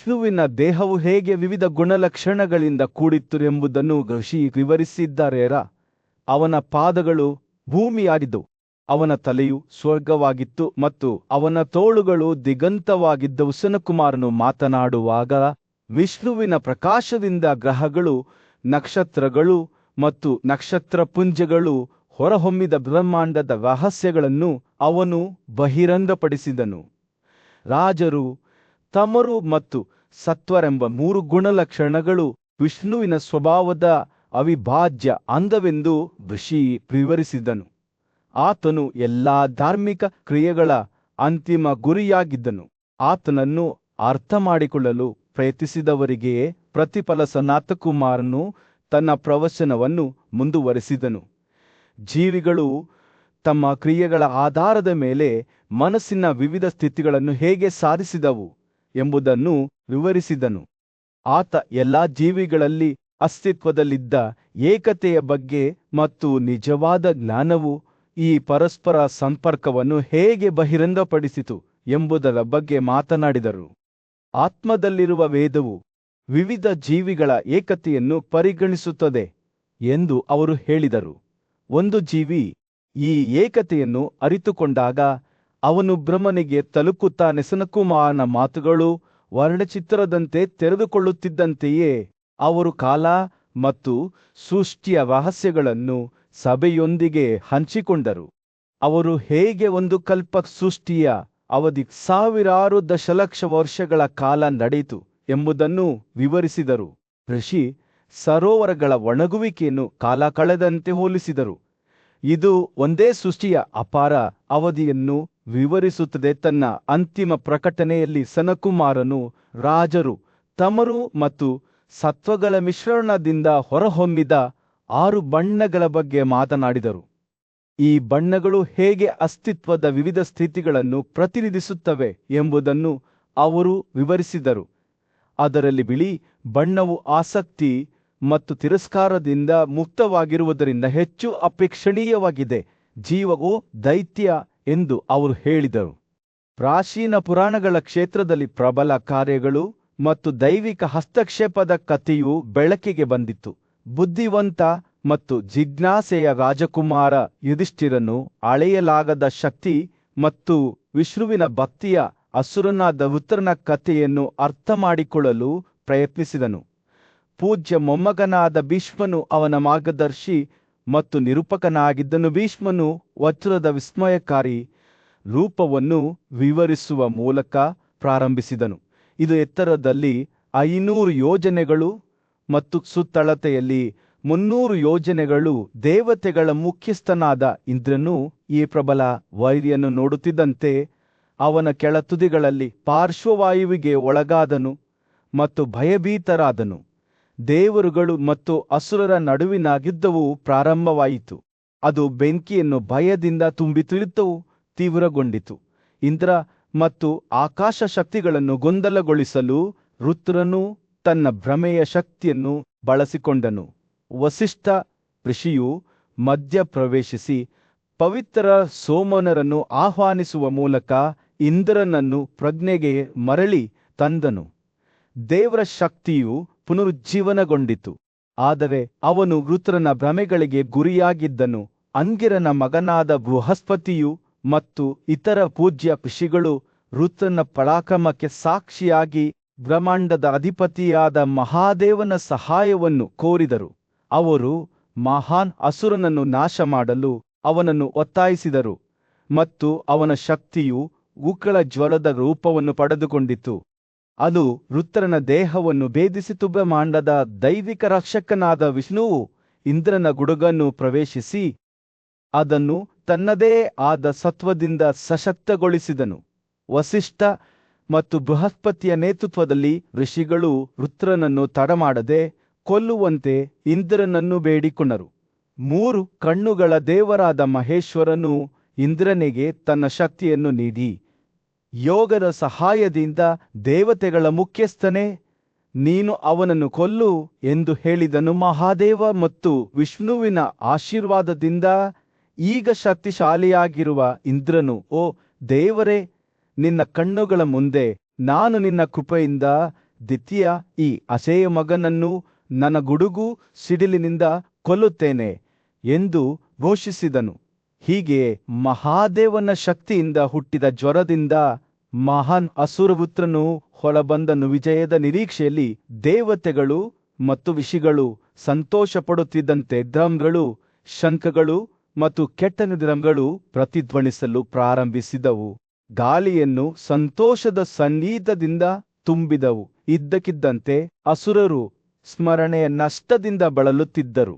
ವಿಷ್ಣುವಿನ ದೇಹವು ಹೇಗೆ ವಿವಿಧ ಗುಣಲಕ್ಷಣಗಳಿಂದ ಕೂಡಿತ್ತು ಎಂಬುದನ್ನು ಋಷಿ ವಿವರಿಸಿದ್ದಾರೆರ. ಅವನ ಪಾದಗಳು ಭೂಮಿಯಾಗಿದ್ದವು, ಅವನ ತಲೆಯು ಸ್ವರ್ಗವಾಗಿತ್ತು ಮತ್ತು ಅವನ ತೋಳುಗಳು ದಿಗಂತವಾಗಿದ್ದವು. ಸನಕುಮಾರನು ಮಾತನಾಡುವಾಗ ವಿಷ್ಣುವಿನ ಪ್ರಕಾಶದಿಂದ ಗ್ರಹಗಳು, ನಕ್ಷತ್ರಗಳು ಮತ್ತು ನಕ್ಷತ್ರಪುಂಜಗಳು ಹೊರಹೊಮ್ಮಿದ ಬ್ರಹ್ಮಾಂಡದ ರಹಸ್ಯಗಳನ್ನು ಅವನು ಬಹಿರಂಗಪಡಿಸಿದನು. ರಾಜರು, ತಮರು ಮತ್ತು ಸತ್ವರೆಂಬ 3 ಗುಣಲಕ್ಷಣಗಳು ವಿಷ್ಣುವಿನ ಸ್ವಭಾವದ ಅವಿಭಾಜ್ಯ ಅಂಗವೆಂದು ಋಷಿ ವಿವರಿಸಿದನು. ಆತನು ಎಲ್ಲಾ ಧಾರ್ಮಿಕ ಕ್ರಿಯೆಗಳ ಅಂತಿಮ ಗುರಿಯಾಗಿದ್ದನು. ಆತನನ್ನು ಅರ್ಥಮಾಡಿಕೊಳ್ಳಲು ಪ್ರಯತ್ನಿಸಿದವರಿಗೆ ಪ್ರತಿಫಲ. ಸನತ್ಕುಮಾರನು ತನ್ನ ಪ್ರವಚನವನ್ನು ಮುಂದುವರೆಸಿದನು. ಜೀವಿಗಳು ತಮ್ಮ ಕ್ರಿಯೆಗಳ ಆಧಾರದ ಮೇಲೆ ಮನಸ್ಸಿನ ವಿವಿಧ ಸ್ಥಿತಿಗಳನ್ನು ಹೇಗೆ ಸಾಧಿಸಿದವು ಎಂಬುದನ್ನು ವಿವರಿಸಿದನು. ಆತ ಎಲ್ಲಾ ಜೀವಿಗಳಲ್ಲಿ ಅಸ್ತಿತ್ವದಲ್ಲಿದ್ದ ಏಕತೆಯ ಬಗ್ಗೆ ಮತ್ತು ನಿಜವಾದ ಜ್ಞಾನವು ಈ ಪರಸ್ಪರ ಸಂಪರ್ಕವನ್ನು ಹೇಗೆ ಬಹಿರಂಗಪಡಿಸಿತು ಎಂಬುದರ ಬಗ್ಗೆ ಮಾತನಾಡಿದರು. ಆತ್ಮದಲ್ಲಿರುವ ವೇದವು ವಿವಿಧ ಜೀವಿಗಳ ಏಕತೆಯನ್ನು ಪರಿಗಣಿಸುತ್ತದೆ ಎಂದು ಅವರು ಹೇಳಿದರು. ಒಂದು ಜೀವಿ ಈ ಏಕತೆಯನ್ನು ಅರಿತುಕೊಂಡಾಗ ಅವನು ಬ್ರಹ್ಮನಿಗೆ ತಲುಪುತ್ತಾನೆ. ಸನಕುಮಾರನ ಮಾತುಗಳು ವರ್ಣಚಿತ್ರದಂತೆ ತೆರೆದುಕೊಳ್ಳುತ್ತಿದ್ದಂತೆಯೇ ಅವರು ಕಾಲ ಮತ್ತು ಸೃಷ್ಟಿಯ ರಹಸ್ಯಗಳನ್ನು ಸಭೆಯೊಂದಿಗೆ ಹಂಚಿಕೊಂಡರು. ಅವರು ಹೇಗೆ ಒಂದು ಕಲ್ಪ ಸೃಷ್ಟಿಯ ಅವಧಿ 1000 ದಶಲಕ್ಷ ವರ್ಷಗಳ ಕಾಲ ನಡೆಯಿತು ಎಂಬುದನ್ನು ವಿವರಿಸಿದರು. ಋಷಿ ಸರೋವರಗಳ ಒಣಗುವಿಕೆಯನ್ನು ಕಾಲ ಕಳೆದಂತೆ ಹೋಲಿಸಿದರು. ಇದು ಒಂದೇ ಸೃಷ್ಟಿಯ ಅಪಾರ ಅವಧಿಯನ್ನು ವಿವರಿಸುತ್ತದೆ. ತನ್ನ ಅಂತಿಮ ಪ್ರಕಟಣೆಯಲ್ಲಿ ಸನಕುಮಾರನು ರಾಜರು, ತಮರು ಮತ್ತು ಸತ್ವಗಳ ಮಿಶ್ರಣದಿಂದ ಹೊರಹೊಮ್ಮಿದ 6 ಬಣ್ಣಗಳ ಬಗ್ಗೆ ಮಾತನಾಡಿದರು. ಈ ಬಣ್ಣಗಳು ಹೇಗೆ ಅಸ್ತಿತ್ವದ ವಿವಿಧ ಸ್ಥಿತಿಗಳನ್ನು ಪ್ರತಿನಿಧಿಸುತ್ತವೆ ಎಂಬುದನ್ನು ಅವರು ವಿವರಿಸಿದರು. ಅದರಲ್ಲಿ ಬಿಳಿ ಬಣ್ಣವು ಆಸಕ್ತಿ ಮತ್ತು ತಿರಸ್ಕಾರದಿಂದ ಮುಕ್ತವಾಗಿರುವುದರಿಂದ ಹೆಚ್ಚು ಅಪೇಕ್ಷಣೀಯವಾಗಿದೆ. ಜೀವವು ದೈತ್ಯ ಎಂದು ಅವರು ಹೇಳಿದರು. ಪ್ರಾಚೀನ ಪುರಾಣಗಳ ಕ್ಷೇತ್ರದಲ್ಲಿ ಪ್ರಬಲ ಕಾರ್ಯಗಳು ಮತ್ತು ದೈವಿಕ ಹಸ್ತಕ್ಷೇಪದ ಕಥೆಯು ಬೆಳಕಿಗೆ ಬಂದಿತು. ಬುದ್ಧಿವಂತ ಮತ್ತು ಜಿಜ್ಞಾಸೆಯ ರಾಜಕುಮಾರ ಯುಧಿಷ್ಠಿರನು ಅಳೆಯಲಾಗದ ಶಕ್ತಿ ಮತ್ತು ವಿಷ್ಣುವಿನ ಭಕ್ತಿಯ ಅಸುರನಾದ ವೃತ್ರನ ಕಥೆಯನ್ನು ಅರ್ಥಮಾಡಿಕೊಳ್ಳಲು ಪ್ರಯತ್ನಿಸಿದನು. ಪೂಜ್ಯ ಮೊಮ್ಮಗನಾದ ಭೀಷ್ಮನು ಅವನ ಮಾರ್ಗದರ್ಶಿ ಮತ್ತು ನಿರೂಪಕನಾಗಿದ್ದನು. ಭೀಷ್ಮನು ವಜ್ರದ ವಿಸ್ಮಯಕಾರಿ ರೂಪವನ್ನು ವಿವರಿಸುವ ಮೂಲಕ ಪ್ರಾರಂಭಿಸಿದನು. ಇದು ಎತ್ತರದಲ್ಲಿ 500 ಯೋಜನೆಗಳು ಮತ್ತು ಸುತ್ತಳತೆಯಲ್ಲಿ 300 ಯೋಜನೆಗಳು. ದೇವತೆಗಳ ಮುಖ್ಯಸ್ಥನಾದ ಇಂದ್ರನು ಈ ಪ್ರಬಲ ವೈರಿಯನ್ನು ನೋಡುತ್ತಿದ್ದಂತೆ ಅವನ ಕೆಳತುದಿಗಳಲ್ಲಿ ಪಾರ್ಶ್ವವಾಯುವಿಗೆ ಒಳಗಾದನು ಮತ್ತು ಭಯಭೀತರಾದನು. ದೇವರುಗಳು ಮತ್ತು ಅಸುರರ ನಡುವಿನ ಯುದ್ಧವು ಪ್ರಾರಂಭವಾಯಿತು. ಅದು ಬೆಂಕಿಯನ್ನು ಭಯದಿಂದ ತುಂಬಿತು. ಯುದ್ಧವು ತೀವ್ರಗೊಂಡಿತು. ಇಂದ್ರ ಮತ್ತು ಆಕಾಶ ಶಕ್ತಿಗಳನ್ನು ಗೊಂದಲಗೊಳಿಸಲು ರುದ್ರನು ತನ್ನ ಭ್ರಮೆಯ ಶಕ್ತಿಯನ್ನು ಬಳಸಿಕೊಂಡನು. ವಸಿಷ್ಠ ಋಷಿಯು ಮಧ್ಯ ಪ್ರವೇಶಿಸಿ ಪವಿತ್ರ ಸೋಮನರನ್ನು ಆಹ್ವಾನಿಸುವ ಮೂಲಕ ಇಂದ್ರನನ್ನು ಪ್ರಜ್ಞೆಗೆ ಮರಳಿ ತಂದನು. ದೇವರ ಶಕ್ತಿಯು ಪುನರುಜ್ಜೀವನಗೊಂಡಿತು. ಆದರೆ ಅವನು ರುದ್ರನ ಭ್ರಮೆಗಳಿಗೆ ಗುರಿಯಾಗಿದ್ದನು. ಅಂಗಿರನ ಮಗನಾದ ಬೃಹಸ್ಪತಿಯು ಮತ್ತು ಇತರ ಪೂಜ್ಯ ಋಷಿಗಳು ರುದ್ರನ ಪರಾಕ್ರಮಕ್ಕೆ ಸಾಕ್ಷಿಯಾಗಿ ಬ್ರಹ್ಮಾಂಡದ ಅಧಿಪತಿಯಾದ ಮಹಾದೇವನ ಸಹಾಯವನ್ನು ಕೋರಿದರು. ಅವರು ಮಹಾನ್ ಅಸುರನನ್ನು ನಾಶ ಮಾಡಲು ಅವನನ್ನು ಒತ್ತಾಯಿಸಿದರು ಮತ್ತು ಅವನ ಶಕ್ತಿಯು ಉಗ್ರ ಜ್ವರದ ರೂಪವನ್ನು ಪಡೆದುಕೊಂಡಿತು. ಅದು ರುದ್ರನ ದೇಹವನ್ನು ಭೇದಿಸಿತು. ಬ್ರಹ್ಮಾಂಡದ ದೈವಿಕ ರಕ್ಷಕನಾದ ವಿಷ್ಣುವು ಇಂದ್ರನ ಗುಡುಗನ್ನು ಪ್ರವೇಶಿಸಿ ಅದನ್ನು ತನ್ನದೇ ಆದ ಸತ್ವದಿಂದ ಸಶಕ್ತಗೊಳಿಸಿದನು. ವಸಿಷ್ಠ ಮತ್ತು ಬೃಹಸ್ಪತಿಯ ನೇತೃತ್ವದಲ್ಲಿ ಋಷಿಗಳು ರುದ್ರನನ್ನು ತಡಮಾಡದೆ ಕೊಲ್ಲುವಂತೆ ಇಂದ್ರನನ್ನು ಬೇಡಿಕೊಂಡರು. 3 ಕಣ್ಣುಗಳ ದೇವರಾದ ಮಹೇಶ್ವರನು ಇಂದ್ರನಿಗೆ ತನ್ನ ಶಕ್ತಿಯನ್ನು ನೀಡಿ, ಯೋಗದ ಸಹಾಯದಿಂದ ದೇವತೆಗಳ ಮುಖ್ಯಸ್ಥನೇ, ನೀನು ಅವನನ್ನು ಕೊಲ್ಲು ಎಂದು ಹೇಳಿದನು. ಮಹಾದೇವ ಮತ್ತು ವಿಷ್ಣುವಿನ ಆಶೀರ್ವಾದದಿಂದ ಈಗ ಶಕ್ತಿಶಾಲಿಯಾಗಿರುವ ಇಂದ್ರನು, ಓ ದೇವರೇ, ನಿನ್ನ ಕಣ್ಣುಗಳ ಮುಂದೆ ನಾನು ನಿನ್ನ ಕೃಪೆಯಿಂದ ದ್ವಿತೀಯ ಈ ಅಸೇಯ ಮಗನನ್ನು ನನ್ನ ಗುಡುಗು ಸಿಡಿಲಿನಿಂದ ಕೊಲ್ಲುತ್ತೇನೆ ಎಂದು ಘೋಷಿಸಿದನು. ಹೀಗೆ ಮಹಾದೇವನ ಶಕ್ತಿಯಿಂದ ಹುಟ್ಟಿದ ಜ್ವರದಿಂದ ಮಹಾನ್ ಅಸುರಪುತ್ರನು ಹೊರಬಂದನು. ವಿಜಯದ ನಿರೀಕ್ಷೆಯಲ್ಲಿ ದೇವತೆಗಳು ಮತ್ತು ಋಷಿಗಳು ಸಂತೋಷಪಡುತ್ತಿದ್ದಂತೆ ಡ್ರಮ್ಗಳು, ಶಂಖಗಳು ಮತ್ತು ಕೆಟ್ಟನಿದ್ರಂಗಳು ಪ್ರತಿಧ್ವನಿಸಲು ಪ್ರಾರಂಭಿಸಿದವು. ಗಾಳಿಯನ್ನು ಸಂತೋಷದ ಸಂಗೀತದಿಂದ ತುಂಬಿದವು. ಇದ್ದಕ್ಕಿದ್ದಂತೆ ಅಸುರರು ಸ್ಮರಣೆಯ ನಷ್ಟದಿಂದ ಬಳಲುತ್ತಿದ್ದರು.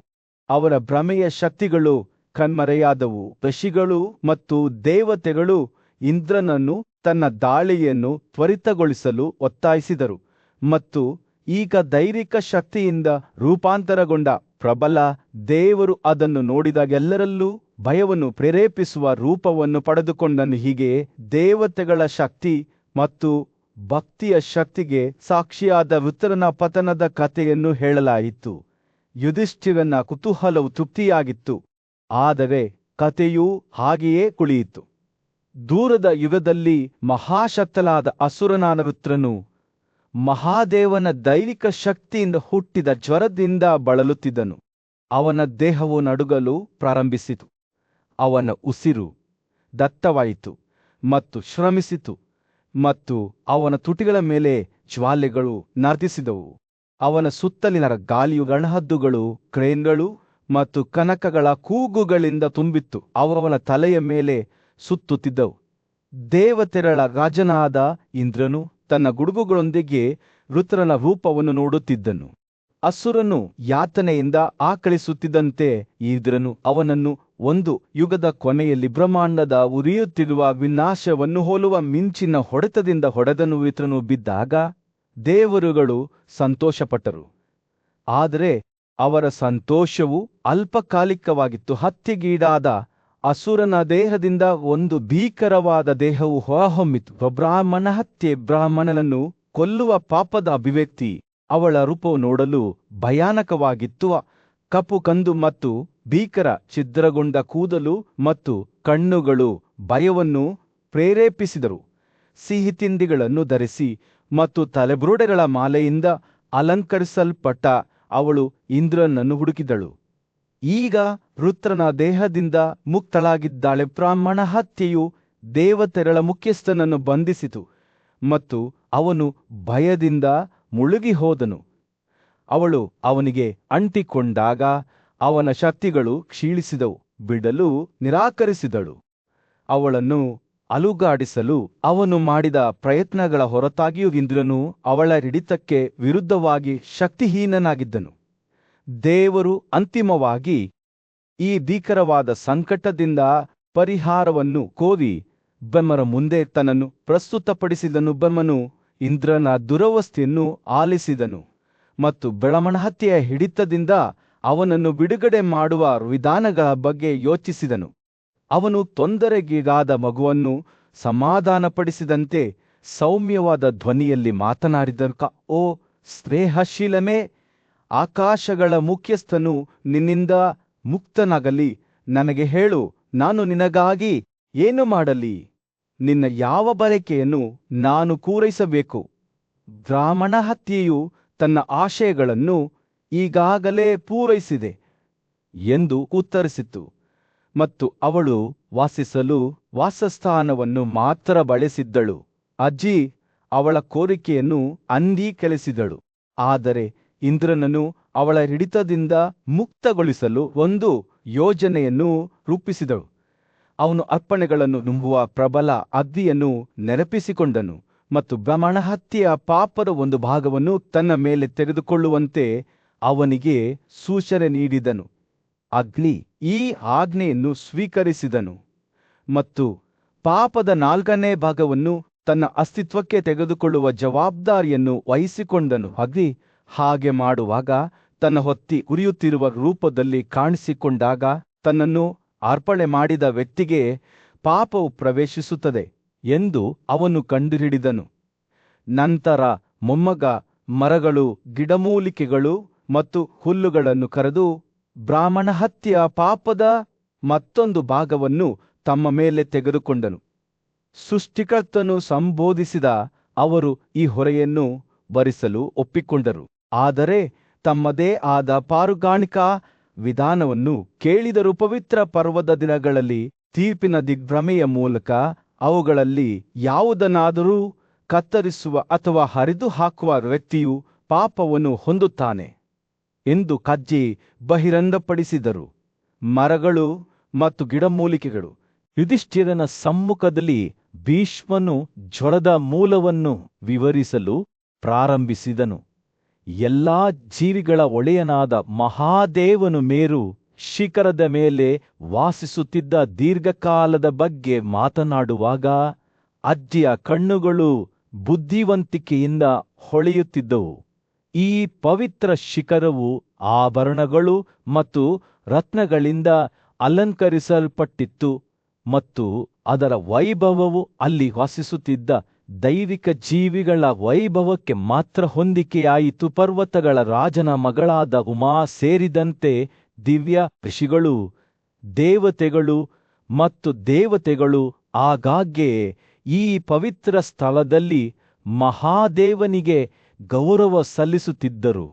ಅವರ ಭ್ರಮೆಯ ಶಕ್ತಿಗಳು ಕಣ್ಮರೆಯಾದವು. ಋಷಿಗಳು ಮತ್ತು ದೇವತೆಗಳು ಇಂದ್ರನನ್ನು ತನ್ನ ದಾಳಿಯನ್ನು ತ್ವರಿತಗೊಳಿಸಲು ಒತ್ತಾಯಿಸಿದರು ಮತ್ತು ಈಗ ದೈವಿಕ ಶಕ್ತಿಯಿಂದ ರೂಪಾಂತರಗೊಂಡ ಪ್ರಬಲ ದೇವರು ಅದನ್ನು ನೋಡಿದಾಗೆಲ್ಲರಲ್ಲೂ ಭಯವನ್ನು ಪ್ರೇರೇಪಿಸುವ ರೂಪವನ್ನು ಪಡೆದುಕೊಂಡನು. ಹೀಗೆ ದೇವತೆಗಳ ಶಕ್ತಿ ಮತ್ತು ಭಕ್ತಿಯ ಶಕ್ತಿಗೆ ಸಾಕ್ಷಿಯಾದ ವೃತ್ರನ ಪತನದ ಕಥೆಯನ್ನು ಹೇಳಲಾಯಿತು. ಯುಧಿಷ್ಠಿರನ ಕುತೂಹಲವು ತೃಪ್ತಿಯಾಗಿತ್ತು, ಆದರೆ ಕಥೆಯೂ ಹಾಗೆಯೇ ಕುಳಿಯಿತು. ದೂರದ ಯುಗದಲ್ಲಿ ಮಹಾಶಕ್ತಲಾದ ಅಸುರನಾದ ವೃತ್ರನು ಮಹಾದೇವನ ದೈವಿಕ ಶಕ್ತಿಯಿಂದ ಹುಟ್ಟಿದ ಜ್ವರದಿಂದ ಬಳಲುತ್ತಿದ್ದನು. ಅವನ ದೇಹವು ನಡುಗಲು ಪ್ರಾರಂಭಿಸಿತು. ಅವನ ಉಸಿರು ದಟ್ಟವಾಯಿತು ಮತ್ತು ಶ್ರಮಿಸಿತು ಮತ್ತು ಅವನ ತುಟಿಗಳ ಮೇಲೆ ಜ್ವಾಲೆಗಳು ನರ್ತಿಸಿದವು. ಅವನ ಸುತ್ತಲಿನ ಗಾಳಿಯು ಗಣಹದ್ದುಗಳು, ಕ್ರೇನ್ಗಳು ಮತ್ತು ಕನಕಗಳ ಕೂಗುಗಳಿಂದ ತುಂಬಿತ್ತು. ಅವನ ತಲೆಯ ಮೇಲೆ ಸುತ್ತುತ್ತಿದ್ದವು. ದೇವತೆಗಳ ರಾಜನಾದ ಇಂದ್ರನು ತನ್ನ ಗುಡುಗುಗಳೊಂದಿಗೆ ವೃತ್ರನ ರೂಪವನ್ನು ನೋಡುತ್ತಿದ್ದನು. ಅಸುರನು ಯಾತನೆಯಿಂದ ಆಕಳಿಸುತ್ತಿದ್ದಂತೆ ಇಂದ್ರನು ಅವನನ್ನು ಒಂದು ಯುಗದ ಕೊನೆಯಲ್ಲಿ ಬ್ರಹ್ಮಾಂಡದ ಉರಿಯುತ್ತಿರುವ ವಿನಾಶವನ್ನು ಹೋಲುವ ಮಿಂಚಿನ ಹೊಡೆತದಿಂದ ಹೊಡೆದನು. ವೃತ್ರನು ಬಿದ್ದಾಗ ದೇವರುಗಳು ಸಂತೋಷಪಟ್ಟರು, ಆದರೆ ಅವರ ಸಂತೋಷವು ಅಲ್ಪಕಾಲಿಕವಾಗಿತ್ತು. ಹತ್ಯೆಗೀಡಾದ ಅಸುರನ ದೇಹದಿಂದ ಒಂದು ಭೀಕರವಾದ ದೇಹವು ಹೊರಹೊಮ್ಮಿತು. ಬ್ರಾಹ್ಮಣ ಹತ್ಯೆ, ಬ್ರಾಹ್ಮಣನನ್ನು ಕೊಲ್ಲುವ ಪಾಪದ ಅಭಿವ್ಯಕ್ತಿ. ಅವಳ ರೂಪವು ನೋಡಲು ಭಯಾನಕವಾಗಿತ್ತು. ಕಪ್ಪು ಕಂದು ಮತ್ತು ಭೀಕರ ಛಿದ್ರಗೊಂಡ ಕೂದಲು ಮತ್ತು ಕಣ್ಣುಗಳು ಭಯವನ್ನು ಪ್ರೇರೇಪಿಸಿದರು. ಸಿಹಿ ತಿಂಡಿಗಳನ್ನು ಧರಿಸಿ ಮತ್ತು ತಲೆಬುರುಡೆಗಳ ಮಾಲೆಯಿಂದ ಅಲಂಕರಿಸಲ್ಪಟ್ಟ ಅವಳು ಇಂದ್ರನನ್ನು ಹುಡುಕಿದಳು. ಈಗ ವೃತ್ರನ ದೇಹದಿಂದ ಮುಕ್ತಳಾಗಿದ್ದಾಳೆ. ಬ್ರಾಹ್ಮಣ ಹತ್ಯೆಯು ದೇವತೆಗಳ ಮುಖ್ಯಸ್ಥನನ್ನು ಬಂಧಿಸಿತು ಮತ್ತು ಅವನು ಭಯದಿಂದ ಮುಳುಗಿ ಹೋದನು. ಅವಳು ಅವನಿಗೆ ಅಂಟಿಕೊಂಡಾಗ ಅವನ ಶಕ್ತಿಗಳು ಕ್ಷೀಣಿಸಿದವು. ಬಿಡಲು ನಿರಾಕರಿಸಿದಳು. ಅವಳನ್ನು ಅಲುಗಾಡಿಸಲು ಅವನು ಮಾಡಿದ ಪ್ರಯತ್ನಗಳ ಹೊರತಾಗಿಯೂ ಇಂದ್ರನು ಅವಳ ಹಿಡಿತಕ್ಕೆ ವಿರುದ್ಧವಾಗಿ ಶಕ್ತಿಹೀನನಾಗಿದ್ದನು. ದೇವರು ಅಂತಿಮವಾಗಿ ಈ ಭೀಕರವಾದ ಸಂಕಟದಿಂದ ಪರಿಹಾರವನ್ನು ಕೋರಿ ಬ್ರಹ್ಮನ ಮುಂದೆ ತನ್ನನ್ನು ಪ್ರಸ್ತುತಪಡಿಸಿದನು. ಬ್ರಹ್ಮನು ಇಂದ್ರನ ದುರವಸ್ಥೆಯನ್ನು ಆಲಿಸಿದನು ಮತ್ತು ಬ್ರಾಹ್ಮಣ ಹತ್ಯೆಯ ಹಿಡಿತದಿಂದ ಅವನನ್ನು ಬಿಡುಗಡೆ ಮಾಡುವ ವಿಧಾನಗಳ ಬಗ್ಗೆ ಯೋಚಿಸಿದನು. ಅವನು ತೊಂದರೆಗೀಡಾದ ಮಗುವನ್ನು ಸಮಾಧಾನಪಡಿಸಿದಂತೆ ಸೌಮ್ಯವಾದ ಧ್ವನಿಯಲ್ಲಿ ಮಾತನಾಡಿದನು. ಓ ಸ್ನೇಹಶೀಲಮೇ, ಆಕಾಶಗಳ ಮುಖ್ಯಸ್ಥನು ನಿನ್ನಿಂದ ಮುಕ್ತನಾಗಲಿ. ನನಗೆ ಹೇಳು, ನಾನು ನಿನಗಾಗಿ ಏನು ಮಾಡಲಿ? ನಿನ್ನ ಯಾವ ಬಯಕೆಯನ್ನು ನಾನು ಪೂರೈಸಬೇಕು? ಬ್ರಾಹ್ಮಣ ಹತ್ಯೆಯು ತನ್ನ ಆಶಯಗಳನ್ನು ಈಗಾಗಲೇ ಪೂರೈಸಿದೆ ಎಂದು ಉತ್ತರಿಸಿತು ಮತ್ತು ಅವಳು ವಾಸಿಸಲು ವಾಸಸ್ಥಾನವನ್ನು ಮಾತ್ರ ಬಳಸಿದ್ದಳು. ಅಜ್ಜಿ ಅವಳ ಕೋರಿಕೆಯನ್ನು ಅಂಗೀಕರಿಸಿದಳು, ಆದರೆ ಇಂದ್ರನನ್ನು ಅವಳ ಹಿಡಿತದಿಂದ ಮುಕ್ತಗೊಳಿಸಲು ಒಂದು ಯೋಜನೆಯನ್ನು ರೂಪಿಸಿದಳು. ಅವನು ಅರ್ಪಣೆಗಳನ್ನು ನಂಬುವ ಪ್ರಬಲ ಅಗ್ನಿಯನ್ನು ನೆನಪಿಸಿಕೊಂಡನು ಮತ್ತು ಬ್ರಾಹ್ಮಣ ಹತ್ಯೆಯ ಪಾಪದ ಒಂದು ಭಾಗವನ್ನು ತನ್ನ ಮೇಲೆ ತೆಗೆದುಕೊಳ್ಳುವಂತೆ ಅವನಿಗೆ ಸೂಚನೆ ನೀಡಿದನು. ಅಗ್ನಿ ಈ ಆಜ್ಞೆಯನ್ನು ಸ್ವೀಕರಿಸಿದನು ಮತ್ತು ಪಾಪದ 4ನೇ ಭಾಗವನ್ನು ತನ್ನ ಅಸ್ತಿತ್ವಕ್ಕೆ ತೆಗೆದುಕೊಳ್ಳುವ ಜವಾಬ್ದಾರಿಯನ್ನು ವಹಿಸಿಕೊಂಡನು. ಅಗ್ನಿ ಹಾಗೆ ಮಾಡುವಾಗ ತನ್ನ ಹೊತ್ತಿ ಉರಿಯುತ್ತಿರುವ ರೂಪದಲ್ಲಿ ಕಾಣಿಸಿಕೊಂಡಾಗ ತನ್ನನ್ನು ಅರ್ಪಣೆ ಮಾಡಿದ ವ್ಯಕ್ತಿಗೆ ಪಾಪವು ಪ್ರವೇಶಿಸುತ್ತದೆ ಎಂದು ಅವನು ಕಂಡುಹಿಡಿದನು. ನಂತರ ಮೊಮ್ಮಗ ಮರಗಳು, ಗಿಡಮೂಲಿಕೆಗಳು ಮತ್ತು ಹುಲ್ಲುಗಳನ್ನು ಕರೆದು ಬ್ರಾಹ್ಮಣ ಹತ್ಯೆಯ ಪಾಪದ ಮತ್ತೊಂದು ಭಾಗವನ್ನು ತಮ್ಮ ಮೇಲೆ ತೆಗೆದುಕೊಂಡನು. ಸೃಷ್ಟಿಕರ್ತನು ಸಂಬೋಧಿಸಿದ ಅವರು ಈ ಹೊರೆಯನ್ನು ವರಿಸಲು ಒಪ್ಪಿಕೊಂಡರು. ಆದರೆ ತಮ್ಮದೇ ಆದ ಪಾರುಗಾಣಿಕಾ ವಿಧಾನವನ್ನು ಕೇಳಿದರು. ಪವಿತ್ರ ಪರ್ವದ ದಿನಗಳಲ್ಲಿ ತೀರ್ಪಿನ ದಿಗ್ಭ್ರಮೆಯ ಮೂಲಕ ಅವುಗಳಲ್ಲಿ ಯಾವುದನ್ನಾದರೂ ಕತ್ತರಿಸುವ ಅಥವಾ ಹರಿದು ಹಾಕುವ ವ್ಯಕ್ತಿಯು ಪಾಪವನ್ನು ಹೊಂದುತ್ತಾನೆ ಎಂದು ಕಜ್ಜಿ ಬಹಿರಂಗಪಡಿಸಿದರು. ಮರಗಳು ಮತ್ತು ಗಿಡಮೂಲಿಕೆಗಳು. ಯುಧಿಷ್ಠಿರನ ಸಮ್ಮುಖದಲ್ಲಿ ಭೀಷ್ಮನು ಜ್ವರದ ಮೂಲವನ್ನು ವಿವರಿಸಲು ಪ್ರಾರಂಭಿಸಿದನು. ಎಲ್ಲಾ ಜೀವಿಗಳ ಒಡೆಯನಾದ ಮಹಾದೇವನು ಮೇರು ಶಿಖರದ ಮೇಲೆ ವಾಸಿಸುತ್ತಿದ್ದ ದೀರ್ಘಕಾಲದ ಬಗ್ಗೆ ಮಾತನಾಡುವಾಗ ಅಜ್ಜಿಯ ಕಣ್ಣುಗಳು ಬುದ್ಧಿವಂತಿಕೆಯಿಂದ ಹೊಳೆಯುತ್ತಿದ್ದವು. ಈ ಪವಿತ್ರ ಶಿಖರವು ಆಭರಣಗಳು ಮತ್ತು ರತ್ನಗಳಿಂದ ಅಲಂಕರಿಸಲ್ಪಟ್ಟಿತ್ತು ಮತ್ತು ಅದರ ವೈಭವವು ಅಲ್ಲಿ ವಾಸಿಸುತ್ತಿದ್ದ ದೈವಿಕ ಜೀವಿಗಳ ವೈಭವಕ್ಕೆ ಮಾತ್ರ ಹೊಂದಿಕೆಯಾಯಿತು. ಪರ್ವತಗಳ ರಾಜನ ಮಗಳಾದ ಉಮಾ ಸೇರಿದಂತೆ ದಿವ್ಯ ಋಷಿಗಳು, ದೇವತೆಗಳು ಆಗಾಗ್ಗೆ ಈ ಪವಿತ್ರ ಸ್ಥಳದಲ್ಲಿ ಮಹಾದೇವನಿಗೆ ಗೌರವ ಸಲ್ಲಿಸುತ್ತಿದ್ದರು.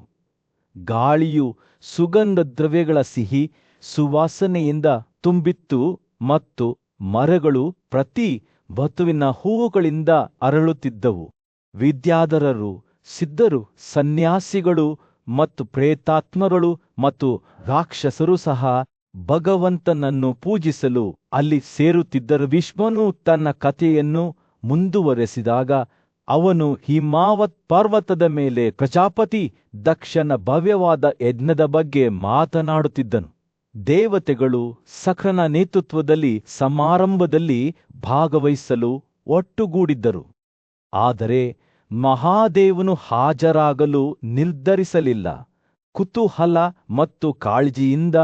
ಗಾಳಿಯು ಸುಗಂಧ ದ್ರವ್ಯಗಳ ಸಿಹಿ ಸುವಾಸನೆಯಿಂದ ತುಂಬಿತ್ತು ಮತ್ತು ಮರಗಳು ಪ್ರತಿ ವಧುವಿನ ಹೂವುಗಳಿಂದ ಅರಳುತ್ತಿದ್ದವು. ವಿದ್ಯಾಧರರು, ಸಿದ್ಧರು, ಸನ್ಯಾಸಿಗಳು ಮತ್ತು ಪ್ರೇತಾತ್ಮಗಳು ಮತ್ತು ರಾಕ್ಷಸರು ಸಹ ಭಗವಂತನನ್ನು ಪೂಜಿಸಲು ಅಲ್ಲಿ ಸೇರುತ್ತಿದ್ದರು. ಭೀಷ್ಮನು ತನ್ನ ಕಥೆಯನ್ನು ಮುಂದುವರೆಸಿದಾಗ ಅವನು ಹಿಮಾವತ್ ಪರ್ವತದ ಮೇಲೆ ಪ್ರಜಾಪತಿ ದಕ್ಷನ ಭವ್ಯವಾದ ಯಜ್ಞದ ಬಗ್ಗೆ ಮಾತನಾಡುತ್ತಿದ್ದನು. ದೇವತೆಗಳು ಸಕ್ರನ ನೇತೃತ್ವದಲ್ಲಿ ಸಮಾರಂಭದಲ್ಲಿ ಭಾಗವಹಿಸಲು ಒಟ್ಟುಗೂಡಿದ್ದರು. ಆದರೆ ಮಹಾದೇವನು ಹಾಜರಾಗಲು ನಿರ್ಧರಿಸಲಿಲ್ಲ. ಕುತೂಹಲ ಮತ್ತು ಕಾಳಜಿಯಿಂದ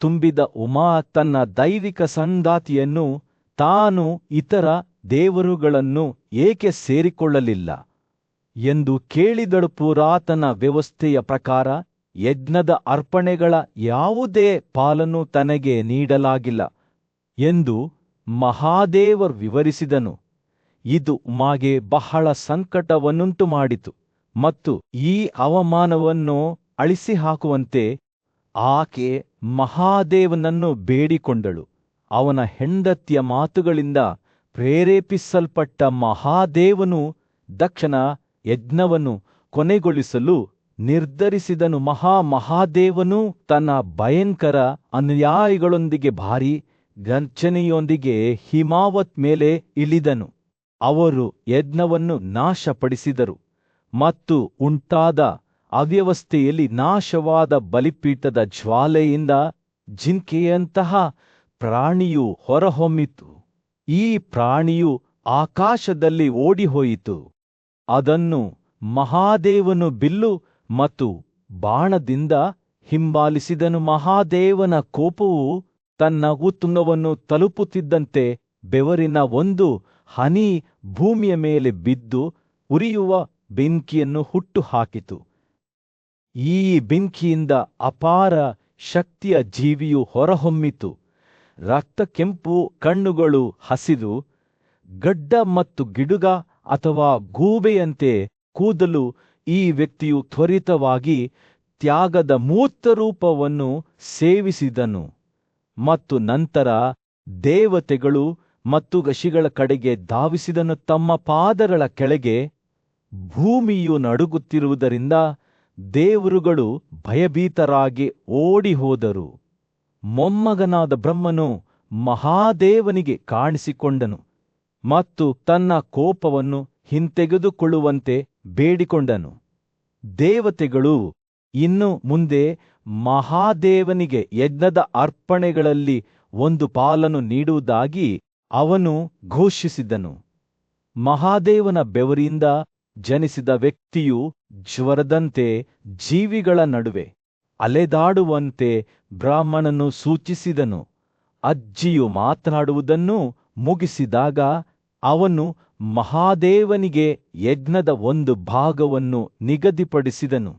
ತುಂಬಿದ ಉಮಾ ತನ್ನ ದೈವಿಕ ಸಂಗಾತಿಯನ್ನು ತಾನು ಇತರ ದೇವರುಗಳನ್ನು ಏಕೆ ಸೇರಿಕೊಳ್ಳಲಿಲ್ಲ ಎಂದು ಕೇಳಿದಳು. ಪುರಾತನ ವ್ಯವಸ್ಥೆಯ ಪ್ರಕಾರ ಯಜ್ಞದ ಅರ್ಪಣೆಗಳ ಯಾವುದೇ ಪಾಲನ್ನು ತನಗೆ ನೀಡಲಾಗಿಲ್ಲ ಎಂದು ಮಹಾದೇವರು ವಿವರಿಸಿದನು. ಇದು ಉಮಾಗೆ ಬಹಳ ಸಂಕಟವನ್ನುಂಟು ಮಾಡಿತು ಮತ್ತು ಈ ಅವಮಾನವನ್ನು ಅಳಿಸಿಹಾಕುವಂತೆ ಆಕೆ ಮಹಾದೇವನನ್ನು ಬೇಡಿಕೊಂಡಳು. ಅವನ ಹೆಂಡತಿಯ ಮಾತುಗಳಿಂದ ಪ್ರೇರೇಪಿಸಲ್ಪಟ್ಟ ಮಹಾದೇವನು ದಕ್ಷನ ಯಜ್ಞವನ್ನು ಕೊನೆಗೊಳಿಸಲು ನಿರ್ಧರಿಸಿದನು. ಮಹಾದೇವನು ತನ್ನ ಭಯಂಕರ ಅನುಯಾಯಿಗಳೊಂದಿಗೆ ಭಾರೀ ಗರ್ಜನೆಯೊಂದಿಗೆ ಹಿಮಾವತ್ ಮೇಲೆ ಇಳಿದನು. ಅವರು ಯಜ್ಞವನ್ನು ನಾಶಪಡಿಸಿದರು ಮತ್ತು ಉಂಟಾದ ಅವ್ಯವಸ್ಥೆಯಲ್ಲಿ ನಾಶವಾದ ಬಲಿಪೀಠದ ಜ್ವಾಲೆಯಿಂದ ಜಿಂಕೆಯಂತಹ ಪ್ರಾಣಿಯು ಹೊರಹೊಮ್ಮಿತು. ಈ ಪ್ರಾಣಿಯು ಆಕಾಶದಲ್ಲಿ ಓಡಿಹೋಯಿತು. ಅದನ್ನು ಮಹಾದೇವನು ಬಿಲ್ಲು ಮತ್ತು ಬಾಣದಿಂದ ಹಿಂಬಾಲಿಸಿದನು. ಮಹಾದೇವನ ಕೋಪವು ತನ್ನ ಉತ್ತುಂಗವನ್ನು ತಲುಪುತ್ತಿದ್ದಂತೆ ಬೆವರಿನ ಒಂದು ಹನಿ ಭೂಮಿಯ ಮೇಲೆ ಬಿದ್ದು ಉರಿಯುವ ಬೆಂಕಿಯನ್ನು ಹುಟ್ಟುಹಾಕಿತು. ಈ ಬೆಂಕಿಯಿಂದ ಅಪಾರ ಶಕ್ತಿಯ ಜೀವಿಯು ಹೊರಹೊಮ್ಮಿತು. ರಕ್ತ ಕೆಂಪು ಕಣ್ಣುಗಳು, ಹಸಿರು ಗಡ್ಡ ಮತ್ತು ಗಿಡುಗ ಅಥವಾ ಗೂಬೆಯಂತೆ ಕೂದಲು. ಈ ವ್ಯಕ್ತಿಯು ತ್ವರಿತವಾಗಿ ತ್ಯಾಗದ ಮೂರ್ತರೂಪವನ್ನು ಸೇವಿಸಿದನು ಮತ್ತು ನಂತರ ದೇವತೆಗಳು ಮತ್ತು ಋಷಿಗಳ ಕಡೆಗೆ ಧಾವಿಸಿದನು. ತಮ್ಮ ಪಾದಗಳ ಕೆಳಗೆ ಭೂಮಿಯು ನಡುಗುತ್ತಿರುವುದರಿಂದ ದೇವರುಗಳು ಭಯಭೀತರಾಗಿ ಓಡಿಹೋದರು. ಮೊಮ್ಮಗನಾದ ಬ್ರಹ್ಮನು ಮಹಾದೇವನಿಗೆ ಕಾಣಿಸಿಕೊಂಡನು ಮತ್ತು ತನ್ನ ಕೋಪವನ್ನು ಹಿಂತೆಗೆದುಕೊಳ್ಳುವಂತೆ ಬೇಡಿಕೊಂಡನು. ದೇವತೆಗಳು ಇನ್ನು ಮುಂದೆ ಮಹಾದೇವನಿಗೆ ಯಜ್ಞದ ಅರ್ಪಣೆಗಳಲ್ಲಿ ಒಂದು ಪಾಲನ್ನು ನೀಡುವುದಾಗಿ ಅವನು ಘೋಷಿಸಿದನು. ಮಹಾದೇವನ ಬೆವರಿಂದ ಜನಿಸಿದ ವ್ಯಕ್ತಿಯು ಜ್ವರದಂತೆ ಜೀವಿಗಳ ನಡುವೆ ಅಲೆದಾಡುವಂತೆ ಬ್ರಾಹ್ಮಣನು ಸೂಚಿಸಿದನು. ಅಜ್ಜಿಯು ಮಾತನಾಡುವುದನ್ನು ಮುಗಿಸಿದಾಗ ಅವನು ಮಹಾದೇವನಿಗೆ ಯಜ್ಞದ ಒಂದು ಭಾಗವನ್ನು ನಿಗದಿಪಡಿಸಿದನು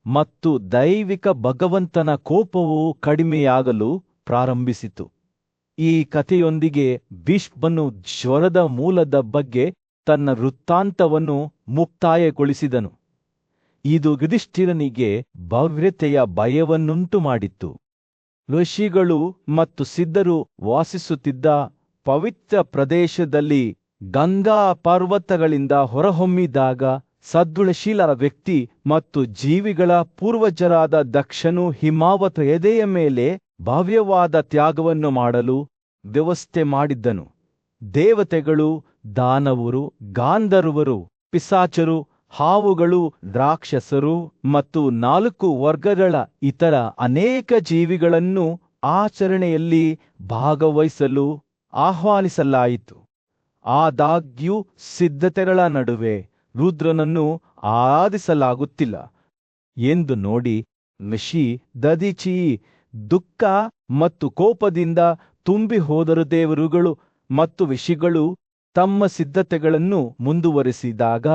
ಮತ್ತು ದೈವಿಕ ಭಗವಂತನ ಕೋಪವು ಕಡಿಮೆಯಾಗಲು ಪ್ರಾರಂಭಿಸಿತು. ಈ ಕಥೆಯೊಂದಿಗೆ ಭೀಷ್ಮನು ಜ್ವರದ ಮೂಲದ ಬಗ್ಗೆ ತನ್ನ ವೃತ್ತಾಂತವನ್ನು ಮುಕ್ತಾಯಗೊಳಿಸಿದನು. ಇದು ಯುಧಿಷ್ಠಿರನಿಗೆ ಭವ್ಯತೆಯ ಭಯವನ್ನುಂಟು ಮಾಡಿತ್ತು. ಋಷಿಗಳು ಮತ್ತು ಸಿದ್ಧರು ವಾಸಿಸುತ್ತಿದ್ದ ಪವಿತ್ರ ಪ್ರದೇಶದಲ್ಲಿ ಗಂಗಾ ಪರ್ವತಗಳಿಂದ ಹೊರಹೊಮ್ಮಿದಾಗ ಸದ್ಗುಣಶೀಲ ವ್ಯಕ್ತಿ ಮತ್ತು ಜೀವಿಗಳ ಪೂರ್ವಜರಾದ ದಕ್ಷನು ಹಿಮಾವತ ಎದೆಯ ಮೇಲೆ ಭವ್ಯವಾದ ತ್ಯಾಗವನ್ನು ಮಾಡಲು ವ್ಯವಸ್ಥೆ ಮಾಡಿದ್ದನು. ದೇವತೆಗಳು, ದಾನವರು, ಗಾಂಧರ್ವರು, ಪಿಶಾಚರು, ಹಾವುಗಳು, ರಾಕ್ಷಸರು ಮತ್ತು 4 ವರ್ಗಗಳ ಇತರ ಅನೇಕ ಜೀವಿಗಳನ್ನು ಆಚರಣೆಯಲ್ಲಿ ಭಾಗವಹಿಸಲು ಆಹ್ವಾನಿಸಲಾಯಿತು. ಆದಾಗ್ಯೂ ಸಿದ್ಧತೆಗಳ ನಡುವೆ ರುದ್ರನನ್ನು ಆರಾಧಿಸಲಾಗುತ್ತಿಲ್ಲ ಎಂದು ನೋಡಿ ಋಷಿ ದಧೀಚಿ ದುಃಖ ಮತ್ತು ಕೋಪದಿಂದ ತುಂಬಿ ಹೋದರು. ದೇವರುಗಳು ಮತ್ತು ಋಷಿಗಳು ತಮ್ಮ ಸಿದ್ಧತೆಗಳನ್ನು ಮುಂದುವರೆಸಿದಾಗ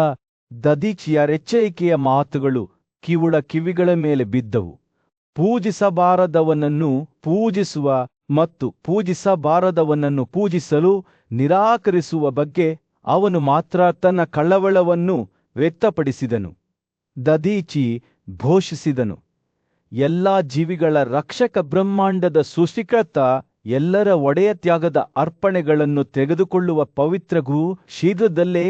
ದಧೀಚಿಯ ಎಚ್ಚರಿಕೆಯ ಮಾತುಗಳು ಕಿವಿಗಳ ಮೇಲೆ ಬಿದ್ದವು. ಪೂಜಿಸಬಾರದವನನ್ನು ಪೂಜಿಸುವ ಮತ್ತು ಪೂಜಿಸಬಾರದವನನ್ನು ಪೂಜಿಸಲು ನಿರಾಕರಿಸುವ ಬಗ್ಗೆ ಅವನು ಮಾತ್ರ ತನ್ನ ಕಳವಳವನ್ನು ವ್ಯಕ್ತಪಡಿಸಿದನು. ದಧೀಚಿ ಘೋಷಿಸಿದನು, ಎಲ್ಲಾ ಜೀವಿಗಳ ರಕ್ಷಕ, ಬ್ರಹ್ಮಾಂಡದ ಸೃಷ್ಟಿಕರ್ತ, ಎಲ್ಲರ ಒಡೆಯ ತ್ಯಾಗದ ಅರ್ಪಣೆಗಳನ್ನು ತೆಗೆದುಕೊಳ್ಳುವ ಪವಿತ್ರ ಗುರು ಶೀಘ್ರದಲ್ಲೇ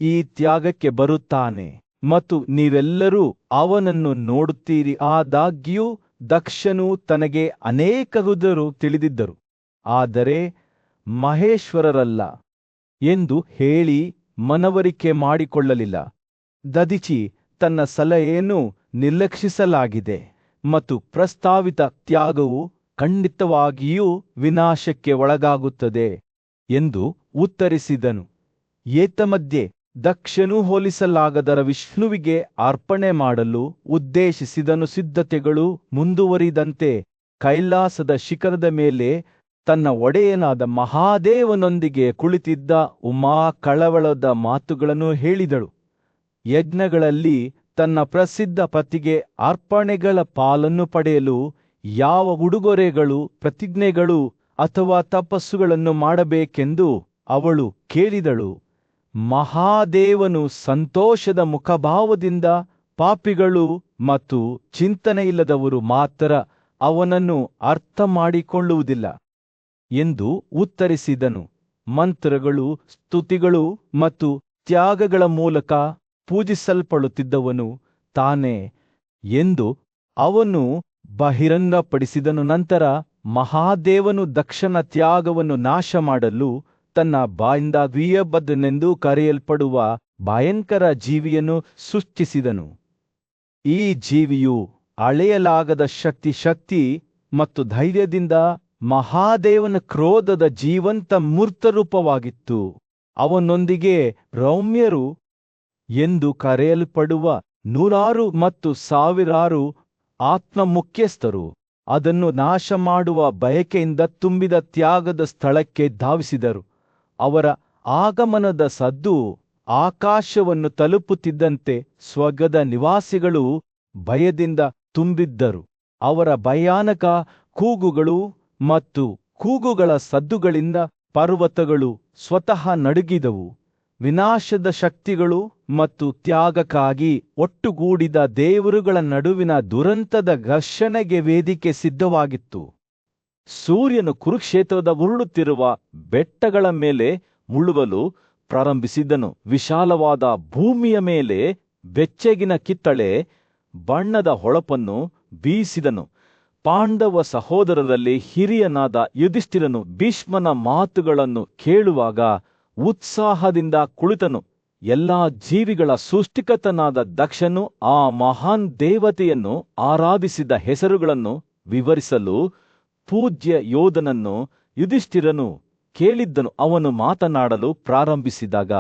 ಈ ತ್ಯಾಗಕ್ಕೆ ಬರುತ್ತಾನೆ ಮತ್ತು ನೀವೆಲ್ಲರೂ ಅವನನ್ನು ನೋಡುತ್ತೀರಿ. ಆದಾಗ್ಯೂ ದಕ್ಷನು ತನಗೆ ಅನೇಕ ರುದ್ರರು ತಿಳಿದಿದ್ದರು, ಆದರೆ ಮಹೇಶ್ವರರಲ್ಲ ಎಂದು ಹೇಳಿ ಮನವರಿಕೆ ಮಾಡಿಕೊಳ್ಳಲಿಲ್ಲ. ದಧೀಚಿ ತನ್ನ ಸಲಹೆಯನ್ನು ನಿರ್ಲಕ್ಷಿಸಲಾಗಿದೆ ಮತ್ತು ಪ್ರಸ್ತಾವಿತ ತ್ಯಾಗವು ಖಂಡಿತವಾಗಿಯೂ ವಿನಾಶಕ್ಕೆ ಒಳಗಾಗುತ್ತದೆ ಎಂದು ಉತ್ತರಿಸಿದನು. ಏತಮಧ್ಯೆ ದಕ್ಷನು ಹೋಲಿಸಲಾಗದರ ವಿಷ್ಣುವಿಗೆ ಅರ್ಪಣೆ ಮಾಡಲು ಉದ್ದೇಶಿಸಿದನು. ಸಿದ್ಧತೆಗಳು ಮುಂದುವರಿದಂತೆ ಕೈಲಾಸದ ಶಿಖರದ ಮೇಲೆ ತನ್ನ ಒಡೆಯನಾದ ಮಹಾದೇವನೊಂದಿಗೆ ಕುಳಿತಿದ್ದ ಉಮಾ ಕಳವಳದ ಮಾತುಗಳನ್ನು ಹೇಳಿದಳು. ಯಜ್ಞಗಳಲ್ಲಿ ತನ್ನ ಪ್ರಸಿದ್ಧ ಪತಿಗೆ ಅರ್ಪಣೆಗಳ ಪಾಲನ್ನು ಪಡೆಯಲು ಯಾವ ಉಡುಗೊರೆಗಳು, ಪ್ರತಿಜ್ಞೆಗಳು ಅಥವಾ ತಪಸ್ಸುಗಳನ್ನು ಮಾಡಬೇಕೆಂದು ಅವಳು ಕೇಳಿದಳು. ಮಹಾದೇವನು ಸಂತೋಷದ ಮುಖಭಾವದಿಂದ ಪಾಪಿಗಳು ಮತ್ತು ಚಿಂತನೆಯಿಲ್ಲದವರು ಮಾತ್ರ ಅವನನ್ನು ಅರ್ಥ ಮಾಡಿಕೊಳ್ಳುವುದಿಲ್ಲ ಎಂದು ಉತ್ತರಿಸಿದನು. ಮಂತ್ರಗಳು, ಸ್ತುತಿಗಳು ಮತ್ತು ತ್ಯಾಗಗಳ ಮೂಲಕ ಪೂಜಿಸಲ್ಪಡುತ್ತಿದ್ದವನು ತಾನೇ ಎಂದು ಅವನು ಬಹಿರಂಗಪಡಿಸಿದನು. ನಂತರ ಮಹಾದೇವನು ದಕ್ಷನ ತ್ಯಾಗವನ್ನು ನಾಶ ಮಾಡಲು ತನ್ನ ಬಾಯಿಂದ ವೀಯಭದ್ರನೆಂದು ಕರೆಯಲ್ಪಡುವ ಭಯಂಕರ ಜೀವಿಯನ್ನು ಸೃಷ್ಟಿಸಿದನು. ಈ ಜೀವಿಯು ಅಳೆಯಲಾಗದ ಶಕ್ತಿ ಮತ್ತು ಧೈರ್ಯದಿಂದ ಮಹಾದೇವನ ಕ್ರೋಧದ ಜೀವಂತ ಮೂರ್ತರೂಪವಾಗಿತ್ತು. ಅವನೊಂದಿಗೆ ರೌಮ್ಯರು ಎಂದು ಕರೆಯಲ್ಪಡುವ 100 ಮತ್ತು 1000 ಆತ್ಮ ಮುಖ್ಯಸ್ಥರು ಅದನ್ನು ನಾಶ ಮಾಡುವ ಬಯಕೆಯಿಂದ ತುಂಬಿದ ತ್ಯಾಗದ ಸ್ಥಳಕ್ಕೆ ಧಾವಿಸಿದರು. ಅವರ ಆಗಮನದ ಸದ್ದು ಆಕಾಶವನ್ನು ತಲುಪುತ್ತಿದ್ದಂತೆ ಸ್ವರ್ಗದ ನಿವಾಸಿಗಳು ಭಯದಿಂದ ತುಂಬಿದ್ದರು. ಅವರ ಭಯಾನಕ ಕೂಗುಗಳು ಮತ್ತು ಕೂಗುಗಳ ಸದ್ದುಗಳಿಂದ ಪರ್ವತಗಳು ಸ್ವತಃ ನಡುಗಿದವು. ವಿನಾಶದ ಶಕ್ತಿಗಳು ಮತ್ತು ತ್ಯಾಗಕ್ಕಾಗಿ ಒಟ್ಟುಗೂಡಿದ ದೇವರುಗಳ ನಡುವಿನ ದುರಂತದ ಘರ್ಷಣೆಗೆ ವೇದಿಕೆ ಸಿದ್ಧವಾಗಿತ್ತು. ಸೂರ್ಯನು ಕುರುಕ್ಷೇತ್ರದ ಉರುಳುತ್ತಿರುವ ಬೆಟ್ಟಗಳ ಮೇಲೆ ಮುಳುಗಲು ಪ್ರಾರಂಭಿಸಿದನು. ವಿಶಾಲವಾದ ಭೂಮಿಯ ಮೇಲೆ ಬೆಚ್ಚಗಿನ ಕಿತ್ತಳೆ ಬಣ್ಣದ ಹೊಳಪನ್ನು ಬೀಸಿದನು. ಪಾಂಡವ ಸಹೋದರರಲ್ಲಿ ಹಿರಿಯನಾದ ಯುಧಿಷ್ಠಿರನು ಭೀಷ್ಮನ ಮಾತುಗಳನ್ನು ಕೇಳುವಾಗ ಉತ್ಸಾಹದಿಂದ ಕುಳಿತನು. ಎಲ್ಲಾ ಜೀವಿಗಳ ಸೃಷ್ಟಿಕರ್ತನಾದ ದಕ್ಷನು ಆ ಮಹಾನ್ ದೇವತೆಯನ್ನು ಆರಾಧಿಸಿದ ಹೆಸರುಗಳನ್ನು ವಿವರಿಸಲು ಪೂಜ್ಯ ಯೋಧನನ್ನು ಯುಧಿಷ್ಠಿರನು ಕೇಳಿದ್ದನು. ಅವನು ಮಾತನಾಡಲು ಪ್ರಾರಂಭಿಸಿದಾಗ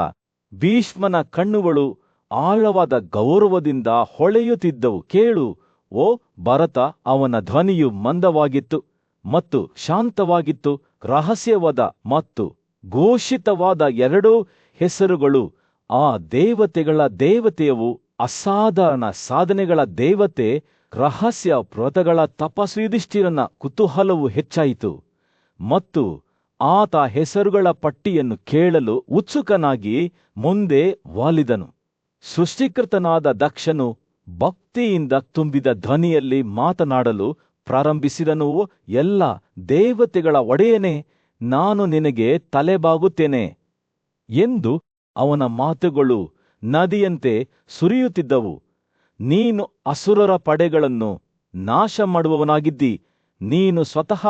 ಭೀಷ್ಮನ ಕಣ್ಣುಗಳು ಆಳವಾದ ಗೌರವದಿಂದ ಹೊಳೆಯುತ್ತಿದ್ದವು. ಕೇಳು ಓ ಭರತ, ಅವನ ಧ್ವನಿಯು ಮಂದವಾಗಿತ್ತು ಮತ್ತು ಶಾಂತವಾಗಿತ್ತು. ರಹಸ್ಯವಾದ ಮತ್ತು ಘೋಷಿತವಾದ 2 ಹೆಸರುಗಳು ಆ ದೇವತೆಗಳ ದೇವತೆಯವು, ಅಸಾಧಾರಣ ಸಾಧನೆಗಳ ದೇವತೆ, ರಹಸ್ಯ ವ್ರತಗಳ ತಪಸ್ವಿ. ಯುಧಿಷ್ಠಿರನ ಕುತೂಹಲವು ಹೆಚ್ಚಾಯಿತು ಮತ್ತು ಆತ ಹೆಸರುಗಳ ಪಟ್ಟಿಯನ್ನು ಕೇಳಲು ಉತ್ಸುಕನಾಗಿ ಮುಂದೆ ವಾಲಿದನು. ಸೃಷ್ಟಿಕರ್ತನಾದ ದಕ್ಷನು ಭಕ್ತಿಯಿಂದ ತುಂಬಿದ ಧ್ವನಿಯಲ್ಲಿ ಮಾತನಾಡಲು ಪ್ರಾರಂಭಿಸಿದನು. ಎಲ್ಲ ದೇವತೆಗಳ ಒಡೆಯನೇ, ನಾನು ನಿನಗೆ ತಲೆಬಾಗುತ್ತೇನೆ ಎಂದು ಅವನ ಮಾತುಗಳು ನದಿಯಂತೆ ಸುರಿಯುತ್ತಿದ್ದವು. ನೀನು ಅಸುರರ ಪಡೆಗಳನ್ನು ನಾಶ ಮಾಡುವವನಾಗಿದ್ದಿ. ನೀನು ಸ್ವತಃ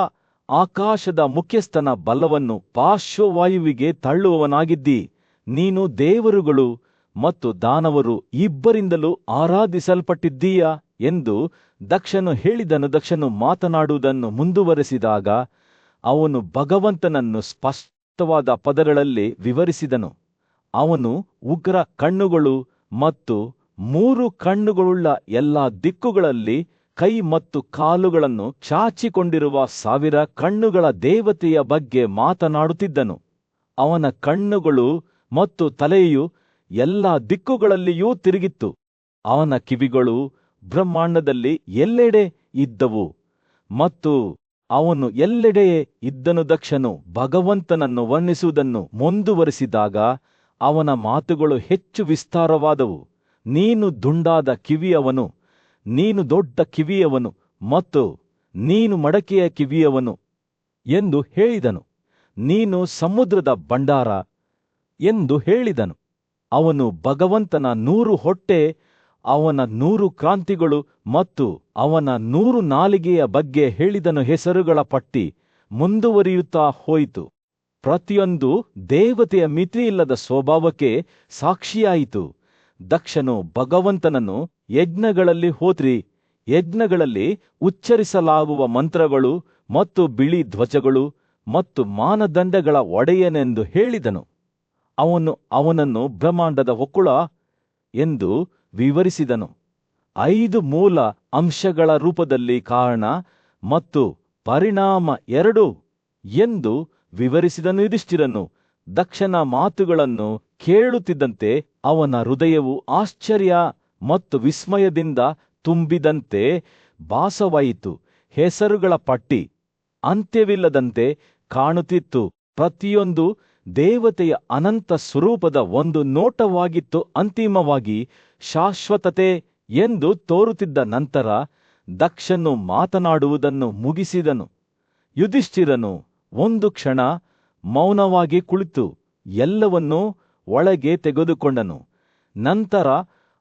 ಆಕಾಶದ ಮುಖ್ಯಸ್ಥನ ಬಲವನ್ನು ಪಾರ್ಶ್ವವಾಯುವಿಗೆ ತಳ್ಳುವವನಾಗಿದ್ದಿ. ನೀನು ದೇವರುಗಳು ಮತ್ತು ದಾನವರು ಇಬ್ಬರಿಂದಲೂ ಆರಾಧಿಸಲ್ಪಟ್ಟಿದ್ದೀಯಾ ಎಂದು ದಕ್ಷನು ಹೇಳಿದನು. ದಕ್ಷನು ಮಾತನಾಡುವುದನ್ನು ಮುಂದುವರೆಸಿದಾಗ ಅವನು ಭಗವಂತನನ್ನು ಸ್ಪಷ್ಟವಾದ ಪದಗಳಲ್ಲಿ ವಿವರಿಸಿದನು. ಅವನು ಉಗ್ರ ಕಣ್ಣುಗಳು ಮತ್ತು 3 ಕಣ್ಣುಗಳುಳ್ಳ ಎಲ್ಲ ದಿಕ್ಕುಗಳಲ್ಲಿ ಕೈ ಮತ್ತು ಕಾಲುಗಳನ್ನು ಚಾಚಿಕೊಂಡಿರುವ 1000 ಕಣ್ಣುಗಳ ದೇವತೆಯ ಬಗ್ಗೆ ಮಾತನಾಡುತ್ತಿದ್ದನು. ಅವನ ಕಣ್ಣುಗಳು ಮತ್ತು ತಲೆಯು ಎಲ್ಲ ದಿಕ್ಕುಗಳಲ್ಲಿಯೂ ತಿರುಗಿತ್ತು. ಅವನ ಕಿವಿಗಳು ಬ್ರಹ್ಮಾಂಡದಲ್ಲಿ ಎಲ್ಲೆಡೆ ಇದ್ದವು ಮತ್ತು ಅವನು ಎಲ್ಲೆಡೆಯೇ ಇದ್ದನು. ದಕ್ಷನು ಭಗವಂತನನ್ನು ವರ್ಣಿಸುವುದನ್ನು ಮುಂದುವರಿಸಿದಾಗ ಅವನ ಮಾತುಗಳು ಹೆಚ್ಚು ವಿಸ್ತಾರವಾದವು. ನೀನು ದುಂಡಾದ ಕಿವಿಯವನು, ನೀನು ದೊಡ್ಡ ಕಿವಿಯವನು ಮತ್ತು ನೀನು ಮಡಕೆಯ ಕಿವಿಯವನು ಎಂದು ಹೇಳಿದನು. ನೀನು ಸಮುದ್ರದ ಭಂಡಾರ ಎಂದು ಹೇಳಿದನು. ಅವನು ಭಗವಂತನ 100 ಹೊಟ್ಟೆ, ಅವನ 100 ಕ್ರಾಂತಿಗಳು ಮತ್ತು ಅವನ 100 ನಾಲಿಗೆಯ ಬಗ್ಗೆ ಹೇಳಿದನು. ಹೆಸರುಗಳ ಪಟ್ಟಿ ಮುಂದುವರಿಯುತ್ತಾ ಹೋಯಿತು. ಪ್ರತಿಯೊಂದು ದೇವತೆಯ ಮಿತಿಯಿಲ್ಲದ ಸ್ವಭಾವಕ್ಕೆ ಸಾಕ್ಷಿಯಾಯಿತು. ದಕ್ಷನು ಭಗವಂತನನ್ನು ಯಜ್ಞಗಳಲ್ಲಿ ಹೋತ್ರಿ, ಯಜ್ಞಗಳಲ್ಲಿ ಉಚ್ಚರಿಸಲಾಗುವ ಮಂತ್ರಗಳು ಮತ್ತು ಬಿಳಿ ಧ್ವಜಗಳು ಮತ್ತು ಮಾನದಂಡಗಳ ಒಡೆಯನೆಂದು ಹೇಳಿದನು. ಅವನು ಅವನನ್ನು ಬ್ರಹ್ಮಾಂಡದ ಹೊಕ್ಕುಳ ಎಂದು ವಿವರಿಸಿದನು. 5 ಮೂಲ ಅಂಶಗಳ ರೂಪದಲ್ಲಿ ಕಾರಣ ಮತ್ತು ಪರಿಣಾಮ 2 ಎಂದು ವಿವರಿಸಿದನು. ಯುಧಿಷ್ಠಿರನು ದಕ್ಷನ ಮಾತುಗಳನ್ನು ಕೇಳುತ್ತಿದ್ದಂತೆ ಅವನ ಹೃದಯವು ಆಶ್ಚರ್ಯ ಮತ್ತು ವಿಸ್ಮಯದಿಂದ ತುಂಬಿದಂತೆ ಭಾಸವಾಯಿತು. ಹೆಸರುಗಳ ಪಟ್ಟಿ ಅಂತ್ಯವಿಲ್ಲದಂತೆ ಕಾಣುತ್ತಿತ್ತು. ಪ್ರತಿಯೊಂದು ದೇವತೆಯ ಅನಂತ ಸ್ವರೂಪದ ಒಂದು ನೋಟವಾಗಿತ್ತು. ಅಂತಿಮವಾಗಿ ಶಾಶ್ವತತೆ ಎಂದು ತೋರುತ್ತಿದ್ದ ನಂತರ ದಕ್ಷನು ಮಾತನಾಡುವುದನ್ನು ಮುಗಿಸಿದನು. ಯುಧಿಷ್ಠಿರನು ಒಂದು ಕ್ಷಣ ಮೌನವಾಗಿ ಕುಳಿತು ಎಲ್ಲವನ್ನೂ ಒಳಗೆ ತೆಗೆದುಕೊಂಡನು. ನಂತರ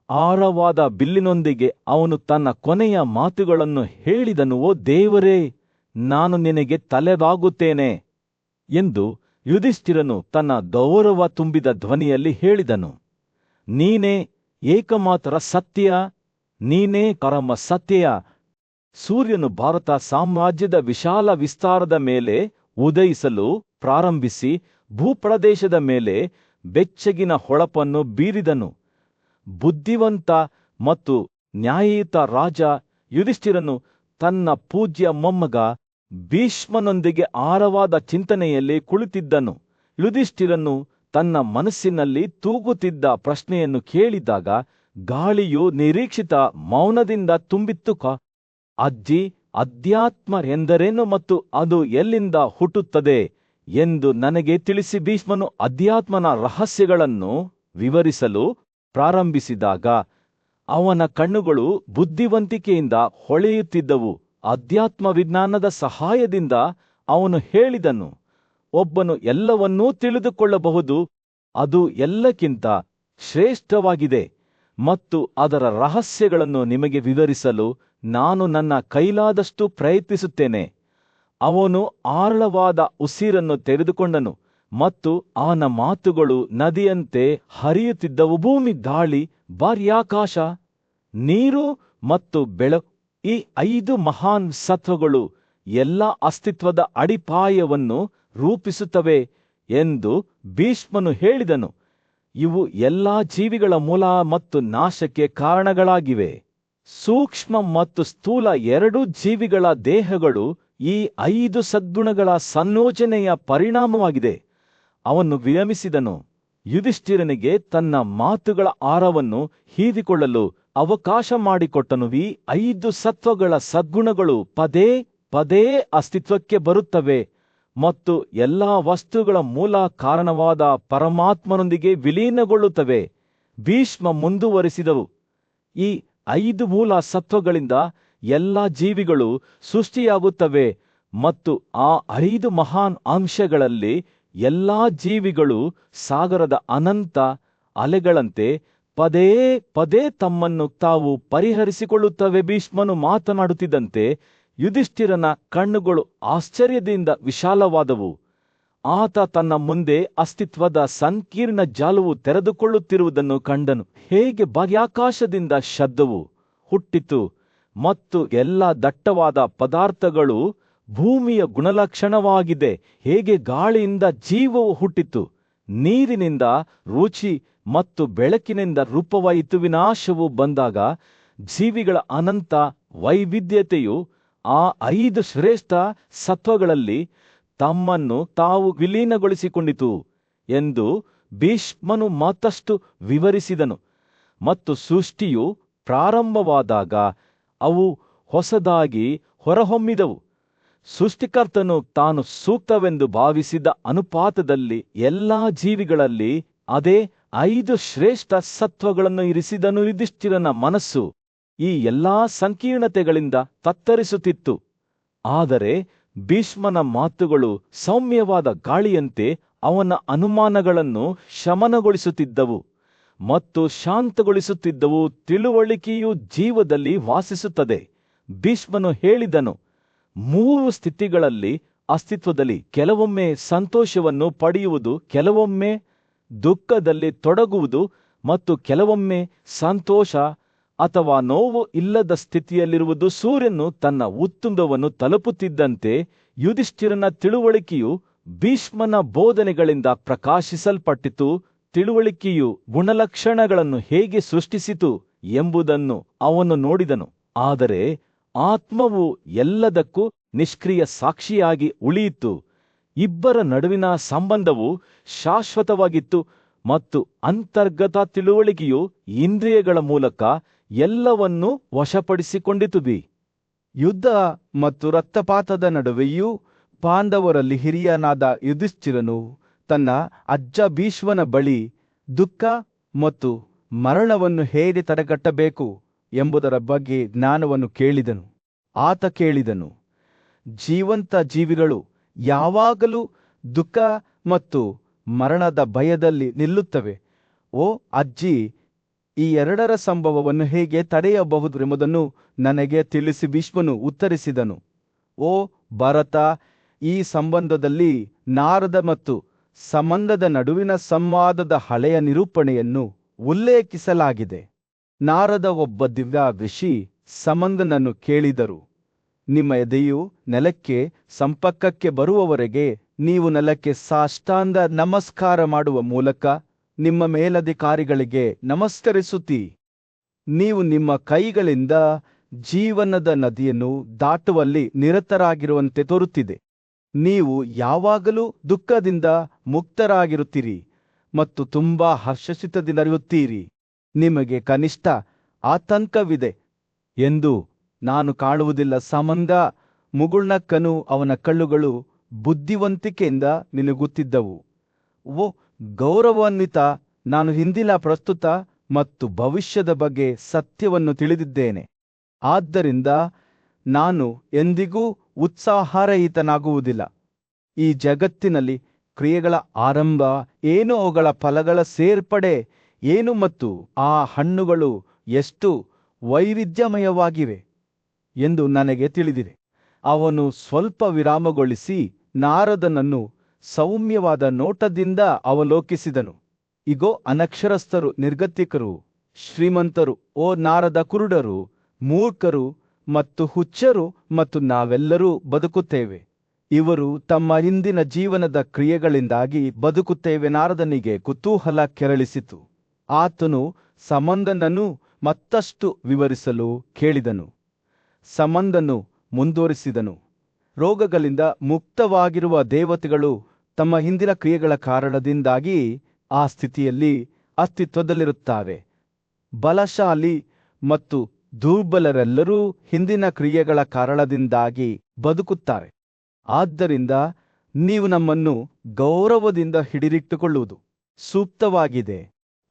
ಆಳವಾದ ಬಿಲ್ಲಿನೊಂದಿಗೆ ಅವನು ತನ್ನ ಕೊನೆಯ ಮಾತುಗಳನ್ನು ಹೇಳಿದನು. ಓ ದೇವರೇ, ನಾನು ನಿನಗೆ ತಲೆಬಾಗುತ್ತೇನೆ ಎಂದು ಯುಧಿಷ್ಠಿರನು ತನ್ನ ಗೌರವ ತುಂಬಿದ ಧ್ವನಿಯಲ್ಲಿ ಹೇಳಿದನು. ನೀನೇ ಏಕಮಾತ್ರ ಸತ್ಯ, ನೀನೇ ಪರಮ ಸತ್ಯ. ಸೂರ್ಯನು ಭಾರತ ಸಾಮ್ರಾಜ್ಯದ ವಿಶಾಲ ವಿಸ್ತಾರದ ಮೇಲೆ ಉದಯಿಸಲು ಪ್ರಾರಂಭಿಸಿ ಭೂಪ್ರದೇಶದ ಮೇಲೆ ಬೆಚ್ಚಗಿನ ಹೊಳಪನ್ನು ಬೀರಿದನು. ಬುದ್ಧಿವಂತ ಮತ್ತು ನ್ಯಾಯಯುತ ರಾಜ ಯುಧಿಷ್ಠಿರನು ತನ್ನ ಪೂಜ್ಯ ಮೊಮ್ಮಗ ಭೀಷ್ಮನೊಂದಿಗೆ ಆಳವಾದ ಚಿಂತನೆಯಲ್ಲಿ ಕುಳಿತಿದ್ದನು. ಯುಧಿಷ್ಠಿರನು ತನ್ನ ಮನಸ್ಸಿನಲ್ಲಿ ತೂಗುತ್ತಿದ್ದ ಪ್ರಶ್ನೆಯನ್ನು ಕೇಳಿದಾಗ ಗಾಳಿಯು ನಿರೀಕ್ಷಿತ ಮೌನದಿಂದ ತುಂಬಿತ್ತು. ಅಜ್ಜಿ, ಅಧ್ಯಾತ್ಮ ಎಂದರೇನು ಮತ್ತು ಅದು ಎಲ್ಲಿಂದ ಹುಟ್ಟುತ್ತದೆ ಎಂದು ನನಗೆ ತಿಳಿಸಿ. ಭೀಷ್ಮನು ಅಧ್ಯಾತ್ಮನ ರಹಸ್ಯಗಳನ್ನು ವಿವರಿಸಲು ಪ್ರಾರಂಭಿಸಿದಾಗ ಅವನ ಕಣ್ಣುಗಳು ಬುದ್ಧಿವಂತಿಕೆಯಿಂದ ಹೊಳೆಯುತ್ತಿದ್ದವು. ಅಧ್ಯಾತ್ಮ ವಿಜ್ಞಾನದ ಸಹಾಯದಿಂದ ಅವನು ಹೇಳಿದನು, ಒಬ್ಬನು ಎಲ್ಲವನ್ನೂ ತಿಳಿದುಕೊಳ್ಳಬಹುದು, ಅದು ಎಲ್ಲಕ್ಕಿಂತ ಶ್ರೇಷ್ಠವಾಗಿದೆ ಮತ್ತು ಅದರ ರಹಸ್ಯಗಳನ್ನು ನಿಮಗೆ ವಿವರಿಸಲು ನಾನು ನನ್ನ ಕೈಲಾದಷ್ಟು ಪ್ರಯತ್ನಿಸುತ್ತೇನೆ. ಅವನು ಆಳವಾದ ಉಸಿರನ್ನು ತೆಗೆದುಕೊಂಡನು ಮತ್ತು ಅವನ ಮಾತುಗಳು ನದಿಯಂತೆ ಹರಿಯುತ್ತಿದ್ದವು. ಭೂಮಿ, ಗಾಳಿ, ಬಾಹ್ಯಾಕಾಶ, ನೀರು ಮತ್ತು ಬೆಳಕು, ಈ 5 ಮಹಾನ್ ಸತ್ವಗಳು ಎಲ್ಲ ಅಸ್ತಿತ್ವದ ಅಡಿಪಾಯವನ್ನು ರೂಪಿಸುತ್ತವೆ ಎಂದು ಭೀಷ್ಮನು ಹೇಳಿದನು. ಇವು ಎಲ್ಲಾ ಜೀವಿಗಳ ಮೂಲ ಮತ್ತು ನಾಶಕ್ಕೆ ಕಾರಣಗಳಾಗಿವೆ. ಸೂಕ್ಷ್ಮ ಮತ್ತು ಸ್ಥೂಲ 2 ಜೀವಿಗಳ ದೇಹಗಳು ಈ 5 ಸದ್ಗುಣಗಳ ಸಂಯೋಜನೆಯ ಪರಿಣಾಮವಾಗಿದೆ. ಅವನು ವಿರಮಿಸಿದನು. ಯುಧಿಷ್ಠಿರನಿಗೆ ತನ್ನ ಮಾತುಗಳ ಆರವನ್ನು ಹೀರಿಕೊಳ್ಳಲು ಅವಕಾಶ ಮಾಡಿಕೊಟ್ಟನು. ಈ 5 ಸತ್ವಗಳ ಸದ್ಗುಣಗಳು ಪದೇ ಪದೇ ಅಸ್ತಿತ್ವಕ್ಕೆ ಬರುತ್ತವೆ ಮತ್ತು ಎಲ್ಲಾ ವಸ್ತುಗಳ ಮೂಲ ಕಾರಣವಾದ ಪರಮಾತ್ಮನೊಂದಿಗೆ ವಿಲೀನಗೊಳ್ಳುತ್ತವೆ. ಭೀಷ್ಮ ಮುಂದುವರಿಸಿದವು. ಈ 5 ಮೂಲ ಸತ್ವಗಳಿಂದ ಎಲ್ಲ ಜೀವಿಗಳು ಸೃಷ್ಟಿಯಾಗುತ್ತವೆ ಮತ್ತು ಆ 5 ಮಹಾನ್ ಅಂಶಗಳಲ್ಲಿ ಎಲ್ಲಾ ಜೀವಿಗಳು ಸಾಗರದ ಅನಂತ ಅಲೆಗಳಂತೆ ಪದೇ ಪದೇ ತಮ್ಮನ್ನು ತಾವು ಪರಿಹರಿಸಿಕೊಳ್ಳುತ್ತವೆ. ಭೀಷ್ಮನು ಮಾತನಾಡುತ್ತಿದ್ದಂತೆ ಯುಧಿಷ್ಠಿರನ ಕಣ್ಣುಗಳು ಆಶ್ಚರ್ಯದಿಂದ ವಿಶಾಲವಾದವು. ಆತ ತನ್ನ ಮುಂದೆ ಅಸ್ತಿತ್ವದ ಸಂಕೀರ್ಣ ಜಾಲವು ತೆರೆದುಕೊಳ್ಳುತ್ತಿರುವುದನ್ನು ಕಂಡನು. ಹೇಗೆ ಬಾಹ್ಯಾಕಾಶದಿಂದ ಶಬ್ದವು ಹುಟ್ಟಿತು ಮತ್ತು ಎಲ್ಲ ದಟ್ಟವಾದ ಪದಾರ್ಥಗಳು ಭೂಮಿಯ ಗುಣಲಕ್ಷಣವಾಗಿದೆ, ಹೇಗೆ ಗಾಳಿಯಿಂದ ಜೀವವು ಹುಟ್ಟಿತು, ನೀರಿನಿಂದ ರುಚಿ ಮತ್ತು ಬೆಳಕಿನಿಂದ ರೂಪವಾಯಿತು. ವಿನಾಶವು ಬಂದಾಗ ಜೀವಿಗಳ ಅನಂತ ವೈವಿಧ್ಯತೆಯು ಆ 5 ಶ್ರೇಷ್ಠ ಸತ್ವಗಳಲ್ಲಿ ತಮ್ಮನ್ನು ತಾವು ವಿಲೀನಗೊಳಿಸಿಕೊಂಡಿತು ಎಂದು ಭೀಷ್ಮನು ಮತ್ತಷ್ಟು ವಿವರಿಸಿದನು. ಮತ್ತು ಸೃಷ್ಟಿಯು ಪ್ರಾರಂಭವಾದಾಗ ಅವು ಹೊಸದಾಗಿ ಹೊರಹೊಮ್ಮಿದವು. ಸೃಷ್ಟಿಕರ್ತನು ತಾನು ಸೂಕ್ತವೆಂದು ಭಾವಿಸಿದ ಅನುಪಾತದಲ್ಲಿ ಎಲ್ಲಾ ಜೀವಿಗಳಲ್ಲಿ ಅದೇ 5 ಶ್ರೇಷ್ಠ ಸತ್ವಗಳನ್ನು ಇರಿಸಿದನು. ಯುಧಿಷ್ಠಿರನ ಮನಸ್ಸು ಈ ಎಲ್ಲಾ ಸಂಕೀರ್ಣತೆಗಳಿಂದ ತತ್ತರಿಸುತ್ತಿತ್ತು. ಆದರೆ ಭೀಷ್ಮನ ಮಾತುಗಳು ಸೌಮ್ಯವಾದ ಗಾಳಿಯಂತೆ ಅವನ ಅನುಮಾನಗಳನ್ನು ಶಮನಗೊಳಿಸುತ್ತಿದ್ದವು ಮತ್ತು ಶಾಂತಗೊಳಿಸುತ್ತಿದ್ದವು. ತಿಳುವಳಿಕೆಯು ಜೀವದಲ್ಲಿ ವಾಸಿಸುತ್ತದೆ. ಭೀಷ್ಮನು ಹೇಳಿದನು, 3 ಸ್ಥಿತಿಗಳಲ್ಲಿ ಅಸ್ತಿತ್ವದಲ್ಲಿ ಕೆಲವೊಮ್ಮೆ ಸಂತೋಷವನ್ನು ಪಡೆಯುವುದು, ಕೆಲವೊಮ್ಮೆ ದುಃಖದಲ್ಲಿ ತೊಡಗುವುದು ಮತ್ತು ಕೆಲವೊಮ್ಮೆ ಸಂತೋಷ ಅಥವಾ ನೋವು ಇಲ್ಲದ ಸ್ಥಿತಿಯಲ್ಲಿರುವುದು. ಸೂರ್ಯನು ತನ್ನ ಉತ್ತುಂಗವನ್ನು ತಲುಪುತ್ತಿದ್ದಂತೆ ಯುಧಿಷ್ಠಿರನ ತಿಳುವಳಿಕೆಯು ಭೀಷ್ಮನ ಬೋಧನೆಗಳಿಂದ ಪ್ರಕಾಶಿಸಲ್ಪಟ್ಟಿತು. ತಿಳುವಳಿಕೆಯು ಗುಣಲಕ್ಷಣಗಳನ್ನು ಹೇಗೆ ಸೃಷ್ಟಿಸಿತು ಎಂಬುದನ್ನು ಅವನು ನೋಡಿದನು. ಆದರೆ ಆತ್ಮವು ಎಲ್ಲದಕ್ಕೂ ನಿಷ್ಕ್ರಿಯ ಸಾಕ್ಷಿಯಾಗಿ ಉಳಿಯಿತು. ಇಬ್ಬರ ನಡುವಿನ ಸಂಬಂಧವು ಶಾಶ್ವತವಾಗಿತ್ತು ಮತ್ತು ಅಂತರ್ಗತ ತಿಳುವಳಿಕೆಯು ಇಂದ್ರಿಯಗಳ ಮೂಲಕ ಎಲ್ಲವನ್ನೂ ವಶಪಡಿಸಿಕೊಂಡಿತು. ಯುದ್ಧ ಮತ್ತು ರಕ್ತಪಾತದ ನಡುವೆಯೂ ಪಾಂಡವರಲ್ಲಿ ಹಿರಿಯನಾದ ಯುಧಿಷ್ಠಿರನು ತನ್ನ ಅಜ್ಜ ಭೀಷ್ಮನ ಬಳಿ ದುಃಖ ಮತ್ತು ಮರಣವನ್ನು ಹೇಗೆ ತಡೆಗಟ್ಟಬೇಕು ಎಂಬುದರ ಬಗ್ಗೆ ಜ್ಞಾನವನ್ನು ಕೇಳಿದನು. ಆತ ಕೇಳಿದನು, ಜೀವಂತ ಜೀವಿಗಳು ಯಾವಾಗಲೂ ದುಃಖ ಮತ್ತು ಮರಣದ ಭಯದಲ್ಲಿ ನಿಲ್ಲುತ್ತವೆ. ಓ ಅಜ್ಜಿ, ಈ 2ರ ಸಂಭವವನ್ನು ಹೇಗೆ ತಡೆಯಬಹುದೆಂಬುದನ್ನು ನನಗೆ ತಿಳಿಸಿ. ಭೀಷ್ಮನು ಉತ್ತರಿಸಿದನು, ಓ ಭರತ, ಈ ಸಂಬಂಧದಲ್ಲಿ ನಾರದ ಮತ್ತು ಸಂಬಂಧದ ನಡುವಿನ ಸಂವಾದದ ಹಳೆಯ ನಿರೂಪಣೆಯನ್ನು ಉಲ್ಲೇಖಿಸಲಾಗಿದೆ. ನಾರದ ಒಬ್ಬ ದಿವ್ಯ ಋಷಿ ಸಂಬಂಧನನ್ನು ಕೇಳಿದರು. ನಿಮ್ಮ ಎದೆಯು ನೆಲಕ್ಕೆ ಸಂಪರ್ಕಕ್ಕೆ ಬರುವವರೆಗೆ ನೀವು ನೆಲಕ್ಕೆ ಸಾಷ್ಟಾಂಗ ನಮಸ್ಕಾರ ಮಾಡುವ ಮೂಲಕ ನಿಮ್ಮ ಮೇಲಧಿಕಾರಿಗಳಿಗೆ ನಮಸ್ಕರಿಸುತ್ತೀ. ನೀವು ನಿಮ್ಮ ಕೈಗಳಿಂದ ಜೀವನದ ನದಿಯನ್ನು ದಾಟುವಲ್ಲಿ ನಿರತರಾಗಿರುವಂತೆ ತೋರುತ್ತಿದೆ. ನೀವು ಯಾವಾಗಲೂ ದುಃಖದಿಂದ ಮುಕ್ತರಾಗಿರುತ್ತೀರಿ ಮತ್ತು ತುಂಬಾ ಹರ್ಷಚಿತ್ತದಿಂದಿರುತ್ತೀರಿ. ನಿಮಗೆ ಕನಿಷ್ಠ ಆತಂಕವಿದೆ ಎಂದು ನಾನು ಕಾಣುವುದಿಲ್ಲ. ಸಂಬಂಧ ಮುಗುಳ್ನಕ್ಕನು, ಅವನ ಕಣ್ಣುಗಳು ಬುದ್ಧಿವಂತಿಕೆಯಿಂದ ನಿನಗುತ್ತಿದ್ದವು. ಓ ಗೌರವಾನ್ವಿತ, ನಾನು ಹಿಂದಿನ, ಪ್ರಸ್ತುತ ಮತ್ತು ಭವಿಷ್ಯದ ಬಗ್ಗೆ ಸತ್ಯವನ್ನು ತಿಳಿದಿದ್ದೇನೆ. ಆದ್ದರಿಂದ ನಾನು ಎಂದಿಗೂ ಉತ್ಸಾಹರಹಿತನಾಗುವುದಿಲ್ಲ. ಈ ಜಗತ್ತಿನಲ್ಲಿ ಕ್ರಿಯೆಗಳ ಆರಂಭ ಏನು, ಅವುಗಳ ಫಲಗಳ ಸೇರ್ಪಡೆ ಏನು ಮತ್ತು ಆ ಹಣ್ಣುಗಳು ಎಷ್ಟು ವೈವಿಧ್ಯಮಯವಾಗಿವೆ ಎಂದು ನನಗೆ ತಿಳಿದಿದೆ. ಅವನು ಸ್ವಲ್ಪ ವಿರಾಮಗೊಳಿಸಿ ನಾರದನನ್ನು ಸೌಮ್ಯವಾದ ನೋಟದಿಂದ ಅವಲೋಕಿಸಿದನು. ಇಗೋ, ಅನಕ್ಷರಸ್ಥರು, ನಿರ್ಗತಿಕರು, ಶ್ರೀಮಂತರು, ಓ ನಾರದ, ಕುರುಡರು, ಮೂರ್ಖರು ಮತ್ತು ಹುಚ್ಚರು ಮತ್ತು ನಾವೆಲ್ಲರೂ ಬದುಕುತ್ತೇವೆ. ಇವರು ತಮ್ಮ ಹಿಂದಿನ ಜೀವನದ ಕ್ರಿಯೆಗಳಿಂದಾಗಿ ಬದುಕುತ್ತೇವೆ. ನಾರದನಿಗೆ ಕುತೂಹಲ ಕೆರಳಿಸಿತು. ಆತನು ಸಂಬಂಧನನ್ನು ಮತ್ತಷ್ಟು ವಿವರಿಸಲು ಕೇಳಿದನು. ಸಂಬಂಧನು ಮುಂದುವರಿಸಿದನು, ರೋಗಗಳಿಂದ ಮುಕ್ತವಾಗಿರುವ ದೇವತೆಗಳು ತಮ್ಮ ಹಿಂದಿನ ಕ್ರಿಯೆಗಳ ಕಾರಣದಿಂದಾಗಿ ಆ ಸ್ಥಿತಿಯಲ್ಲಿ ಅಸ್ತಿತ್ವದಲ್ಲಿರುತ್ತಾರೆ. ಬಲಶಾಲಿ ಮತ್ತು ದುರ್ಬಲರೆಲ್ಲರೂ ಹಿಂದಿನ ಕ್ರಿಯೆಗಳ ಕಾರಣದಿಂದಾಗಿ ಬದುಕುತ್ತಾರೆ. ಆದ್ದರಿಂದ ನೀವು ನಮ್ಮನ್ನು ಗೌರವದಿಂದ ಹಿಡಿದಿಟ್ಟುಕೊಳ್ಳುವುದು ಸೂಕ್ತವಾಗಿದೆ.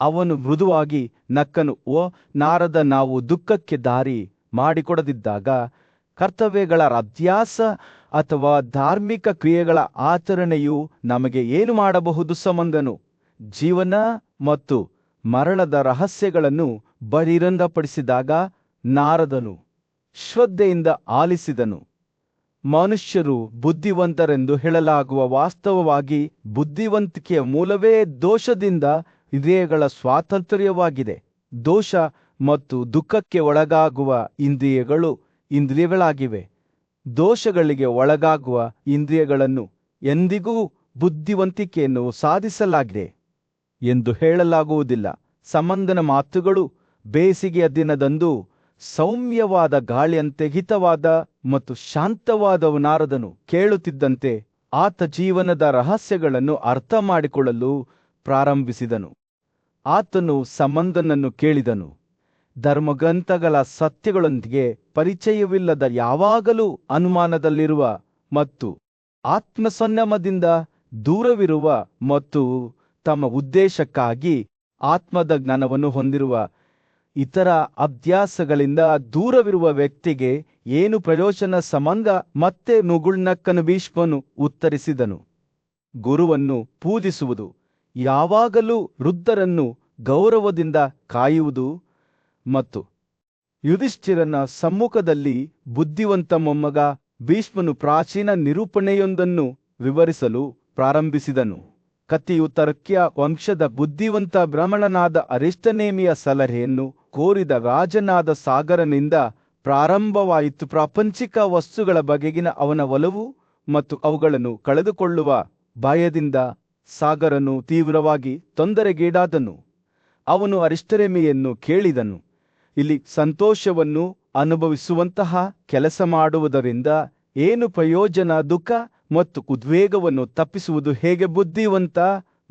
ಅವನು ಮೃದುವಾಗಿ ನಕ್ಕನು. ಓ ನಾರದ, ನಾವು ದುಃಖಕ್ಕೆ ದಾರಿ ಮಾಡಿಕೊಡದಿದ್ದಾಗ ಕರ್ತವ್ಯಗಳ ಅಭ್ಯಾಸ ಅಥವಾ ಧಾರ್ಮಿಕ ಕ್ರಿಯೆಗಳ ಆಚರಣೆಯು ನಮಗೆ ಏನು ಮಾಡಬಹುದು? ಸಂಬಂಧನು ಜೀವನ ಮತ್ತು ಮರಣದ ರಹಸ್ಯಗಳನ್ನು ಬಹಿರಂಗಪಡಿಸಿದಾಗ ನಾರದನು ಶ್ರದ್ಧೆಯಿಂದ ಆಲಿಸಿದನು. ಮನುಷ್ಯರು ಬುದ್ಧಿವಂತರೆಂದು ಹೇಳಲಾಗುವ ವಾಸ್ತವವಾಗಿ ಬುದ್ಧಿವಂತಿಕೆಯ ಮೂಲವೇ ದೋಷದಿಂದ ಇಂದ್ರಿಯಗಳ ಸ್ವಾತಂತ್ರ್ಯವಾಗಿದೆ. ದೋಷ ಮತ್ತು ದುಃಖಕ್ಕೆ ಒಳಗಾಗುವ ಇಂದ್ರಿಯಗಳಾಗಿವೆ. ದೋಷಗಳಿಗೆ ಒಳಗಾಗುವ ಇಂದ್ರಿಯಗಳನ್ನು ಎಂದಿಗೂ ಬುದ್ಧಿವಂತಿಕೆಯನ್ನು ಸಾಧಿಸಲಾಗಿದೆ ಎಂದು ಹೇಳಲಾಗುವುದಿಲ್ಲ. ಸಂಬಂಧನ ಮಾತುಗಳು ಬೇಸಿಗೆಯ ದಿನದಂದು ಸೌಮ್ಯವಾದ ಗಾಳಿಯಂತೆ ಹಿತವಾದ ಮತ್ತು ಶಾಂತವಾದವು. ನಾರದನು ಕೇಳುತ್ತಿದ್ದಂತೆ ಆತ ಜೀವನದ ರಹಸ್ಯಗಳನ್ನು ಅರ್ಥ ಮಾಡಿಕೊಳ್ಳಲು ಪ್ರಾರಂಭಿಸಿದನು. ಆತನು ಸಂಬಂಧನನ್ನು ಕೇಳಿದನು. ಧರ್ಮಗ್ರಂಥಗಳ ಸತ್ಯಗಳೊಂದಿಗೆ ಪರಿಚಯವಿಲ್ಲದ, ಯಾವಾಗಲೂ ಅನುಮಾನದಲ್ಲಿರುವ ಮತ್ತು ಆತ್ಮಸಂಯಮದಿಂದ ದೂರವಿರುವ ಮತ್ತು ತಮ್ಮ ಉದ್ದೇಶಕ್ಕಾಗಿ ಆತ್ಮದ ಜ್ಞಾನವನ್ನು ಹೊಂದಿರುವ ಇತರ ಅಭ್ಯಾಸಗಳಿಂದ ದೂರವಿರುವ ವ್ಯಕ್ತಿಗೆ ಏನು ಪ್ರಯೋಜನ? ಸಂಬಂಧ ಮತ್ತೆ ನುಗುಳ್ನಕ್ಕನು. ಭೀಷ್ಮನು ಉತ್ತರಿಸಿದನು, ಗುರುವನ್ನು ಪೂಜಿಸುವುದು, ಯಾವಾಗಲೂ ವೃದ್ಧರನ್ನು ಗೌರವದಿಂದ ಕಾಯುವುದು ಮತ್ತು ಯುಧಿಷ್ಠಿರನ ಸಮ್ಮುಖದಲ್ಲಿ ಬುದ್ಧಿವಂತ ಮೊಮ್ಮಗ. ಭೀಷ್ಮನು ಪ್ರಾಚೀನ ನಿರೂಪಣೆಯೊಂದನ್ನು ವಿವರಿಸಲು ಪ್ರಾರಂಭಿಸಿದನು. ಕತ್ತಿಯು ತರ್ಕ್ಯ ವಂಶದ ಬುದ್ಧಿವಂತ ಬ್ರಾಹ್ಮಣನಾದ ಅರಿಷ್ಟನೇಮಿಯ ಸಲಹೆಯನ್ನು ಕೋರಿದ ರಾಜನಾದ ಸಾಗರನಿಂದ ಪ್ರಾರಂಭವಾಯಿತು. ಪ್ರಾಪಂಚಿಕ ವಸ್ತುಗಳ ಬಗೆಗಿನ ಅವನ ಒಲವು ಮತ್ತು ಅವುಗಳನ್ನು ಕಳೆದುಕೊಳ್ಳುವ ಭಯದಿಂದ ಸಾಗರನು ತೀವ್ರವಾಗಿ ತೊಂದರೆಗೀಡಾದನು. ಅವನು ಅರಿಷ್ಟನೇಮಿಯನ್ನು ಕೇಳಿದನು, ಇಲ್ಲಿ ಸಂತೋಷವನ್ನು ಅನುಭವಿಸುವಂತಹ ಕೆಲಸ ಮಾಡುವುದರಿಂದ ಏನು ಪ್ರಯೋಜನ? ದುಃಖ ಮತ್ತು ಉದ್ವೇಗವನ್ನು ತಪ್ಪಿಸುವುದು ಹೇಗೆ? ಬುದ್ಧಿವಂತ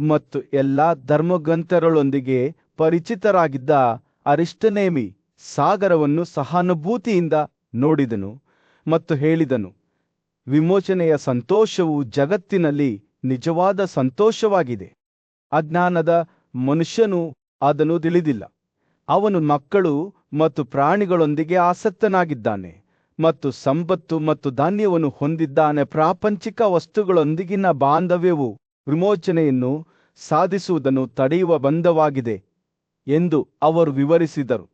ಮತ್ತು ಎಲ್ಲಾ ಧರ್ಮಗ್ರಂಥಗಳೊಂದಿಗೆ ಪರಿಚಿತರಾಗಿದ್ದ ಅರಿಷ್ಟನೇಮಿ ಸಾಗರವನ್ನು ಸಹಾನುಭೂತಿಯಿಂದ ನೋಡಿದನು ಮತ್ತು ಹೇಳಿದನು, ವಿಮೋಚನೆಯ ಸಂತೋಷವು ಜಗತ್ತಿನಲ್ಲಿ ನಿಜವಾದ ಸಂತೋಷವಾಗಿದೆ. ಅಜ್ಞಾನದ ಮನುಷ್ಯನು ಅದನ್ನು ತಿಳಿದಿಲ್ಲ. ಅವನು ಮಕ್ಕಳು ಮತ್ತು ಪ್ರಾಣಿಗಳೊಂದಿಗೆ ಆಸಕ್ತನಾಗಿದ್ದಾನೆ ಮತ್ತು ಸಂಪತ್ತು ಮತ್ತು ಧಾನ್ಯವನ್ನು ಹೊಂದಿದ್ದಾನೆ. ಪ್ರಾಪಂಚಿಕ ವಸ್ತುಗಳೊಂದಿಗಿನ ಬಾಂಧವ್ಯವು ವಿಮೋಚನೆಯನ್ನು ಸಾಧಿಸುವುದನ್ನು ತಡೆಯುವ ಬಂಧವಾಗಿದೆ ಎಂದು ಅವರು ವಿವರಿಸಿದರು.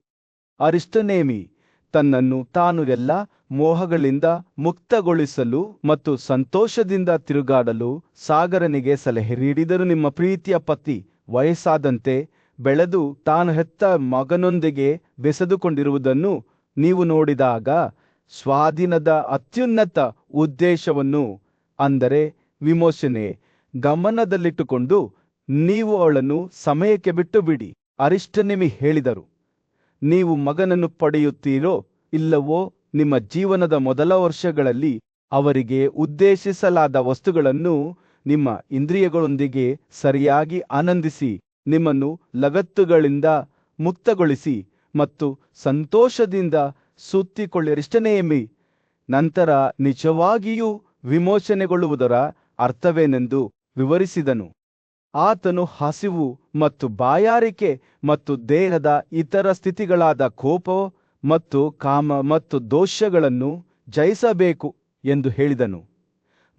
ಅರಿಷ್ಟನೇಮಿ ತನ್ನನ್ನು ತಾನು ಎಲ್ಲ ಮೋಹಗಳಿಂದ ಮುಕ್ತಗೊಳಿಸಲು ಮತ್ತು ಸಂತೋಷದಿಂದ ತಿರುಗಾಡಲು ಸಾಗರನಿಗೆ ಸಲಹೆ ನೀಡಿದರು. ನಿಮ್ಮ ಪ್ರೀತಿಯ ಪತಿ ವಯಸ್ಸಾದಂತೆ ಬೆಳೆದು ತಾನು ಹೆತ್ತ ಮಗನೊಂದಿಗೆ ಬೆಸೆದುಕೊಂಡಿರುವುದನ್ನು ನೀವು ನೋಡಿದಾಗ ಸ್ವಾಧೀನದ ಅತ್ಯುನ್ನತ ಉದ್ದೇಶವನ್ನು, ಅಂದರೆ ವಿಮೋಚನೆ, ಗಮನದಲ್ಲಿಟ್ಟುಕೊಂಡು ನೀವು ಅವಳನ್ನು ಸಮಯಕ್ಕೆ ಬಿಟ್ಟು ಬಿಡಿ. ಅರಿಷ್ಟನೇಮಿ ಹೇಳಿದರು, ನೀವು ಮಗನನ್ನು ಪಡೆಯುತ್ತೀರೋ ಇಲ್ಲವೋ, ನಿಮ್ಮ ಜೀವನದ ಮೊದಲ ವರ್ಷಗಳಲ್ಲಿ ಅವರಿಗೆ ಉದ್ದೇಶಿಸಲಾದ ವಸ್ತುಗಳನ್ನು ನಿಮ್ಮ ಇಂದ್ರಿಯಗಳೊಂದಿಗೆ ಸರಿಯಾಗಿ ಆನಂದಿಸಿ, ನಿಮ್ಮನ್ನು ಲಗತ್ತುಗಳಿಂದ ಮುಕ್ತಗೊಳಿಸಿ ಮತ್ತು ಸಂತೋಷದಿಂದ ಸುತ್ತಿಕೊಳ್ಳಿ. ಅರಿಷ್ಟನೇಮಿ ನಂತರ ನಿಜವಾಗಿಯೂ ವಿಮೋಚನೆಗೊಳ್ಳುವುದರ ಅರ್ಥವೇನೆಂದು ವಿವರಿಸಿದನು. ಆತನು ಹಸಿವು ಮತ್ತು ಬಾಯಾರಿಕೆ ಮತ್ತು ದೇಹದ ಇತರ ಸ್ಥಿತಿಗಳಾದ ಕೋಪ ಮತ್ತು ಕಾಮ ಮತ್ತು ದೋಷಗಳನ್ನು ಜಯಿಸಬೇಕು ಎಂದು ಹೇಳಿದನು.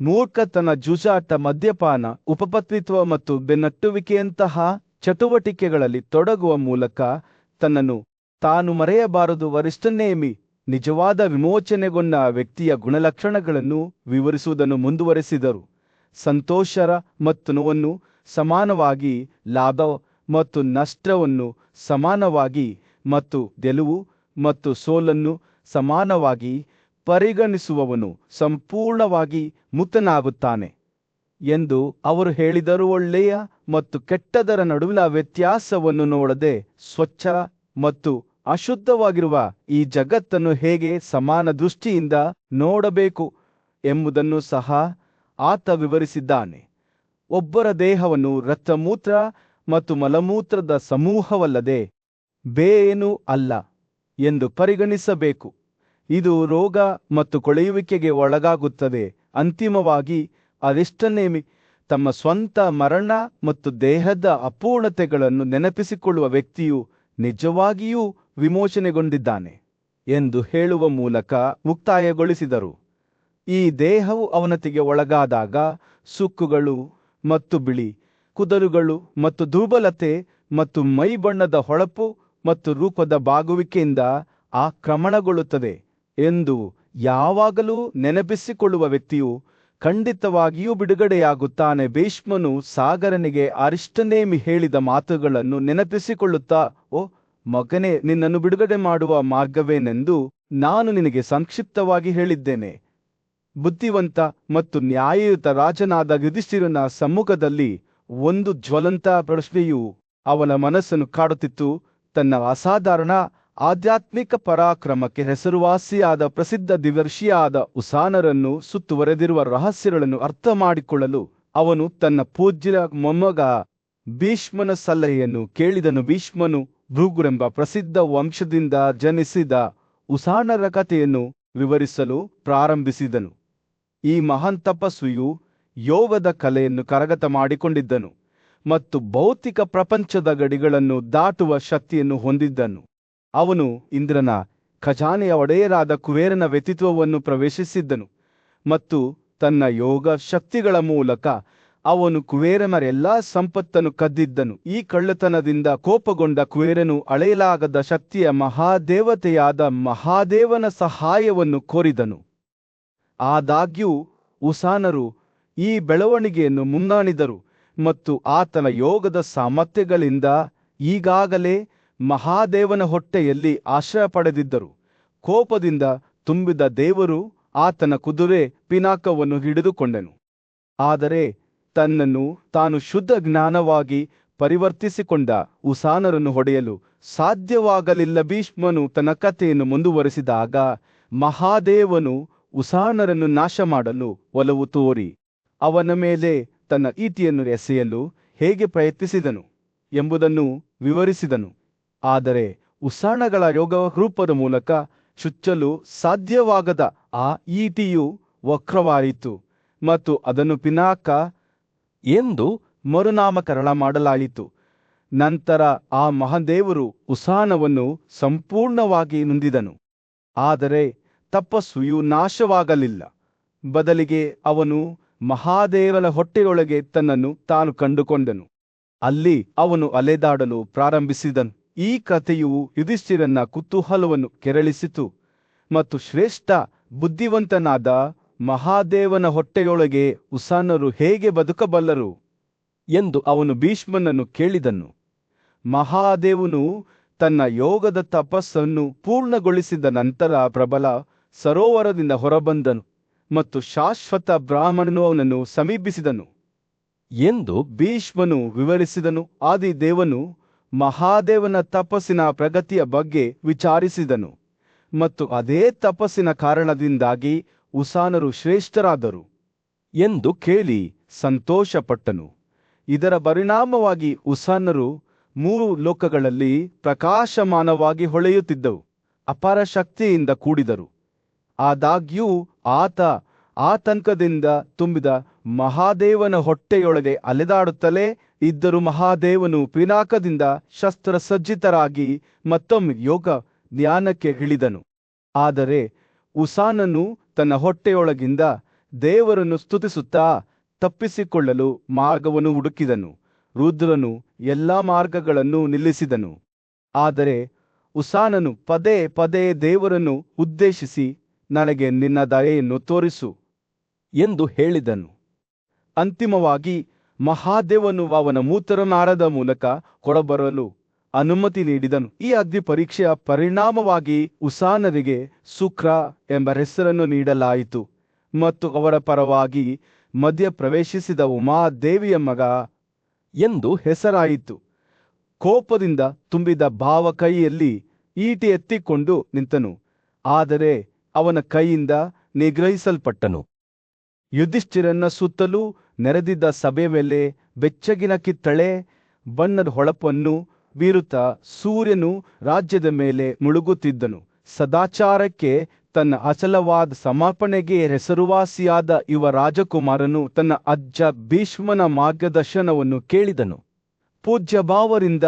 ಮೂರ್ಖತನ, ಜೂಜಾಟ, ಮದ್ಯಪಾನ, ಉಪಪತ್ನಿತ್ವ ಮತ್ತು ಬೆನ್ನಟ್ಟುವಿಕೆಯಂತಹ ಚಟುವಟಿಕೆಗಳಲ್ಲಿ ತೊಡಗುವ ಮೂಲಕ ತನ್ನನ್ನು ತಾನು ಮರೆಯಬಾರದು. ಅರಿಷ್ಟನೇಮಿ ನಿಜವಾದ ವಿಮೋಚನೆಗೊಂಡ ವ್ಯಕ್ತಿಯ ಗುಣಲಕ್ಷಣಗಳನ್ನು ವಿವರಿಸುವುದನ್ನು ಮುಂದುವರೆಸಿದರು. ಸಂತೋಷ ಮತ್ತು ನೋವನ್ನು ಸಮಾನವಾಗಿ, ಲಾಭ ಮತ್ತು ನಷ್ಟವನ್ನು ಸಮಾನವಾಗಿ ಮತ್ತು ಗೆಲುವು ಮತ್ತು ಸೋಲನ್ನು ಸಮಾನವಾಗಿ ಪರಿಗಣಿಸುವವನು ಸಂಪೂರ್ಣವಾಗಿ ಮುಕ್ತನಾಗುತ್ತಾನೆ ಎಂದು ಅವರು ಹೇಳಿದರು. ಒಳ್ಳೆಯ ಮತ್ತು ಕೆಟ್ಟದರ ನಡುವಿನ ವ್ಯತ್ಯಾಸವನ್ನು ನೋಡದೆ ಸ್ವಚ್ಛ ಮತ್ತು ಅಶುದ್ಧವಾಗಿರುವ ಈ ಜಗತ್ತನ್ನು ಹೇಗೆ ಸಮಾನ ದೃಷ್ಟಿಯಿಂದ ನೋಡಬೇಕು ಎಂಬುದನ್ನು ಸಹ ಆತ ವಿವರಿಸಿದ್ದಾನೆ. ಒಬ್ಬರ ದೇಹವನ್ನು ರಕ್ತಮೂತ್ರ ಮತ್ತು ಮಲಮೂತ್ರದ ಸಮೂಹವಲ್ಲದೆ ಬೇರೇನೂ ಅಲ್ಲ ಎಂದು ಪರಿಗಣಿಸಬೇಕು. ಇದು ರೋಗ ಮತ್ತು ಕೊಳೆಯುವಿಕೆಗೆ ಒಳಗಾಗುತ್ತದೆ. ಅಂತಿಮವಾಗಿ ಅರಿಷ್ಟನೇಮಿ ತಮ್ಮ ಸ್ವಂತ ಮರಣ ಮತ್ತು ದೇಹದ ಅಪೂರ್ಣತೆಗಳನ್ನು ನೆನಪಿಸಿಕೊಳ್ಳುವ ವ್ಯಕ್ತಿಯು ನಿಜವಾಗಿಯೂ ವಿಮೋಚನೆಗೊಂಡಿದ್ದಾನೆ ಎಂದು ಹೇಳುವ ಮೂಲಕ ಮುಕ್ತಾಯಗೊಳಿಸಿದರು. ಈ ದೇಹವು ಅವನತಿಗೆ ಒಳಗಾದಾಗ ಸುಕ್ಕುಗಳು ಮತ್ತು ಬಿಳಿ ಕುದರುಗಳು ಮತ್ತು ದುರ್ಬಲತೆ ಮತ್ತು ಮೈ ಬಣ್ಣದ ಹೊಳಪು ಮತ್ತು ರೂಪದ ಬಾಗುವಿಕೆಯಿಂದ ಆಕ್ರಮಣಗೊಳ್ಳುತ್ತದೆ ಎಂದು ಯಾವಾಗಲೂ ನೆನಪಿಸಿಕೊಳ್ಳುವ ವ್ಯಕ್ತಿಯು ಖಂಡಿತವಾಗಿಯೂ ಬಿಡುಗಡೆಯಾಗುತ್ತಾನೆ. ಭೀಷ್ಮನು ಸಾಗರನಿಗೆ ಅರಿಷ್ಟನೇಮಿ ಹೇಳಿದ ಮಾತುಗಳನ್ನು ನೆನಪಿಸಿಕೊಳ್ಳುತ್ತಾ, ಓ ಮಗನೇ, ನಿನ್ನನ್ನು ಬಿಡುಗಡೆ ಮಾಡುವ ಮಾರ್ಗವೇನೆಂದು ನಾನು ನಿನಗೆ ಸಂಕ್ಷಿಪ್ತವಾಗಿ ಹೇಳಿದ್ದೇನೆ. ಬುದ್ಧಿವಂತ ಮತ್ತು ನ್ಯಾಯಯುತ ರಾಜನಾದ ಯುಧಿಷ್ಠಿರನ ಸಮ್ಮುಖದಲ್ಲಿ ಒಂದು ಜ್ವಲಂತ ಪ್ರಶ್ನೆಯು ಅವನ ಮನಸ್ಸನ್ನು ಕಾಡುತ್ತಿತ್ತು. ತನ್ನ ಅಸಾಧಾರಣ ಆಧ್ಯಾತ್ಮಿಕ ಪರಾಕ್ರಮಕ್ಕೆ ಹೆಸರುವಾಸಿಯಾದ ಪ್ರಸಿದ್ಧ ದಿವರ್ಷಿಯಾದ ಉಸಾನರನ್ನು ಸುತ್ತುವರೆದಿರುವ ರಹಸ್ಯಗಳನ್ನು ಅರ್ಥಮಾಡಿಕೊಳ್ಳಲು ಅವನು ತನ್ನ ಪೂಜ್ಯರ ಮೊಮ್ಮಗ ಭೀಷ್ಮನ ಸಲಹೆಯನ್ನು ಕೇಳಿದನು. ಭೀಷ್ಮನು ಭೃಗುರೆಂಬ ಪ್ರಸಿದ್ಧ ವಂಶದಿಂದ ಜನಿಸಿದ ಉಸಾನರ ಕಥೆಯನ್ನು ವಿವರಿಸಲು ಪ್ರಾರಂಭಿಸಿದನು. ಈ ಮಹಾನ್ ತಪಸ್ವಿಯು ಯೋಗದ ಕಲೆಯನ್ನು ಕರಗತ ಮಾಡಿಕೊಂಡಿದ್ದನು ಮತ್ತು ಭೌತಿಕ ಪ್ರಪಂಚದ ಗಡಿಗಳನ್ನು ದಾಟುವ ಶಕ್ತಿಯನ್ನು ಹೊಂದಿದ್ದನು. ಅವನು ಇಂದ್ರನ ಖಜಾನೆಯ ಒಡೆಯರಾದ ಕುಬೇರನ ವ್ಯಕ್ತಿತ್ವವನ್ನು ಪ್ರವೇಶಿಸಿದ್ದನು ಮತ್ತು ತನ್ನ ಯೋಗ ಶಕ್ತಿಗಳ ಮೂಲಕ ಅವನು ಕುಬೇರನ ಎಲ್ಲಾ ಸಂಪತ್ತನ್ನು ಕದ್ದಿದ್ದನು. ಈ ಕಳ್ಳತನದಿಂದ ಕೋಪಗೊಂಡ ಕುಬೇರನು ಅಳೆಯಲಾಗದ ಶಕ್ತಿಯ ಮಹಾದೇವತೆಯಾದ ಮಹಾದೇವನ ಸಹಾಯವನ್ನು ಕೋರಿದನು. ಆದಾಗ್ಯೂ ಉಸಾನರು ಈ ಬೆಳವಣಿಗೆಯನ್ನು ಮುಂದಾಣಿದರು ಮತ್ತು ಆತನ ಯೋಗದ ಸಾಮರ್ಥ್ಯಗಳಿಂದ ಈಗಾಗಲೇ ಮಹಾದೇವನ ಹೊಟ್ಟೆಯಲ್ಲಿ ಆಶ್ರಯ ಪಡೆದಿದ್ದರು. ಕೋಪದಿಂದ ತುಂಬಿದ ದೇವರು ಆತನ ಕುದುರೆ ಪಿನಾಕವನ್ನು ಹಿಡಿದುಕೊಂಡನು. ಆದರೆ ತನ್ನನ್ನು ತಾನು ಶುದ್ಧ ಜ್ಞಾನವಾಗಿ ಪರಿವರ್ತಿಸಿಕೊಂಡ ಉಸಾನರನ್ನು ಹೊಡೆಯಲು ಸಾಧ್ಯವಾಗಲಿಲ್ಲ. ಭೀಷ್ಮನು ತನ್ನ ಕಥೆಯನ್ನು ಮುಂದುವರೆಸಿದಾಗ, ಮಹಾದೇವನು ಉಸಾನರನ್ನು ನಾಶ ಮಾಡಲು ಒಲವು ತೋರಿ ಅವನ ಮೇಲೆ ತನ್ನ ಈಟಿಯನ್ನು ಎಸೆಯಲು ಹೇಗೆ ಪ್ರಯತ್ನಿಸಿದನು ಎಂಬುದನ್ನು ವಿವರಿಸಿದನು. ಆದರೆ ಉಸಾನಗಳ ಯೋಗ ರೂಪದ ಮೂಲಕ ಚುಚ್ಚಲು ಸಾಧ್ಯವಾಗದ ಆ ಈಟಿಯು ವಕ್ರವಾಯಿತು ಮತ್ತು ಅದನ್ನು ಪಿನಾಕ ಎಂದು ಮರುನಾಮಕರಣ ಮಾಡಲಾಯಿತು. ನಂತರ ಆ ಮಹಾದೇವರು ಉಸಾನವನ್ನು ಸಂಪೂರ್ಣವಾಗಿ ನುಂದಿದನು. ಆದರೆ ತಪಸ್ವಿಯು ನಾಶವಾಗಲಿಲ್ಲ. ಬದಲಿಗೆ ಅವನು ಮಹಾದೇವನ ಹೊಟ್ಟೆಯೊಳಗೆ ತನ್ನನ್ನು ತಾನು ಕಂಡುಕೊಂಡನು. ಅಲ್ಲಿ ಅವನು ಅಲೆದಾಡಲು ಪ್ರಾರಂಭಿಸಿದನು. ಈ ಕಥೆಯು ಯುಧಿಷ್ಠಿರನ ಕುತೂಹಲವನ್ನು ಕೆರಳಿಸಿತು ಮತ್ತು ಶ್ರೇಷ್ಠ ಬುದ್ಧಿವಂತನಾದ ಮಹಾದೇವನ ಹೊಟ್ಟೆಯೊಳಗೆ ಉಸಾನರು ಹೇಗೆ ಬದುಕಬಲ್ಲರು ಎಂದು ಅವನು ಭೀಷ್ಮನನ್ನು ಕೇಳಿದನು. ಮಹಾದೇವನು ತನ್ನ ಯೋಗದ ತಪಸ್ಸನ್ನು ಪೂರ್ಣಗೊಳಿಸಿದ ನಂತರ ಪ್ರಬಲ ಸರೋವರದಿಂದ ಹೊರಬಂದನು ಮತ್ತು ಶಾಶ್ವತ ಬ್ರಾಹ್ಮಣನು ಅವನನ್ನು ಸಮೀಪಿಸಿದನು ಎಂದು ಭೀಷ್ಮನು ವಿವರಿಸಿದನು. ಆದಿದೇವನು ಮಹಾದೇವನ ತಪಸ್ಸಿನ ಪ್ರಗತಿಯ ಬಗ್ಗೆ ವಿಚಾರಿಸಿದನು ಮತ್ತು ಅದೇ ತಪಸ್ಸಿನ ಕಾರಣದಿಂದಾಗಿ ಉಸಾನರು ಶ್ರೇಷ್ಠರಾದರು ಎಂದು ಕೇಳಿ ಸಂತೋಷಪಟ್ಟನು. ಇದರ ಪರಿಣಾಮವಾಗಿ ಉಸಾನರು 3 ಲೋಕಗಳಲ್ಲಿ ಪ್ರಕಾಶಮಾನವಾಗಿ ಹೊಳೆಯುತ್ತಿದ್ದವು, ಅಪಾರ ಶಕ್ತಿಯಿಂದ ಕೂಡಿದರು. ಆದಾಗ್ಯೂ ಆತ ಆತಂಕದಿಂದ ತುಂಬಿದ ಮಹಾದೇವನ ಹೊಟ್ಟೆಯೊಳಗೆ ಅಲೆದಾಡುತ್ತಲೇ ಇದ್ದರು. ಮಹಾದೇವನು ಪಿನಾಕದಿಂದ ಶಸ್ತ್ರಸಜ್ಜಿತರಾಗಿ ಮತ್ತೊಮ್ಮೆ ಯೋಗ ಧ್ಯಾನಕ್ಕೆ ಇಳಿದನು. ಆದರೆ ಉಸಾನನು ತನ್ನ ಹೊಟ್ಟೆಯೊಳಗಿಂದ ದೇವರನ್ನು ಸ್ತುತಿಸುತ್ತಾ ತಪ್ಪಿಸಿಕೊಳ್ಳಲು ಮಾರ್ಗವನ್ನು ಹುಡುಕಿದನು. ರುದ್ರನು ಎಲ್ಲಾ ಮಾರ್ಗಗಳನ್ನು ನಿಲ್ಲಿಸಿದನು. ಆದರೆ ಉಸಾನನು ಪದೇ ಪದೇ ದೇವರನ್ನು ಉದ್ದೇಶಿಸಿ, ನನಗೆ ನಿನ್ನ ದಯೆಯನ್ನು ತೋರಿಸು ಎಂದು ಹೇಳಿದನು. ಅಂತಿಮವಾಗಿ ಮಹಾದೇವನು ಅವನ ಮೂತ್ರನಾಳದ ಮೂಲಕ ಹೊರಬರಲು ಅನುಮತಿ ನೀಡಿದನು. ಈ ಅಗ್ನಿ ಪರೀಕ್ಷೆಯ ಪರಿಣಾಮವಾಗಿ ಉಸಾನರಿಗೆ ಸುಕ್ರ ಎಂಬ ಹೆಸರನ್ನು ನೀಡಲಾಯಿತು ಮತ್ತು ಅವರ ಪರವಾಗಿ ಮಧ್ಯ ಪ್ರವೇಶಿಸಿದ ಉಮಾದೇವಿಯ ಮಗ ಎಂದು ಹೆಸರಾಯಿತು. ಕೋಪದಿಂದ ತುಂಬಿದ ಭಾವ ಕೈಯಲ್ಲಿ ಈಟಿ ಎತ್ತಿಕೊಂಡು ನಿಂತನು, ಆದರೆ ಅವನ ಕೈಯಿಂದ ನಿಗ್ರಹಿಸಲ್ಪಟ್ಟನು. ಯುಧಿಷ್ಠಿರನ ಸುತ್ತಲೂ ನೆರೆದಿದ್ದ ಸಭೆಯ ಮೇಲೆ ಬೆಚ್ಚಗಿನ ಕಿತ್ತಳೆ ಬಣ್ಣದ ಹೊಳಪನ್ನು ಬೀರುತ್ತಾ ಸೂರ್ಯನು ರಾಜ್ಯದ ಮೇಲೆ ಮುಳುಗುತ್ತಿದ್ದನು. ಸದಾಚಾರಕ್ಕೆ ತನ್ನ ಅಚಲವಾದ ಸಮರ್ಪಣೆಗೆ ಹೆಸರುವಾಸಿಯಾದ ಯುವ ರಾಜಕುಮಾರನು ತನ್ನ ಅಜ್ಜ ಭೀಷ್ಮನ ಮಾರ್ಗದರ್ಶನವನ್ನು ಕೇಳಿದನು. ಪೂಜ್ಯಭಾವರಿಂದ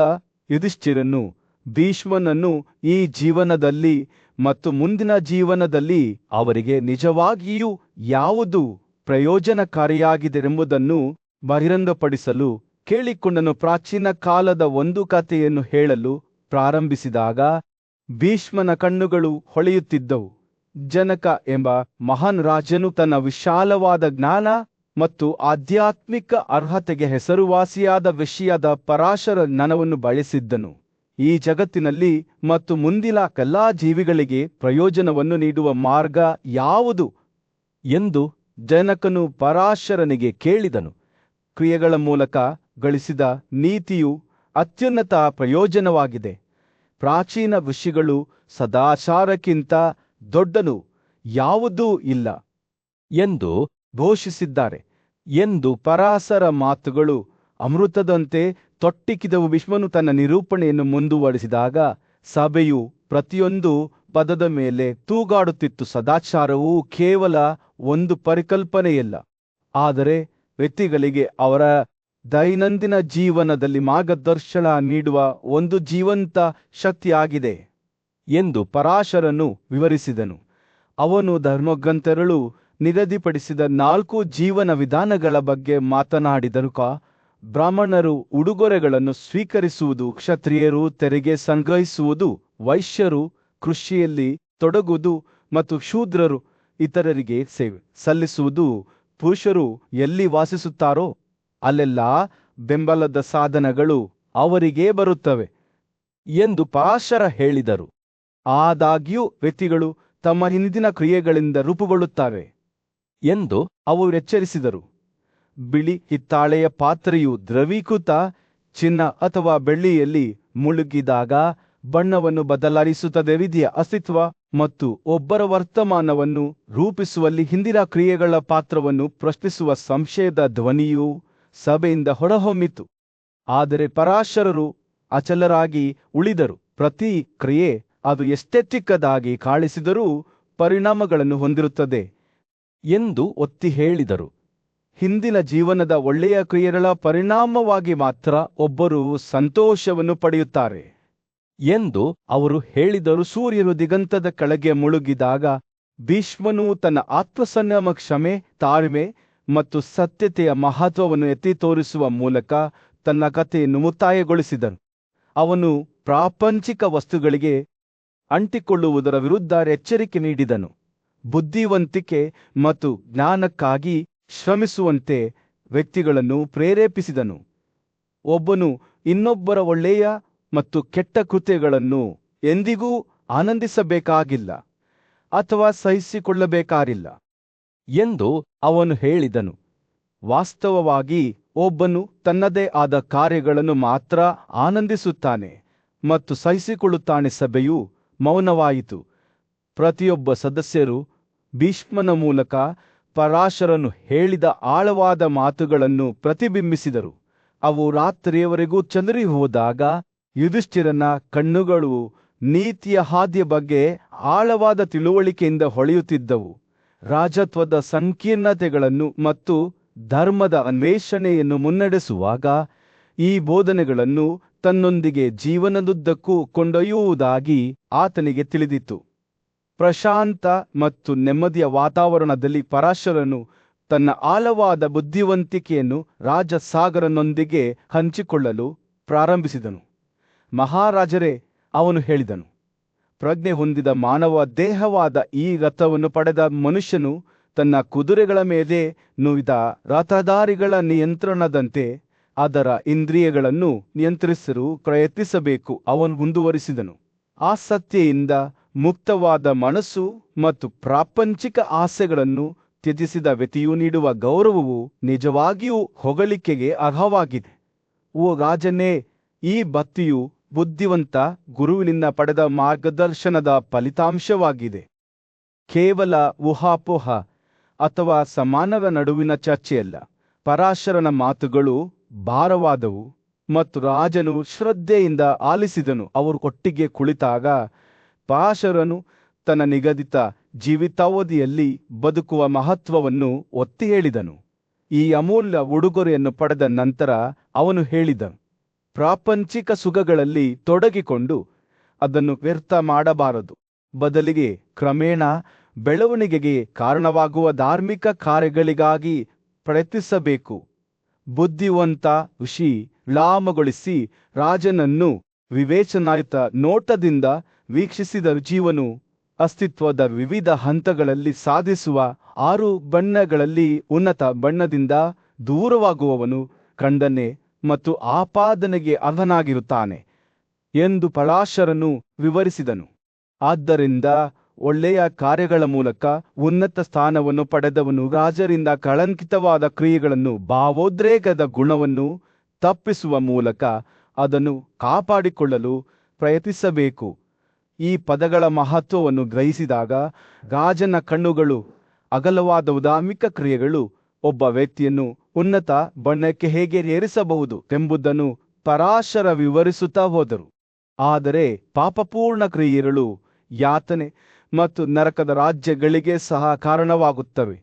ಯುಧಿಷ್ಠಿರನು ಭೀಷ್ಮನನ್ನು ಈ ಜೀವನದಲ್ಲಿ ಮತ್ತು ಮುಂದಿನ ಜೀವನದಲ್ಲಿ ಅವರಿಗೆ ನಿಜವಾಗಿಯೂ ಯಾವುದು ಪ್ರಯೋಜನಕಾರಿಯಾಗಿದೆಂಬುದನ್ನು ಬಹಿರಂಗಪಡಿಸಲು ಕೇಳಿಕೊಂಡನು. ಪ್ರಾಚೀನ ಕಾಲದ ಒಂದು ಕಥೆಯನ್ನು ಹೇಳಲು ಪ್ರಾರಂಭಿಸಿದಾಗ ಭೀಷ್ಮನ ಕಣ್ಣುಗಳು ಹೊಳೆಯುತ್ತಿದ್ದವು. ಜನಕ ಎಂಬ ಮಹಾನ್ ರಾಜನು ತನ್ನ ವಿಶಾಲವಾದ ಜ್ಞಾನ ಮತ್ತು ಆಧ್ಯಾತ್ಮಿಕ ಅರ್ಹತೆಗೆ ಹೆಸರುವಾಸಿಯಾದ ವಿಷಯದ ಪರಾಶರ ಜ್ಞಾನವನ್ನು ಬಳಸಿದ್ದನು. ಈ ಜಗತ್ತಿನಲ್ಲಿ ಮತ್ತು ಮುಂದಿನ ಎಲ್ಲಾ ಜೀವಿಗಳಿಗೆ ಪ್ರಯೋಜನವನ್ನು ನೀಡುವ ಮಾರ್ಗ ಯಾವುದು ಎಂದು ಜನಕನು ಪರಾಶರನಿಗೆ ಕೇಳಿದನು. ಕ್ರಿಯೆಗಳ ಮೂಲಕ ಗಳಿಸಿದ ನೀತಿಯು ಅತ್ಯುನ್ನತ ಪ್ರಯೋಜನವಾಗಿದೆ. ಪ್ರಾಚೀನ ಋಷಿಗಳು ಸದಾಚಾರಕ್ಕಿಂತ ದೊಡ್ಡನು ಯಾವುದೂ ಇಲ್ಲ ಎಂದು ಘೋಷಿಸಿದ್ದಾರೆ ಎಂದು ಪರಾಶರ ಮಾತುಗಳು ಅಮೃತದಂತೆ ತೊಟ್ಟಿಕ್ಕಿದವು. ಭೀಷ್ಮನು ತನ್ನ ನಿರೂಪಣೆಯನ್ನು ಮುಂದುವರಿಸಿದಾಗ ಸಭೆಯು ಪ್ರತಿಯೊಂದು ಪದದ ಮೇಲೆ ತೂಗಾಡುತ್ತಿತ್ತು. ಸದಾಚಾರವು ಕೇವಲ ಒಂದು ಪರಿಕಲ್ಪನೆಯಲ್ಲ, ಆದರೆ ವ್ಯಕ್ತಿಗಳಿಗೆ ಅವರ ದೈನಂದಿನ ಜೀವನದಲ್ಲಿ ಮಾರ್ಗದರ್ಶನ ನೀಡುವ ಒಂದು ಜೀವಂತ ಶಕ್ತಿಯಾಗಿದೆ ಎಂದು ಪರಾಶರನು ವಿವರಿಸಿದನು. ಅವನು ಧರ್ಮಗ್ರಂಥಗಳು ನಿಗದಿಪಡಿಸಿದ 4 ಜೀವನ ವಿಧಾನಗಳ ಬಗ್ಗೆ ಮಾತನಾಡಿದನು. ಬ್ರಾಹ್ಮಣರು ಉಡುಗೊರೆಗಳನ್ನು ಸ್ವೀಕರಿಸುವುದು, ಕ್ಷತ್ರಿಯರು ತೆರಿಗೆ ಸಂಗ್ರಹಿಸುವುದು, ವೈಶ್ಯರು ಕೃಷಿಯಲ್ಲಿ ತೊಡಗುವುದು ಮತ್ತು ಶೂದ್ರರು ಇತರರಿಗೆ ಸೇವೆ ಸಲ್ಲಿಸುವುದು, ಪುರುಷರು ಎಲ್ಲಿ ವಾಸಿಸುತ್ತಾರೋ ಅಲ್ಲೆಲ್ಲ ಬೆಂಬಲದ ಸಾಧನಗಳು ಅವರಿಗೆ ಬರುತ್ತವೆ ಎಂದು ಪರಾಶರ ಹೇಳಿದರು. ಆದಾಗ್ಯೂ ವ್ಯಕ್ತಿಗಳು ತಮ್ಮ ಹಿಂದಿನ ಕ್ರಿಯೆಗಳಿಂದ ರೂಪುಗೊಳ್ಳುತ್ತಾರೆ ಎಂದು ಅವರು ಎಚ್ಚರಿಸಿದರು. ಬಿಳಿ ಹಿತ್ತಾಳೆಯ ಪಾತ್ರೆಯು ದ್ರವೀಕೃತ ಚಿನ್ನ ಅಥವಾ ಬೆಳ್ಳಿಯಲ್ಲಿ ಮುಳುಗಿದಾಗ ಬಣ್ಣವನ್ನು ಬದಲಾಯಿಸುತ್ತದೆ. ವಿಧಿಯ ಅಸ್ತಿತ್ವ ಮತ್ತು ಒಬ್ಬರ ವರ್ತಮಾನವನ್ನು ರೂಪಿಸುವಲ್ಲಿ ಹಿಂದಿನ ಕ್ರಿಯೆಗಳ ಪಾತ್ರವನ್ನು ಪ್ರಶ್ನಿಸುವ ಸಂಶಯದ ಧ್ವನಿಯು ಸಭೆಯಿಂದ ಹೊರಹೊಮ್ಮಿತು. ಆದರೆ ಪರಾಶರರು ಅಚಲರಾಗಿ ಉಳಿದರು. ಪ್ರತಿ ಕ್ರಿಯೆ ಅದು ಎಷ್ಟೇ ಚಿಕ್ಕದಾಗಿ ಕಾಣಿಸಿದರೂ ಪರಿಣಾಮಗಳನ್ನು ಹೊಂದಿರುತ್ತದೆ ಎಂದು ಒತ್ತಿ ಹೇಳಿದರು. ಹಿಂದಿನ ಜೀವನದ ಒಳ್ಳೆಯ ಕ್ರಿಯೆಗಳ ಪರಿಣಾಮವಾಗಿ ಮಾತ್ರ ಒಬ್ಬರು ಸಂತೋಷವನ್ನು ಪಡೆಯುತ್ತಾರೆ ಎಂದು ಅವರು ಹೇಳಿದರು. ಸೂರ್ಯನು ದಿಗಂತದ ಕೆಳಗೆ ಮುಳುಗಿದಾಗ ಭೀಷ್ಮನು ತನ್ನ ಆತ್ಮಸಂಯಮ, ಕ್ಷಮೆ, ತಾಳ್ಮೆ ಮತ್ತು ಸತ್ಯತೆಯ ಮಹತ್ವವನ್ನು ಎತ್ತಿ ತೋರಿಸುವ ಮೂಲಕ ತನ್ನ ಕಥೆಯನ್ನು ಮುಕ್ತಾಯಗೊಳಿಸಿದನು. ಅವನು ಪ್ರಾಪಂಚಿಕ ವಸ್ತುಗಳಿಗೆ ಅಂಟಿಕೊಳ್ಳುವುದರ ವಿರುದ್ಧ ಎಚ್ಚರಿಕೆ ನೀಡಿದನು. ಬುದ್ಧಿವಂತಿಕೆ ಮತ್ತು ಜ್ಞಾನಕ್ಕಾಗಿ ಶ್ರಮಿಸುವಂತೆ ವ್ಯಕ್ತಿಗಳನ್ನು ಪ್ರೇರೇಪಿಸಿದನು. ಒಬ್ಬನು ಇನ್ನೊಬ್ಬರ ಒಳ್ಳೆಯ ಮತ್ತು ಕೆಟ್ಟ ಕೃತ್ಯಗಳನ್ನು ಎಂದಿಗೂ ಆನಂದಿಸಬೇಕಾಗಿಲ್ಲ ಅಥವಾ ಸಹಿಸಿಕೊಳ್ಳಬೇಕಾಗಿಲ್ಲ ಎಂದು ಅವನು ಹೇಳಿದನು. ವಾಸ್ತವವಾಗಿ ಒಬ್ಬನು ತನ್ನದೇ ಆದ ಕಾರ್ಯಗಳನ್ನು ಮಾತ್ರ ಆನಂದಿಸುತ್ತಾನೆ ಮತ್ತು ಸಹಿಸಿಕೊಳ್ಳುತ್ತಾನೆ. ಸಭೆಯು ಮೌನವಾಯಿತು. ಪ್ರತಿಯೊಬ್ಬ ಸದಸ್ಯರು ಭೀಷ್ಮನ ಮೂಲಕ ಪರಾಶರನು ಹೇಳಿದ ಆಳವಾದ ಮಾತುಗಳನ್ನು ಪ್ರತಿಬಿಂಬಿಸಿದರು. ಅವು ರಾತ್ರಿಯವರೆಗೂ ಚದುರಿ ಹೋದಾಗ ಯುಧಿಷ್ಠಿರನ ಕಣ್ಣುಗಳು ನೀತಿಯ ಹಾದಿಯ ಬಗ್ಗೆ ಆಳವಾದ ತಿಳುವಳಿಕೆಯಿಂದ ಹೊಳೆಯುತ್ತಿದ್ದವು. ರಾಜತ್ವದ ಸಂಕೀರ್ಣತೆಗಳನ್ನು ಮತ್ತು ಧರ್ಮದ ಅನ್ವೇಷಣೆಯನ್ನು ಮುನ್ನಡೆಸುವಾಗ ಈ ಬೋಧನೆಗಳನ್ನು ತನ್ನೊಂದಿಗೆ ಜೀವನದುದ್ದಕ್ಕೂ ಕೊಂಡೊಯ್ಯುವುದಾಗಿ ಆತನಿಗೆ ತಿಳಿದಿತ್ತು. ಪ್ರಶಾಂತ ಮತ್ತು ನೆಮ್ಮದಿಯ ವಾತಾವರಣದಲ್ಲಿ ಪರಾಶರನು ತನ್ನ ಆಳವಾದ ಬುದ್ಧಿವಂತಿಕೆಯನ್ನು ರಾಜಸಾಗರನೊಂದಿಗೆ ಹಂಚಿಕೊಳ್ಳಲು ಪ್ರಾರಂಭಿಸಿದನು. ಮಹಾರಾಜರೇ, ಅವನು ಹೇಳಿದನು, ಪ್ರಜ್ಞೆ ಹೊಂದಿದ ಮಾನವ ದೇಹವಾದ ಈ ರಥವನ್ನು ಪಡೆದ ಮನುಷ್ಯನು ತನ್ನ ಕುದುರೆಗಳ ಮೇಲೆ ನುಯ್ದ ರಥಧಾರಿಗಳ ನಿಯಂತ್ರಣದಂತೆ ಅದರ ಇಂದ್ರಿಯಗಳನ್ನು ನಿಯಂತ್ರಿಸಲು ಪ್ರಯತ್ನಿಸಬೇಕು. ಅವನು ಮುಂದುವರಿಸಿದನು, ಆಸಕ್ತಿಯಿಂದ ಮುಕ್ತವಾದ ಮನಸ್ಸು ಮತ್ತು ಪ್ರಾಪಂಚಿಕ ಆಸೆಗಳನ್ನು ತ್ಯಜಿಸಿದ ವ್ಯಕ್ತಿಯು ನೀಡುವ ಗೌರವವು ನಿಜವಾಗಿಯೂ ಹೊಗಳಿಕೆಗೆ ಅರ್ಹವಾಗಿದೆ. ಓ ರಾಜನೇ, ಈ ಭಕ್ತಿಯು ಬುದ್ಧಿವಂತ ಗುರುವಿನಿಂದ ಪಡೆದ ಮಾರ್ಗದರ್ಶನದ ಫಲಿತಾಂಶವಾಗಿದೆ. ಕೇವಲ ಊಹಾಪೋಹ ಅಥವಾ ಸಮಾನರ ನಡುವಿನ ಚರ್ಚೆಯಲ್ಲ. ಪರಾಶರನ ಮಾತುಗಳು ಭಾರವಾದವು ಮತ್ತು ರಾಜನು ಶ್ರದ್ಧೆಯಿಂದ ಆಲಿಸಿದನು. ಅವರು ಒಟ್ಟಿಗೆ ಕುಳಿತಾಗ ಪರಾಶರನು ತನ್ನ ನಿಗದಿತ ಜೀವಿತಾವಧಿಯಲ್ಲಿ ಬದುಕುವ ಮಹತ್ವವನ್ನು ಒತ್ತಿ ಹೇಳಿದನು. ಈ ಅಮೂಲ್ಯ ಉಡುಗೊರೆಯನ್ನು ಪಡೆದ ನಂತರ ಅವನು ಹೇಳಿದನು, ಪ್ರಾಪಂಚಿಕ ಸುಖಗಳಲ್ಲಿ ತೊಡಗಿಕೊಂಡು ಅದನ್ನು ವ್ಯರ್ಥ ಮಾಡಬಾರದು. ಬದಲಿಗೆ ಕ್ರಮೇಣ ಬೆಳವಣಿಗೆಗೆ ಕಾರಣವಾಗುವ ಧಾರ್ಮಿಕ ಕಾರ್ಯಗಳಿಗಾಗಿ ಪ್ರಯತ್ನಿಸಬೇಕು. ಬುದ್ಧಿವಂತ ಋಷಿ ಲಾಮಗೊಳಿಸಿ ರಾಜನನ್ನು ವಿವೇಚನಾಯುತ ನೋಟದಿಂದ ವೀಕ್ಷಿಸಿದ ಜೀವನು ಅಸ್ತಿತ್ವದ ವಿವಿಧ ಹಂತಗಳಲ್ಲಿ ಸಾಧಿಸುವ 6 ಬಣ್ಣಗಳಲ್ಲಿ ಉನ್ನತ ಬಣ್ಣದಿಂದ ದೂರವಾಗುವವನು ಖಂಡನೆ ಮತ್ತು ಆಪಾದನೆಗೆ ಅರ್ಹನಾಗಿರುತ್ತಾನೆ ಎಂದು ಪರಾಶರನು ವಿವರಿಸಿದನು. ಆದ್ದರಿಂದ ಒಳ್ಳೆಯ ಕಾರ್ಯಗಳ ಮೂಲಕ ಉನ್ನತ ಸ್ಥಾನವನ್ನು ಪಡೆದವನು ರಾಜರಿಂದ ಕಳಂಕಿತವಾದ ಕ್ರಿಯೆಗಳನ್ನು ಭಾವೋದ್ರೇಕದ ಗುಣವನ್ನು ತಪ್ಪಿಸುವ ಮೂಲಕ ಅದನ್ನು ಕಾಪಾಡಿಕೊಳ್ಳಲು ಪ್ರಯತ್ನಿಸಬೇಕು. ಈ ಪದಗಳ ಮಹತ್ವವನ್ನು ಗ್ರಹಿಸಿದಾಗ ರಾಜನ ಕಣ್ಣುಗಳು ಅಗಲವಾದ ಧಾರ್ಮಿಕ ಕ್ರಿಯೆಗಳು ಒಬ್ಬ ವ್ಯಕ್ತಿಯನ್ನು ಉನ್ನತ ಬಣ್ಣಕ್ಕೆ ಹೇಗೆ ಏರಿಸಬಹುದು ಎಂಬುದನ್ನು ಪರಾಶರ ವಿವರಿಸುತ್ತಾ ಹೋದರು. ಆದರೆ ಪಾಪಪೂರ್ಣ ಕ್ರಿಯೆಗಳು ಯಾತನೆ ಮತ್ತು ನರಕದ ರಾಜ್ಯಗಳಿಗೆ ಸಹ ಕಾರಣವಾಗುತ್ತವೆ.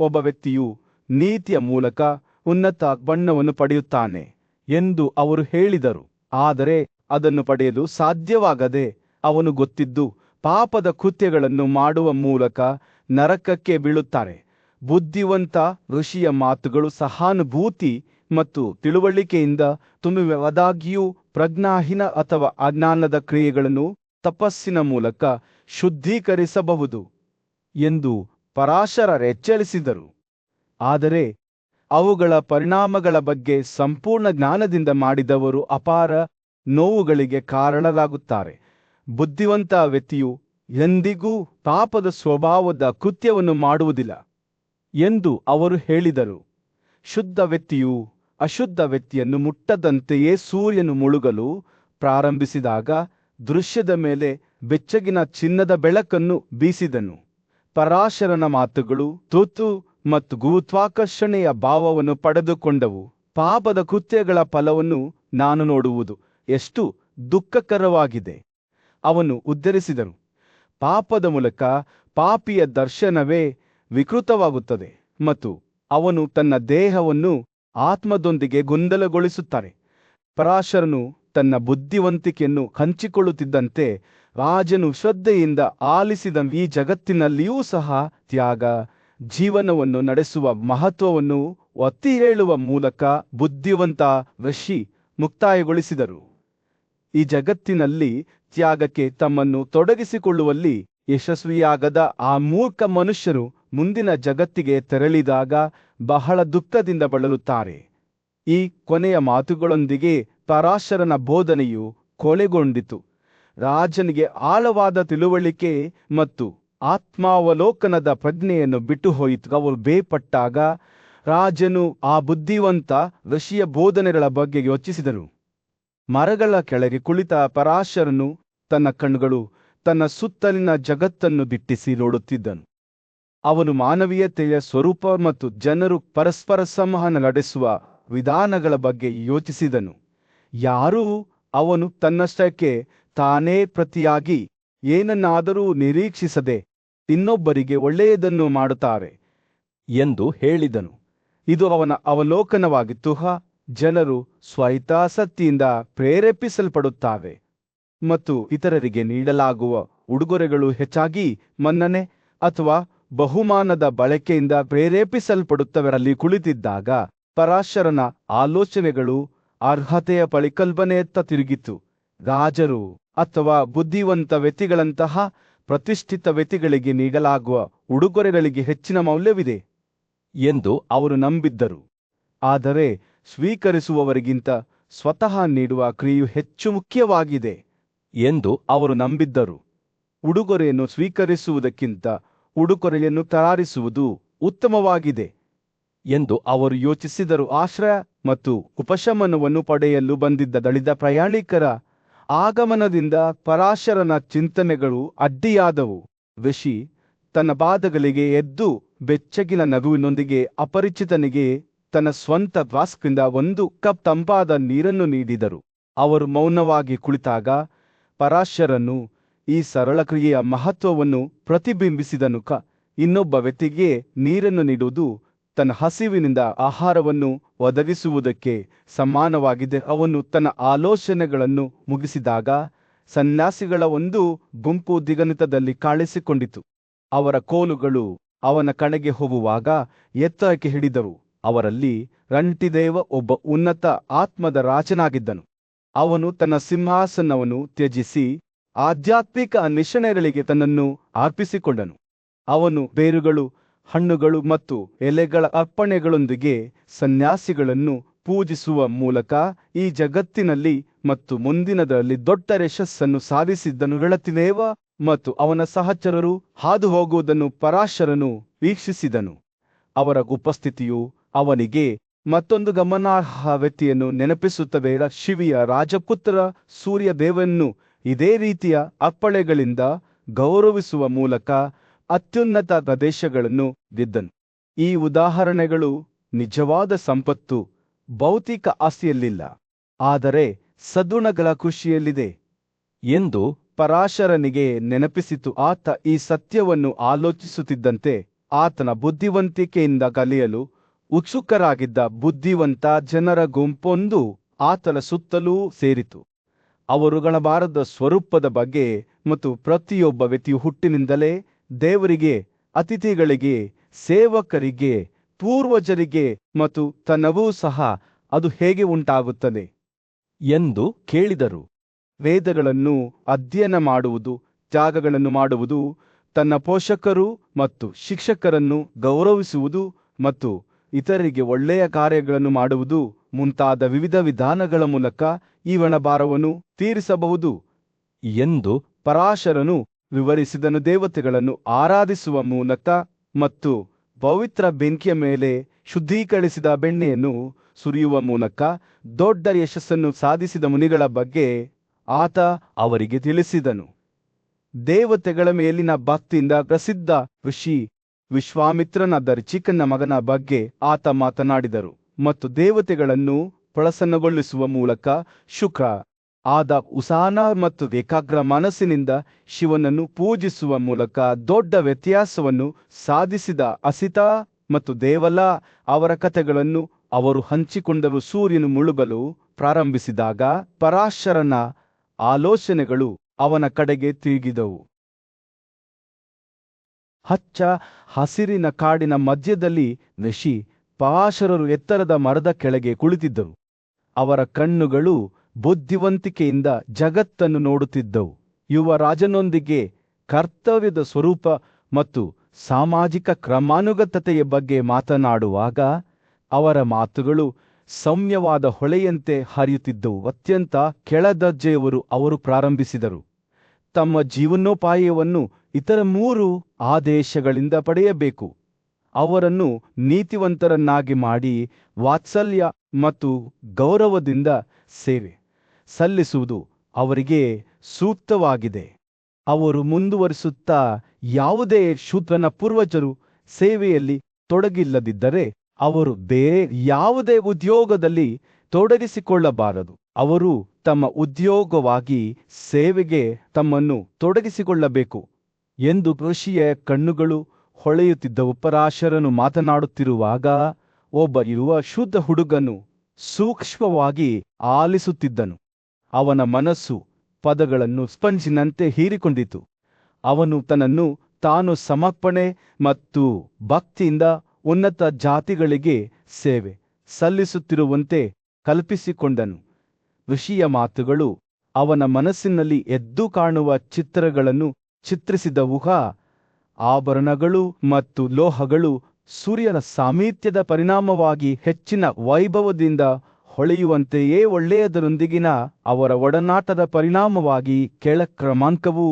ಒಬ್ಬ ವ್ಯಕ್ತಿಯು ನೀತಿಯ ಮೂಲಕ ಉನ್ನತ ಬಣ್ಣವನ್ನು ಪಡೆಯುತ್ತಾನೆ ಎಂದು ಅವರು ಹೇಳಿದರು. ಆದರೆ ಅದನ್ನು ಪಡೆಯಲು ಸಾಧ್ಯವಾಗದೆ ಅವನು ಗೊತ್ತಿದ್ದು ಪಾಪದ ಕೃತ್ಯಗಳನ್ನು ಮಾಡುವ ಮೂಲಕ ನರಕಕ್ಕೆ ಬೀಳುತ್ತಾರೆ. ಬುದ್ಧಿವಂತ ಋಷಿಯ ಮಾತುಗಳು ಸಹಾನುಭೂತಿ ಮತ್ತು ತಿಳುವಳಿಕೆಯಿಂದ ತುಂಬಿರುವುದಾಗಿಯೂ ಪ್ರಜ್ಞಾಹೀನ ಅಥವಾ ಅಜ್ಞಾನದ ಕ್ರಿಯೆಗಳನ್ನು ತಪಸ್ಸಿನ ಮೂಲಕ ಶುದ್ಧೀಕರಿಸಬಹುದು ಎಂದು ಪರಾಶರ ಎಚ್ಚರಿಸಿದರು. ಆದರೆ ಅವುಗಳ ಪರಿಣಾಮಗಳ ಬಗ್ಗೆ ಸಂಪೂರ್ಣ ಜ್ಞಾನದಿಂದ ಮಾಡಿದವರು ಅಪಾರ ನೋವುಗಳಿಗೆ ಕಾರಣರಾಗುತ್ತಾರೆ. ಬುದ್ಧಿವಂತ ವ್ಯಕ್ತಿಯು ಎಂದಿಗೂ ಪಾಪದ ಸ್ವಭಾವದ ಕೃತ್ಯವನ್ನು ಮಾಡುವುದಿಲ್ಲ ಎಂದು ಅವರು ಹೇಳಿದರು. ಶುದ್ಧ ವ್ಯಕ್ತಿಯು ಅಶುದ್ಧ ವ್ಯಕ್ತಿಯನ್ನು ಮುಟ್ಟದಂತೆಯೇ ಸೂರ್ಯನು ಮುಳುಗಲು ಪ್ರಾರಂಭಿಸಿದಾಗ ದೃಶ್ಯದ ಮೇಲೆ ಬೆಚ್ಚಗಿನ ಚಿನ್ನದ ಬೆಳಕನ್ನು ಬೀಸಿದನು. ಪರಾಶರನ ಮಾತುಗಳು ತುರ್ತು ಮತ್ತು ಗುರುತ್ವಾಕರ್ಷಣೆಯ ಭಾವವನ್ನು ಪಡೆದುಕೊಂಡವು. ಪಾಪದ ಕೃತ್ಯಗಳ ಫಲವನ್ನು ನಾನು ನೋಡುವುದು ಎಷ್ಟು ದುಃಖಕರವಾಗಿದೆ. ಅವನು ಉದ್ಧರಿಸಿದನು, ಪಾಪದ ಮೂಲಕ ಪಾಪಿಯ ದರ್ಶನವೇ ವಿಕೃತವಾಗುತ್ತದೆ ಮತ್ತು ಅವನು ತನ್ನ ದೇಹವನ್ನು ಆತ್ಮದೊಂದಿಗೆ ಗೊಂದಲಗೊಳಿಸುತ್ತಾರೆ. ಪರಾಶರನು ತನ್ನ ಬುದ್ಧಿವಂತಿಕೆಯನ್ನು ಹಂಚಿಕೊಳ್ಳುತ್ತಿದ್ದಂತೆ ರಾಜನು ಶ್ರದ್ಧೆಯಿಂದ ಆಲಿಸಿದ ಈ ಜಗತ್ತಿನಲ್ಲಿಯೂ ಸಹ ತ್ಯಾಗ ಜೀವನವನ್ನು ನಡೆಸುವ ಮಹತ್ವವನ್ನು ಒತ್ತಿ ಹೇಳುವ ಮೂಲಕ ಬುದ್ಧಿವಂತ ಋಷಿ ಮುಕ್ತಾಯಗೊಳಿಸಿದರು. ಈ ಜಗತ್ತಿನಲ್ಲಿ ತ್ಯಾಗಕ್ಕೆ ತಮ್ಮನ್ನು ತೊಡಗಿಸಿಕೊಳ್ಳುವಲ್ಲಿ ಯಶಸ್ವಿಯಾಗದ ಆ ಮೂರ್ಖ ಮನುಷ್ಯರು ಮುಂದಿನ ಜಗತ್ತಿಗೆ ತೆರಳಿದಾಗ ಬಹಳ ದುಃಖದಿಂದ ಬಳಲುತ್ತಾರೆ. ಈ ಕೊನೆಯ ಮಾತುಗಳೊಂದಿಗೆ ಪರಾಶರನ ಬೋಧನೆಯು ಕೊನೆಗೊಂಡಿತು. ರಾಜನಿಗೆ ಆಳವಾದ ತಿಳುವಳಿಕೆ ಮತ್ತು ಆತ್ಮಾವಲೋಕನದ ಪ್ರಜ್ಞೆಯನ್ನು ಬಿಟ್ಟು ಹೋಯಿತು. ಅವರು ಬೇಪಟ್ಟಾಗ ರಾಜನು ಆ ಬುದ್ಧಿವಂತ ಋಷಿಯ ಬೋಧನೆಗಳ ಬಗ್ಗೆ ಯೋಚಿಸಿದನು. ಮರಗಳ ಕೆಳಗೆ ಕುಳಿತ ಪರಾಶರನು ತನ್ನ ಕಣ್ಣುಗಳು ತನ್ನ ಸುತ್ತಲಿನ ಜಗತ್ತನ್ನು ದಿಟ್ಟಿಸಿ ನೋಡುತ್ತಿದ್ದನು. ಅವನು ಮಾನವೀಯತೆಯ ಸ್ವರೂಪ ಮತ್ತು ಜನರು ಪರಸ್ಪರ ಸಂವಹನ ನಡೆಸುವ ವಿಧಾನಗಳ ಬಗ್ಗೆ ಯೋಚಿಸಿದನು. ಯಾರೂ ಅವನು ತನ್ನಷ್ಟಕ್ಕೆ ತಾನೇ ಪ್ರತಿಯಾಗಿ ಏನನ್ನಾದರೂ ನಿರೀಕ್ಷಿಸದೆ ಇನ್ನೊಬ್ಬರಿಗೆ ಒಳ್ಳೆಯದನ್ನು ಮಾಡುತ್ತಾರೆ ಎಂದು ಹೇಳಿದನು. ಇದು ಅವನ ಅವಲೋಕನವಾಗಿತ್ತು. ಜನರು ಸ್ವಹಿತಾಸಕ್ತಿಯಿಂದ ಪ್ರೇರೇಪಿಸಲ್ಪಡುತ್ತಾರೆ ಮತ್ತು ಇತರರಿಗೆ ನೀಡಲಾಗುವ ಉಡುಗೊರೆಗಳು ಹೆಚ್ಚಾಗಿ ಮನ್ನಣೆ ಅಥವಾ ಬಹುಮಾನದ ಬಳಕೆಯಿಂದ ಪ್ರೇರೇಪಿಸಲ್ಪಡುತ್ತವೆ. ಅಲ್ಲಿ ಕುಳಿತಿದ್ದಾಗ ಪರಾಶರನ ಆಲೋಚನೆಗಳು ಅರ್ಹತೆಯ ಪರಿಕಲ್ಪನೆಯತ್ತ ತಿರುಗಿತು. ರಾಜರು ಅಥವಾ ಬುದ್ಧಿವಂತ ವ್ಯಕ್ತಿಗಳಂತಹ ಪ್ರತಿಷ್ಠಿತ ವ್ಯಕ್ತಿಗಳಿಗೆ ನೀಡಲಾಗುವ ಉಡುಗೊರೆಗಳಿಗೆ ಹೆಚ್ಚಿನ ಮೌಲ್ಯವಿದೆ ಎಂದು ಅವರು ನಂಬಿದ್ದರು. ಆದರೆ ಸ್ವೀಕರಿಸುವವರಿಗಿಂತ ಸ್ವತಃ ನೀಡುವ ಕ್ರಿಯೆಯು ಹೆಚ್ಚು ಮುಖ್ಯವಾಗಿದೆ ಎಂದು ಅವರು ನಂಬಿದ್ದರು. ಉಡುಗೊರೆಯನ್ನು ಸ್ವೀಕರಿಸುವುದಕ್ಕಿಂತ ಉಡುಗೊರೆಯನ್ನು ತಯಾರಿಸುವುದು ಉತ್ತಮವಾಗಿದೆ ಎಂದು ಅವರು ಯೋಚಿಸಿದರು. ಆಶ್ರಯ ಮತ್ತು ಉಪಶಮನವನ್ನು ಪಡೆಯಲು ಬಂದಿದ್ದ ದಳಿದ ಪ್ರಯಾಣಿಕರ ಆಗಮನದಿಂದ ಪರಾಶರನ ಚಿಂತನೆಗಳು ಅಡ್ಡಿಯಾದವು. ಋಷಿ ತನ್ನ ಪಾದಗಳಿಗೆ ಎದ್ದು ಬೆಚ್ಚಗಿನ ನಗುವಿನೊಂದಿಗೆ ಅಪರಿಚಿತನಿಗೆ ತನ್ನ ಸ್ವಂತ ಫ್ಲಾಸ್ಕ್ನಿಂದ 1 ಕಪ್ ತಂಪಾದ ನೀರನ್ನು ನೀಡಿದರು. ಅವರು ಮೌನವಾಗಿ ಕುಳಿತಾಗ ಪರಾಶರನು ಈ ಸರಳ ಕ್ರಿಯೆಯ ಮಹತ್ವವನ್ನು ಪ್ರತಿಬಿಂಬಿಸಿದನು. ಇನ್ನೊಬ್ಬ ವ್ಯಕ್ತಿಗೆ ನೀರನ್ನು ನೀಡುವುದು ತನ್ನ ಹಸಿವಿನಿಂದ ಆಹಾರವನ್ನು ಒದಗಿಸುವುದಕ್ಕೆ ಸಮಾನವಾಗಿದೆ. ಅವನು ತನ್ನ ಆಲೋಚನೆಗಳನ್ನು ಮುಗಿಸಿದಾಗ ಸನ್ಯಾಸಿಗಳ ಒಂದು ಗುಂಪು ದಿಗಂತದಲ್ಲಿ ಕಾಣಿಸಿಕೊಂಡಿತು. ಅವರ ಕೋಲುಗಳು ಅವನ ಕಡೆಗೆ ಹೋಗುವಾಗ ಎತ್ತರಕ್ಕೆ ಹಿಡಿದರು. ಅವರಲ್ಲಿ ರಂಟಿದೇವ ಒಬ್ಬ ಉನ್ನತ ಆತ್ಮದ ರಾಜನಾಗಿದ್ದನು. ಅವನು ತನ್ನ ಸಿಂಹಾಸನವನ್ನು ತ್ಯಜಿಸಿ ಆಧ್ಯಾತ್ಮಿಕ ಅನ್ವೇಷಣೆಗಳಿಗೆ ತನ್ನನ್ನು ಅರ್ಪಿಸಿಕೊಂಡನು. ಅವನು ಬೇರುಗಳು, ಹಣ್ಣುಗಳು ಮತ್ತು ಎಲೆಗಳ ಅರ್ಪಣೆಗಳೊಂದಿಗೆ ಸನ್ಯಾಸಿಗಳನ್ನು ಪೂಜಿಸುವ ಮೂಲಕ ಈ ಜಗತ್ತಿನಲ್ಲಿ ಮತ್ತು ಮುಂದಿನದರಲ್ಲಿ ದೊಡ್ಡ ಯಶಸ್ಸನ್ನು ಸಾಧಿಸಿದ್ದನು. ರಂಟಿದೇವ ಮತ್ತು ಅವನ ಸಹಚರರು ಹಾದು ಹೋಗುವುದನ್ನು ಪರಾಶರನು ವೀಕ್ಷಿಸಿದನು. ಅವರ ಉಪಸ್ಥಿತಿಯು ಅವನಿಗೆ ಮತ್ತೊಂದು ಗಮನಾರ್ಹ ವ್ಯಕ್ತಿಯನ್ನು ನೆನಪಿಸುತ್ತದೆ. ಶಿವಿಯ ರಾಜಪುತ್ರ ಸೂರ್ಯದೇವನನ್ನು ಇದೇ ರೀತಿಯ ಅರ್ಪಣೆಗಳಿಂದ ಗೌರವಿಸುವ ಮೂಲಕ ಅತ್ಯುನ್ನತ ಪ್ರದೇಶಗಳನ್ನು ಗೆದ್ದನು. ಈ ಉದಾಹರಣೆಗಳು ನಿಜವಾದ ಸಂಪತ್ತು ಭೌತಿಕ ಆಸ್ತಿಯಲ್ಲಿಲ್ಲ, ಆದರೆ ಸದ್ಗುಣಗಳ ಖುಷಿಯಲ್ಲಿದೆ ಎಂದು ಪರಾಶರನಿಗೆ ನೆನಪಿಸಿತು. ಆತ ಈ ಸತ್ಯವನ್ನು ಆಲೋಚಿಸುತ್ತಿದ್ದಂತೆ ಆತನ ಬುದ್ಧಿವಂತಿಕೆಯಿಂದ ಕಲಿಯಲು ಉತ್ಸುಕರಾಗಿದ್ದ ಬುದ್ಧಿವಂತ ಜನರ ಗುಂಪೊಂದು ಆತನ ಸುತ್ತಲೂ ಸೇರಿತು. ಅವರುಗಳ ಬಾರದ ಸ್ವರೂಪದ ಬಗ್ಗೆ ಮತ್ತು ಪ್ರತಿಯೊಬ್ಬ ವ್ಯಕ್ತಿಯು ಹುಟ್ಟಿನಿಂದಲೇ ದೇವರಿಗೆ, ಅತಿಥಿಗಳಿಗೆ, ಸೇವಕರಿಗೆ, ಪೂರ್ವಜರಿಗೆ ಮತ್ತು ತನ್ನವೂ ಸಹ ಅದು ಹೇಗೆ ಉಂಟಾಗುತ್ತದೆ ಎಂದು ಕೇಳಿದರು. ವೇದಗಳನ್ನು ಅಧ್ಯಯನ ಮಾಡುವುದು, ತ್ಯಾಗಗಳನ್ನು ಮಾಡುವುದು, ತನ್ನ ಪೋಷಕರು ಮತ್ತು ಶಿಕ್ಷಕರನ್ನು ಗೌರವಿಸುವುದು ಮತ್ತು ಇತರರಿಗೆ ಒಳ್ಳೆಯ ಕಾರ್ಯಗಳನ್ನು ಮಾಡುವುದು ಮುಂತಾದ ವಿವಿಧ ವಿಧಾನಗಳ ಮೂಲಕ ಇವನ ಭಾರವನ್ನು ತೀರಿಸಬಹುದು ಎಂದು ಪರಾಶರನು ವಿವರಿಸಿದನು. ದೇವತೆಗಳನ್ನು ಆರಾಧಿಸುವ ಮೂಲಕ ಮತ್ತು ಪವಿತ್ರ ಬೆಂಕಿಯ ಮೇಲೆ ಶುದ್ಧೀಕರಿಸಿದ ಬೆಣ್ಣೆಯನ್ನು ಸುರಿಯುವ ಮೂಲಕ ದೊಡ್ಡ ಯಶಸ್ಸನ್ನು ಸಾಧಿಸಿದ ಮುನಿಗಳ ಬಗ್ಗೆ ಆತ ಅವರಿಗೆ ತಿಳಿಸಿದನು. ದೇವತೆಗಳ ಮೇಲಿನ ಭಕ್ತಿಯಿಂದ ಪ್ರಸಿದ್ಧ ಋಷಿ ವಿಶ್ವಾಮಿತ್ರನ ಋಚಿಕನ ಮಗನ ಬಗ್ಗೆ ಆತ ಮಾತನಾಡಿದರು ಮತ್ತು ದೇವತೆಗಳನ್ನು ಪ್ರಸನ್ನಗೊಳಿಸುವ ಮೂಲಕ ಶುಕ್ರ ಆದ ಉಸಾನ ಮತ್ತು ಏಕಾಗ್ರ ಮನಸ್ಸಿನಿಂದ ಶಿವನನ್ನು ಪೂಜಿಸುವ ಮೂಲಕ ದೊಡ್ಡ ವ್ಯತ್ಯಾಸವನ್ನು ಸಾಧಿಸಿದ ಅಸಿತ ಮತ್ತು ದೇವಲ ಅವರ ಕಥೆಗಳನ್ನು ಅವರು ಹಂಚಿಕೊಂಡರು. ಸೂರ್ಯನು ಮುಳುಗಲು ಪ್ರಾರಂಭಿಸಿದಾಗ ಪರಾಶರನ ಆಲೋಚನೆಗಳು ಅವನ ಕಡೆಗೆ ತಿರುಗಿದವು. ಹಚ್ಚ ಹಸಿರಿನ ಕಾಡಿನ ಮಧ್ಯದಲ್ಲಿ ಋಷಿ ಪರಾಶರರು ಎತ್ತರದ ಮರದ ಕೆಳಗೆ ಕುಳಿತಿದ್ದರು. ಅವರ ಕಣ್ಣುಗಳು ಬುದ್ಧಿವಂತಿಕೆಯಿಂದ ಜಗತ್ತನ್ನು ನೋಡುತ್ತಿದ್ದವು. ಯುವ ರಾಜನೊಂದಿಗೆ ಕರ್ತವ್ಯದ ಸ್ವರೂಪ ಮತ್ತು ಸಾಮಾಜಿಕ ಕ್ರಮಾನುಗತತೆಯ ಬಗ್ಗೆ ಮಾತನಾಡುವಾಗ ಅವರ ಮಾತುಗಳು ಸೌಮ್ಯವಾದ ಹೊಳೆಯಂತೆ ಹರಿಯುತ್ತಿದ್ದವು. ಅತ್ಯಂತ ಕೆಳದರ್ಜೆಯವರು ಅವರು ಪ್ರಾರಂಭಿಸಿದರು. ತಮ್ಮ ಜೀವನೋಪಾಯವನ್ನು ಇತರ 3 ಆದೇಶಗಳಿಂದ ಪಡೆಯಬೇಕು. ಅವರನ್ನು ನೀತಿವಂತರನ್ನಾಗಿ ಮಾಡಿ ವಾತ್ಸಲ್ಯ ಮತ್ತು ಗೌರವದಿಂದ ಸೇವೆ ಸಲ್ಲಿಸುವುದು ಅವರಿಗೆ ಸೂಕ್ತವಾಗಿದೆ. ಅವರು ಮುಂದುವರಿಸುತ್ತಾ, ಯಾವುದೇ ಶೂದ್ರನ ಪೂರ್ವಜರು ಸೇವೆಯಲ್ಲಿ ತೊಡಗಿಲ್ಲದಿದ್ದರೆ ಅವರು ಬೇರೆ ಯಾವುದೇ ಉದ್ಯೋಗದಲ್ಲಿ ತೊಡಗಿಸಿಕೊಳ್ಳಬಾರದು. ಅವರು ತಮ್ಮ ಉದ್ಯೋಗವಾಗಿ ಸೇವೆಗೆ ತಮ್ಮನ್ನು ತೊಡಗಿಸಿಕೊಳ್ಳಬೇಕು ಎಂದು ಋಷಿಯ ಕಣ್ಣುಗಳು ಹೊಳೆಯುತ್ತಿದ್ದವು. ಪರಾಶರನು ಮಾತನಾಡುತ್ತಿರುವಾಗ ಒಬ್ಬ ಯುವ ಶುದ್ಧ ಹುಡುಗನು ಸೂಕ್ಷ್ಮವಾಗಿ ಆಲಿಸುತ್ತಿದ್ದನು. ಅವನ ಮನಸ್ಸು ಪದಗಳನ್ನು ಸ್ಪಂಜಿನಂತೆ ಹೀರಿಕೊಂಡಿತು. ಅವನು ತನ್ನನ್ನು ತಾನು ಸಮರ್ಪಣೆ ಮತ್ತು ಭಕ್ತಿಯಿಂದ ಉನ್ನತ ಜಾತಿಗಳಿಗೆ ಸೇವೆ ಸಲ್ಲಿಸುತ್ತಿರುವಂತೆ ಕಲ್ಪಿಸಿಕೊಂಡನು. ಋಷಿಯ ಮಾತುಗಳು ಅವನ ಮನಸ್ಸಿನಲ್ಲಿ ಎದ್ದು ಕಾಣುವ ಚಿತ್ರಗಳನ್ನು ಚಿತ್ರಿಸಿದವು. ಆಭರಣಗಳು ಮತ್ತು ಲೋಹಗಳು ಸೂರ್ಯನ ಸಾಮೀಪ್ಯದ ಪರಿಣಾಮವಾಗಿ ಹೆಚ್ಚಿನ ವೈಭವದಿಂದ ಹೊಳೆಯುವಂತೆಯೇ ಒಳ್ಳೆಯದರೊಂದಿಗಿನ ಅವರ ಒಡನಾಟದ ಪರಿಣಾಮವಾಗಿ ಕೆಳ ಕ್ರಮಾಂಕವು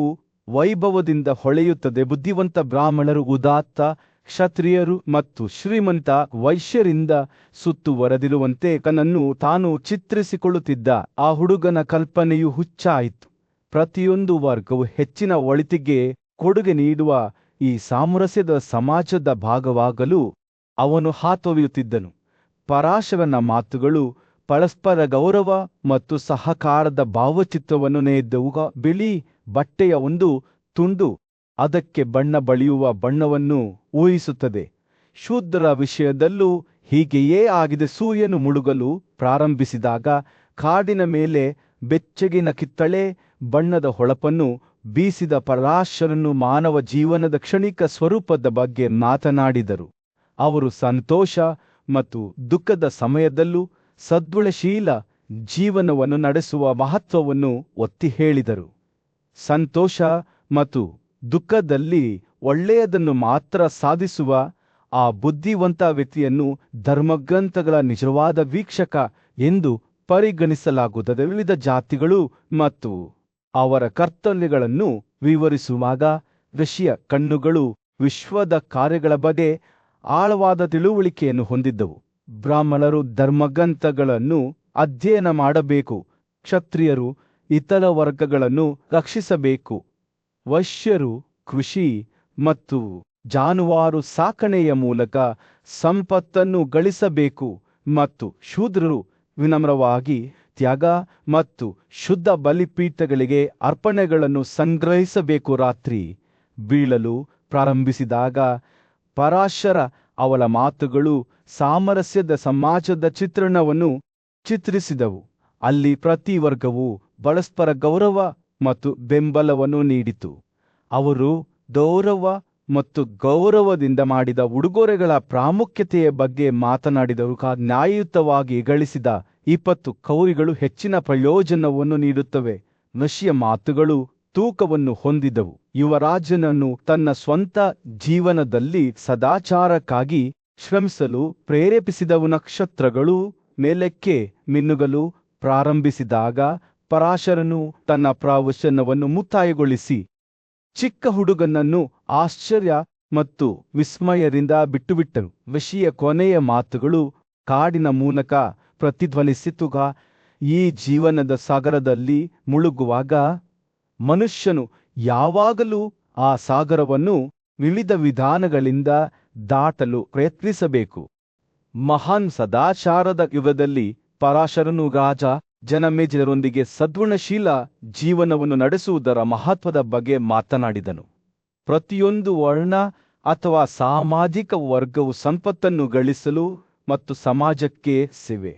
ವೈಭವದಿಂದ ಹೊಳೆಯುತ್ತದೆ. ಬುದ್ಧಿವಂತ ಬ್ರಾಹ್ಮಣರು ಉದಾತ್ತ ಕ್ಷತ್ರಿಯರು ಮತ್ತು ಶ್ರೀಮಂತ ವೈಶ್ಯರಿಂದ ಸುತ್ತುವರೆದಿರುವಂತೆ ತನ್ನನ್ನು ತಾನು ಚಿತ್ರಿಸಿಕೊಳ್ಳುತ್ತಿದ್ದ ಆ ಹುಡುಗನ ಕಲ್ಪನೆಯು ಹುಚ್ಚಾಯಿತು. ಪ್ರತಿಯೊಂದು ವರ್ಗವು ಹೆಚ್ಚಿನ ಒಳಿತಿಗೆ ಕೊಡುಗೆ ನೀಡುವ ಈ ಸಾಮರಸ್ಯದ ಸಮಾಜದ ಭಾಗವಾಗಲು ಅವನು ಹಾತೊರೆಯುತ್ತಿದ್ದನು. ಪರಾಶರನ ಮಾತುಗಳು ಪರಸ್ಪರ ಗೌರವ ಮತ್ತು ಸಹಕಾರದ ಭಾವಚಿತ್ರವನ್ನು ನೇಯ್ದವುಗ ಬಿಳಿ ಬಟ್ಟೆಯ ಒಂದು ತುಂಡು ಅದಕ್ಕೆ ಬಣ್ಣ ಬಳಿಯುವ ಬಣ್ಣವನ್ನು ಊಹಿಸುತ್ತದೆ. ಶೂದ್ರರ ವಿಷಯದಲ್ಲೂ ಹೀಗೆಯೇ ಆಗಿದೆ. ಸೂರ್ಯನು ಮುಳುಗಲು ಪ್ರಾರಂಭಿಸಿದಾಗ ಕಾಡಿನ ಮೇಲೆ ಬೆಚ್ಚಗಿನ ಕಿತ್ತಳೆ ಬಣ್ಣದ ಹೊಳಪನ್ನು ಬೀಸಿದ ಪರಾಶರನು ಮಾನವ ಜೀವನದ ಕ್ಷಣಿಕ ಸ್ವರೂಪದ ಬಗ್ಗೆ ಮಾತನಾಡಿದರು. ಅವರು ಸಂತೋಷ ಮತ್ತು ದುಃಖದ ಸಮಯದಲ್ಲೂ ಸದ್ಗುಣಶೀಲ ಜೀವನವನ್ನು ನಡೆಸುವ ಮಹತ್ವವನ್ನು ಒತ್ತಿ ಹೇಳಿದರು. ಸಂತೋಷ ಮತ್ತು ದುಃಖದಲ್ಲಿ ಒಳ್ಳೆಯದನ್ನು ಮಾತ್ರ ಸಾಧಿಸುವ ಆ ಬುದ್ಧಿವಂತ ವ್ಯಕ್ತಿಯನ್ನು ಧರ್ಮಗ್ರಂಥಗಳ ನಿಜವಾದ ವೀಕ್ಷಕ ಎಂದು ಪರಿಗಣಿಸಲಾಗುತ್ತದೆ. ವಿವಿಧ ಜಾತಿಗಳು ಮತ್ತು ಅವರ ಕರ್ತವ್ಯಗಳನ್ನು ವಿವರಿಸುವಾಗ ಋಷಿಯ ಕಣ್ಣುಗಳು ವಿಶ್ವದ ಕಾರ್ಯಗಳ ಬಗ್ಗೆ ಆಳವಾದ ತಿಳುವಳಿಕೆಯನ್ನು ಹೊಂದಿದ್ದವು. ಬ್ರಾಹ್ಮಣರು ಧರ್ಮಗ್ರಂಥಗಳನ್ನು ಅಧ್ಯಯನ ಮಾಡಬೇಕು. ಕ್ಷತ್ರಿಯರು ಇತರ ವರ್ಗಗಳನ್ನು ರಕ್ಷಿಸಬೇಕು. ವೈಶ್ಯರು ಕೃಷಿ ಮತ್ತು ಜಾನುವಾರು ಸಾಕಣೆಯ ಮೂಲಕ ಸಂಪತ್ತನ್ನು ಗಳಿಸಬೇಕು ಮತ್ತು ಶೂದ್ರರು ವಿನಮ್ರವಾಗಿ ತ್ಯಾಗ ಮತ್ತು ಶುದ್ಧ ಬಲಿಪೀಠಗಳಿಗೆ ಅರ್ಪಣೆಗಳನ್ನು ಸಂಗ್ರಹಿಸಬೇಕು. ರಾತ್ರಿ ಬೀಳಲು ಪ್ರಾರಂಭಿಸಿದಾಗ ಪರಾಶರ ಅವಳ ಮಾತುಗಳು ಸಾಮರಸ್ಯದ ಸಮಾಜದ ಚಿತ್ರಣವನ್ನು ಚಿತ್ರಿಸಿದವು. ಅಲ್ಲಿ ಪ್ರತಿ ವರ್ಗವು ಪರಸ್ಪರ ಗೌರವ ಮತ್ತು ಬೆಂಬಲವನ್ನು ನೀಡಿತು. ಅವರು ಗೌರವ ಮತ್ತು ಗೌರವದಿಂದ ಮಾಡಿದ ಉಡುಗೊರೆಗಳ ಪ್ರಾಮುಖ್ಯತೆಯ ಬಗ್ಗೆ ಮಾತನಾಡಿದರು. ನ್ಯಾಯಯುತವಾಗಿ ಗಳಿಸಿದ 20 ಕೌರಿಗಳು ಹೆಚ್ಚಿನ ಪ್ರಯೋಜನವನ್ನು ನೀಡುತ್ತವೆ. ಋಷಿಯ ಮಾತುಗಳು ತೂಕವನ್ನು ಹೊಂದಿದವು. ಯುವರಾಜನನ್ನು ತನ್ನ ಸ್ವಂತ ಜೀವನದಲ್ಲಿ ಸದಾಚಾರಕ್ಕಾಗಿ ಶ್ರಮಿಸಲು ಪ್ರೇರೇಪಿಸಿದವು. ನಕ್ಷತ್ರಗಳು ಮೇಲಕ್ಕೆ ಮಿನ್ನುಗಲು ಪ್ರಾರಂಭಿಸಿದಾಗ ಪರಾಶರನು ತನ್ನ ಪ್ರವಚನವನ್ನು ಮುಕ್ತಾಯಗೊಳಿಸಿ ಚಿಕ್ಕ ಹುಡುಗನನ್ನು ಆಶ್ಚರ್ಯ ಮತ್ತು ವಿಸ್ಮಯದಿಂದ ಬಿಟ್ಟುಬಿಟ್ಟನು. ಋಷಿಯ ಕೊನೆಯ ಮಾತುಗಳು ಕಾಡಿನ ಮೂಲಕ ಪ್ರತಿಧ್ವನಿಸಿತುಗ ಈ ಜೀವನದ ಸಾಗರದಲ್ಲಿ ಮುಳುಗುವಾಗ ಮನುಷ್ಯನು ಯಾವಾಗಲೂ ಆ ಸಾಗರವನ್ನು ವಿವಿಧ ವಿಧಾನಗಳಿಂದ ದಾಟಲು ಪ್ರಯತ್ನಿಸಬೇಕು. ಮಹಾನ್ ಸದಾಚಾರದ ಯುಗದಲ್ಲಿ ಪರಾಶರನು ರಾಜ ಜನಮೇಜಯರೊಂದಿಗೆ ಸದ್ಗುಣಶೀಲ ಜೀವನವನ್ನು ನಡೆಸುವುದರ ಮಹತ್ವದ ಬಗ್ಗೆ ಮಾತನಾಡಿದನು. ಪ್ರತಿಯೊಂದು ವರ್ಣ ಅಥವಾ ಸಾಮಾಜಿಕ ವರ್ಗವು ಸಂಪತ್ತನ್ನು ಗಳಿಸಲು ಮತ್ತು ಸಮಾಜಕ್ಕೆ ಸೇವೆ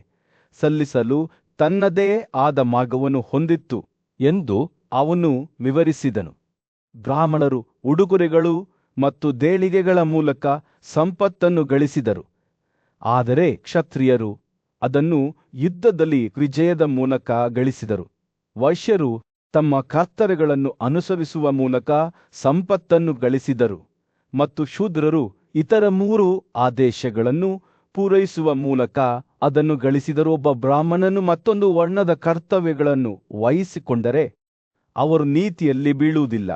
ಸಲ್ಲಿಸಲು ತನ್ನದೇ ಆದ ಮಾರ್ಗವನ್ನು ಹೊಂದಿತ್ತು ಎಂದು ಅವನು ವಿವರಿಸಿದನು. ಬ್ರಾಹ್ಮಣರು ಉಡುಗೊರೆಗಳು ಮತ್ತು ದೇಣಿಗೆಗಳ ಮೂಲಕ ಸಂಪತ್ತನ್ನು ಗಳಿಸಿದರು, ಆದರೆ ಕ್ಷತ್ರಿಯರು ಅದನ್ನು ಯುದ್ಧದಲ್ಲಿ ವಿಜಯದ ಮೂಲಕ ಗಳಿಸಿದರು. ವೈಶ್ಯರು ತಮ್ಮ ಕರ್ತವ್ಯಗಳನ್ನು ಅನುಸರಿಸುವ ಮೂಲಕ ಸಂಪತ್ತನ್ನು ಗಳಿಸಿದರು ಮತ್ತು ಶೂದ್ರರು ಇತರ 3 ಆದೇಶಗಳನ್ನು ಪೂರೈಸುವ ಮೂಲಕ ಅದನ್ನು ಗಳಿಸಿದರು. ಒಬ್ಬ ಬ್ರಾಹ್ಮಣನು ಮತ್ತೊಂದು ವರ್ಣದ ಕರ್ತವ್ಯಗಳನ್ನು ವಹಿಸಿಕೊಂಡರೆ ಅವರು ನೀತಿಯಲ್ಲಿ ಬೀಳುವುದಿಲ್ಲ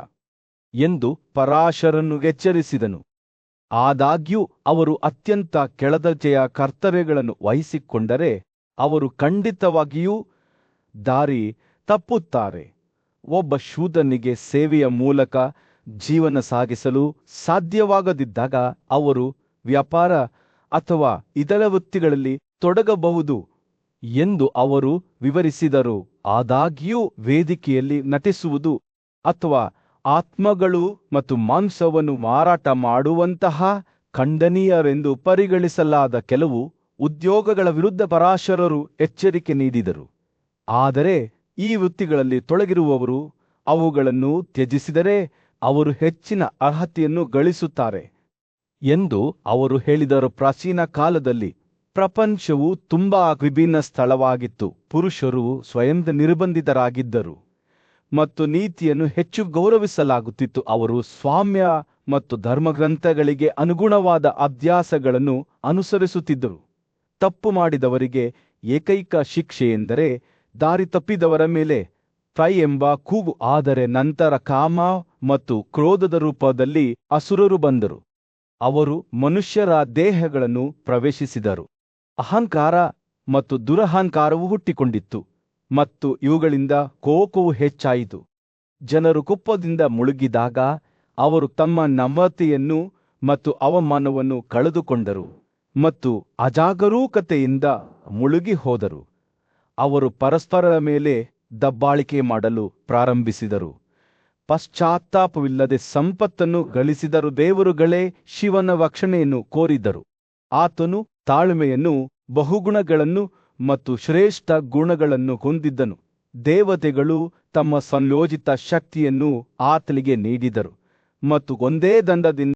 ಎಂದು ಪರಾಶರನು ಎಚ್ಚರಿಸಿದನು. ಆದಾಗ್ಯೂ ಅವರು ಅತ್ಯಂತ ಕೆಳದರ್ಜೆಯ ಕರ್ತವ್ಯಗಳನ್ನು ವಹಿಸಿಕೊಂಡರೆ ಅವರು ಖಂಡಿತವಾಗಿಯೂ ದಾರಿ ತಪ್ಪುತ್ತಾರೆ. ಒಬ್ಬ ಶೂದ್ರನಿಗೆ ಸೇವೆಯ ಮೂಲಕ ಜೀವನ ಸಾಗಿಸಲು ಸಾಧ್ಯವಾಗದಿದ್ದಾಗ ಅವರು ವ್ಯಾಪಾರ ಅಥವಾ ಇತರ ವೃತ್ತಿಗಳಲ್ಲಿ ತೊಡಗಬಹುದು ಎಂದು ಅವರು ವಿವರಿಸಿದರು. ಆದಾಗ್ಯೂ ವೇದಿಕೆಯಲ್ಲಿ ನಟಿಸುವುದು ಅಥವಾ ಆತ್ಮಗಳು ಮತ್ತು ಮಾಂಸವನ್ನು ಮಾರಾಟ ಮಾಡುವಂತಹ ಖಂಡನೀಯರೆಂದು ಪರಿಗಣಿಸಲಾದ ಕೆಲವು ಉದ್ಯೋಗಗಳ ವಿರುದ್ಧ ಪರಾಶರರು ಎಚ್ಚರಿಕೆ ನೀಡಿದರು. ಆದರೆ ಈ ವೃತ್ತಿಗಳಲ್ಲಿ ತೊಡಗಿರುವವರು ಅವುಗಳನ್ನು ತ್ಯಜಿಸಿದರೆ ಅವರು ಹೆಚ್ಚಿನ ಅರ್ಹತೆಯನ್ನು ಗಳಿಸುತ್ತಾರೆ ಎಂದು ಅವರು ಹೇಳಿದರು. ಪ್ರಾಚೀನ ಕಾಲದಲ್ಲಿ ಪ್ರಪಂಚವು ತುಂಬಾ ವಿಭಿನ್ನ ಸ್ಥಳವಾಗಿತ್ತು. ಪುರುಷರು ಸ್ವಯಂ ನಿರ್ಬಂಧಿತರಾಗಿದ್ದರು ಮತ್ತು ನೀತಿಯನ್ನು ಹೆಚ್ಚು ಗೌರವಿಸಲಾಗುತ್ತಿತ್ತು. ಅವರು ಸ್ವಾಮ್ಯ ಮತ್ತು ಧರ್ಮಗ್ರಂಥಗಳಿಗೆ ಅನುಗುಣವಾದ ಅಭ್ಯಾಸಗಳನ್ನು ಅನುಸರಿಸುತ್ತಿದ್ದರು. ತಪ್ಪು ಮಾಡಿದವರಿಗೆ ಏಕೈಕ ಶಿಕ್ಷೆಯೆಂದರೆ ದಾರಿ ತಪ್ಪಿದವರ ಮೇಲೆ ಪ್ರೈ ಎಂಬ ಕೂಗು. ಆದರೆ ನಂತರ ಕಾಮ ಮತ್ತು ಕ್ರೋಧದ ರೂಪದಲ್ಲಿ ಅಸುರರು ಬಂದರು. ಅವರು ಮನುಷ್ಯರ ದೇಹಗಳನ್ನು ಪ್ರವೇಶಿಸಿದರು. ಅಹಂಕಾರ ಮತ್ತು ದುರಹಂಕಾರವು ಹುಟ್ಟಿಕೊಂಡಿತ್ತು ಮತ್ತು ಇವುಗಳಿಂದ ಕೋಪವು ಹೆಚ್ಚಾಯಿತು. ಜನರು ಕೋಪದಿಂದ ಮುಳುಗಿದಾಗ ಅವರು ತಮ್ಮ ನಮ್ರತೆಯನ್ನು ಮತ್ತು ಅವಮಾನವನ್ನು ಕಳೆದುಕೊಂಡರು ಮತ್ತು ಅಜಾಗರೂಕತೆಯಿಂದ ಮುಳುಗಿ ಹೋದರು. ಅವರು ಪರಸ್ಪರರ ಮೇಲೆ ದಬ್ಬಾಳಿಕೆ ಮಾಡಲು ಪ್ರಾರಂಭಿಸಿದರು. ಪಶ್ಚಾತ್ತಾಪವಿಲ್ಲದೆ ಸಂಪತ್ತನ್ನು ಗಳಿಸಿದರು. ದೇವರುಗಳೇ ಶಿವನ ರಕ್ಷಣೆಯನ್ನು ಕೋರಿದರು. ಆತನು ತಾಳ್ಮೆಯನ್ನು, ಬಹುಗುಣಗಳನ್ನು ಮತ್ತು ಶ್ರೇಷ್ಠ ಗುಣಗಳನ್ನು ಹೊಂದಿದ್ದನು. ದೇವತೆಗಳು ತಮ್ಮ ಸಂಯೋಜಿತ ಶಕ್ತಿಯನ್ನು ಆತನಿಗೆ ನೀಡಿದರು ಮತ್ತು ಒಂದೇ ದಂಡದಿಂದ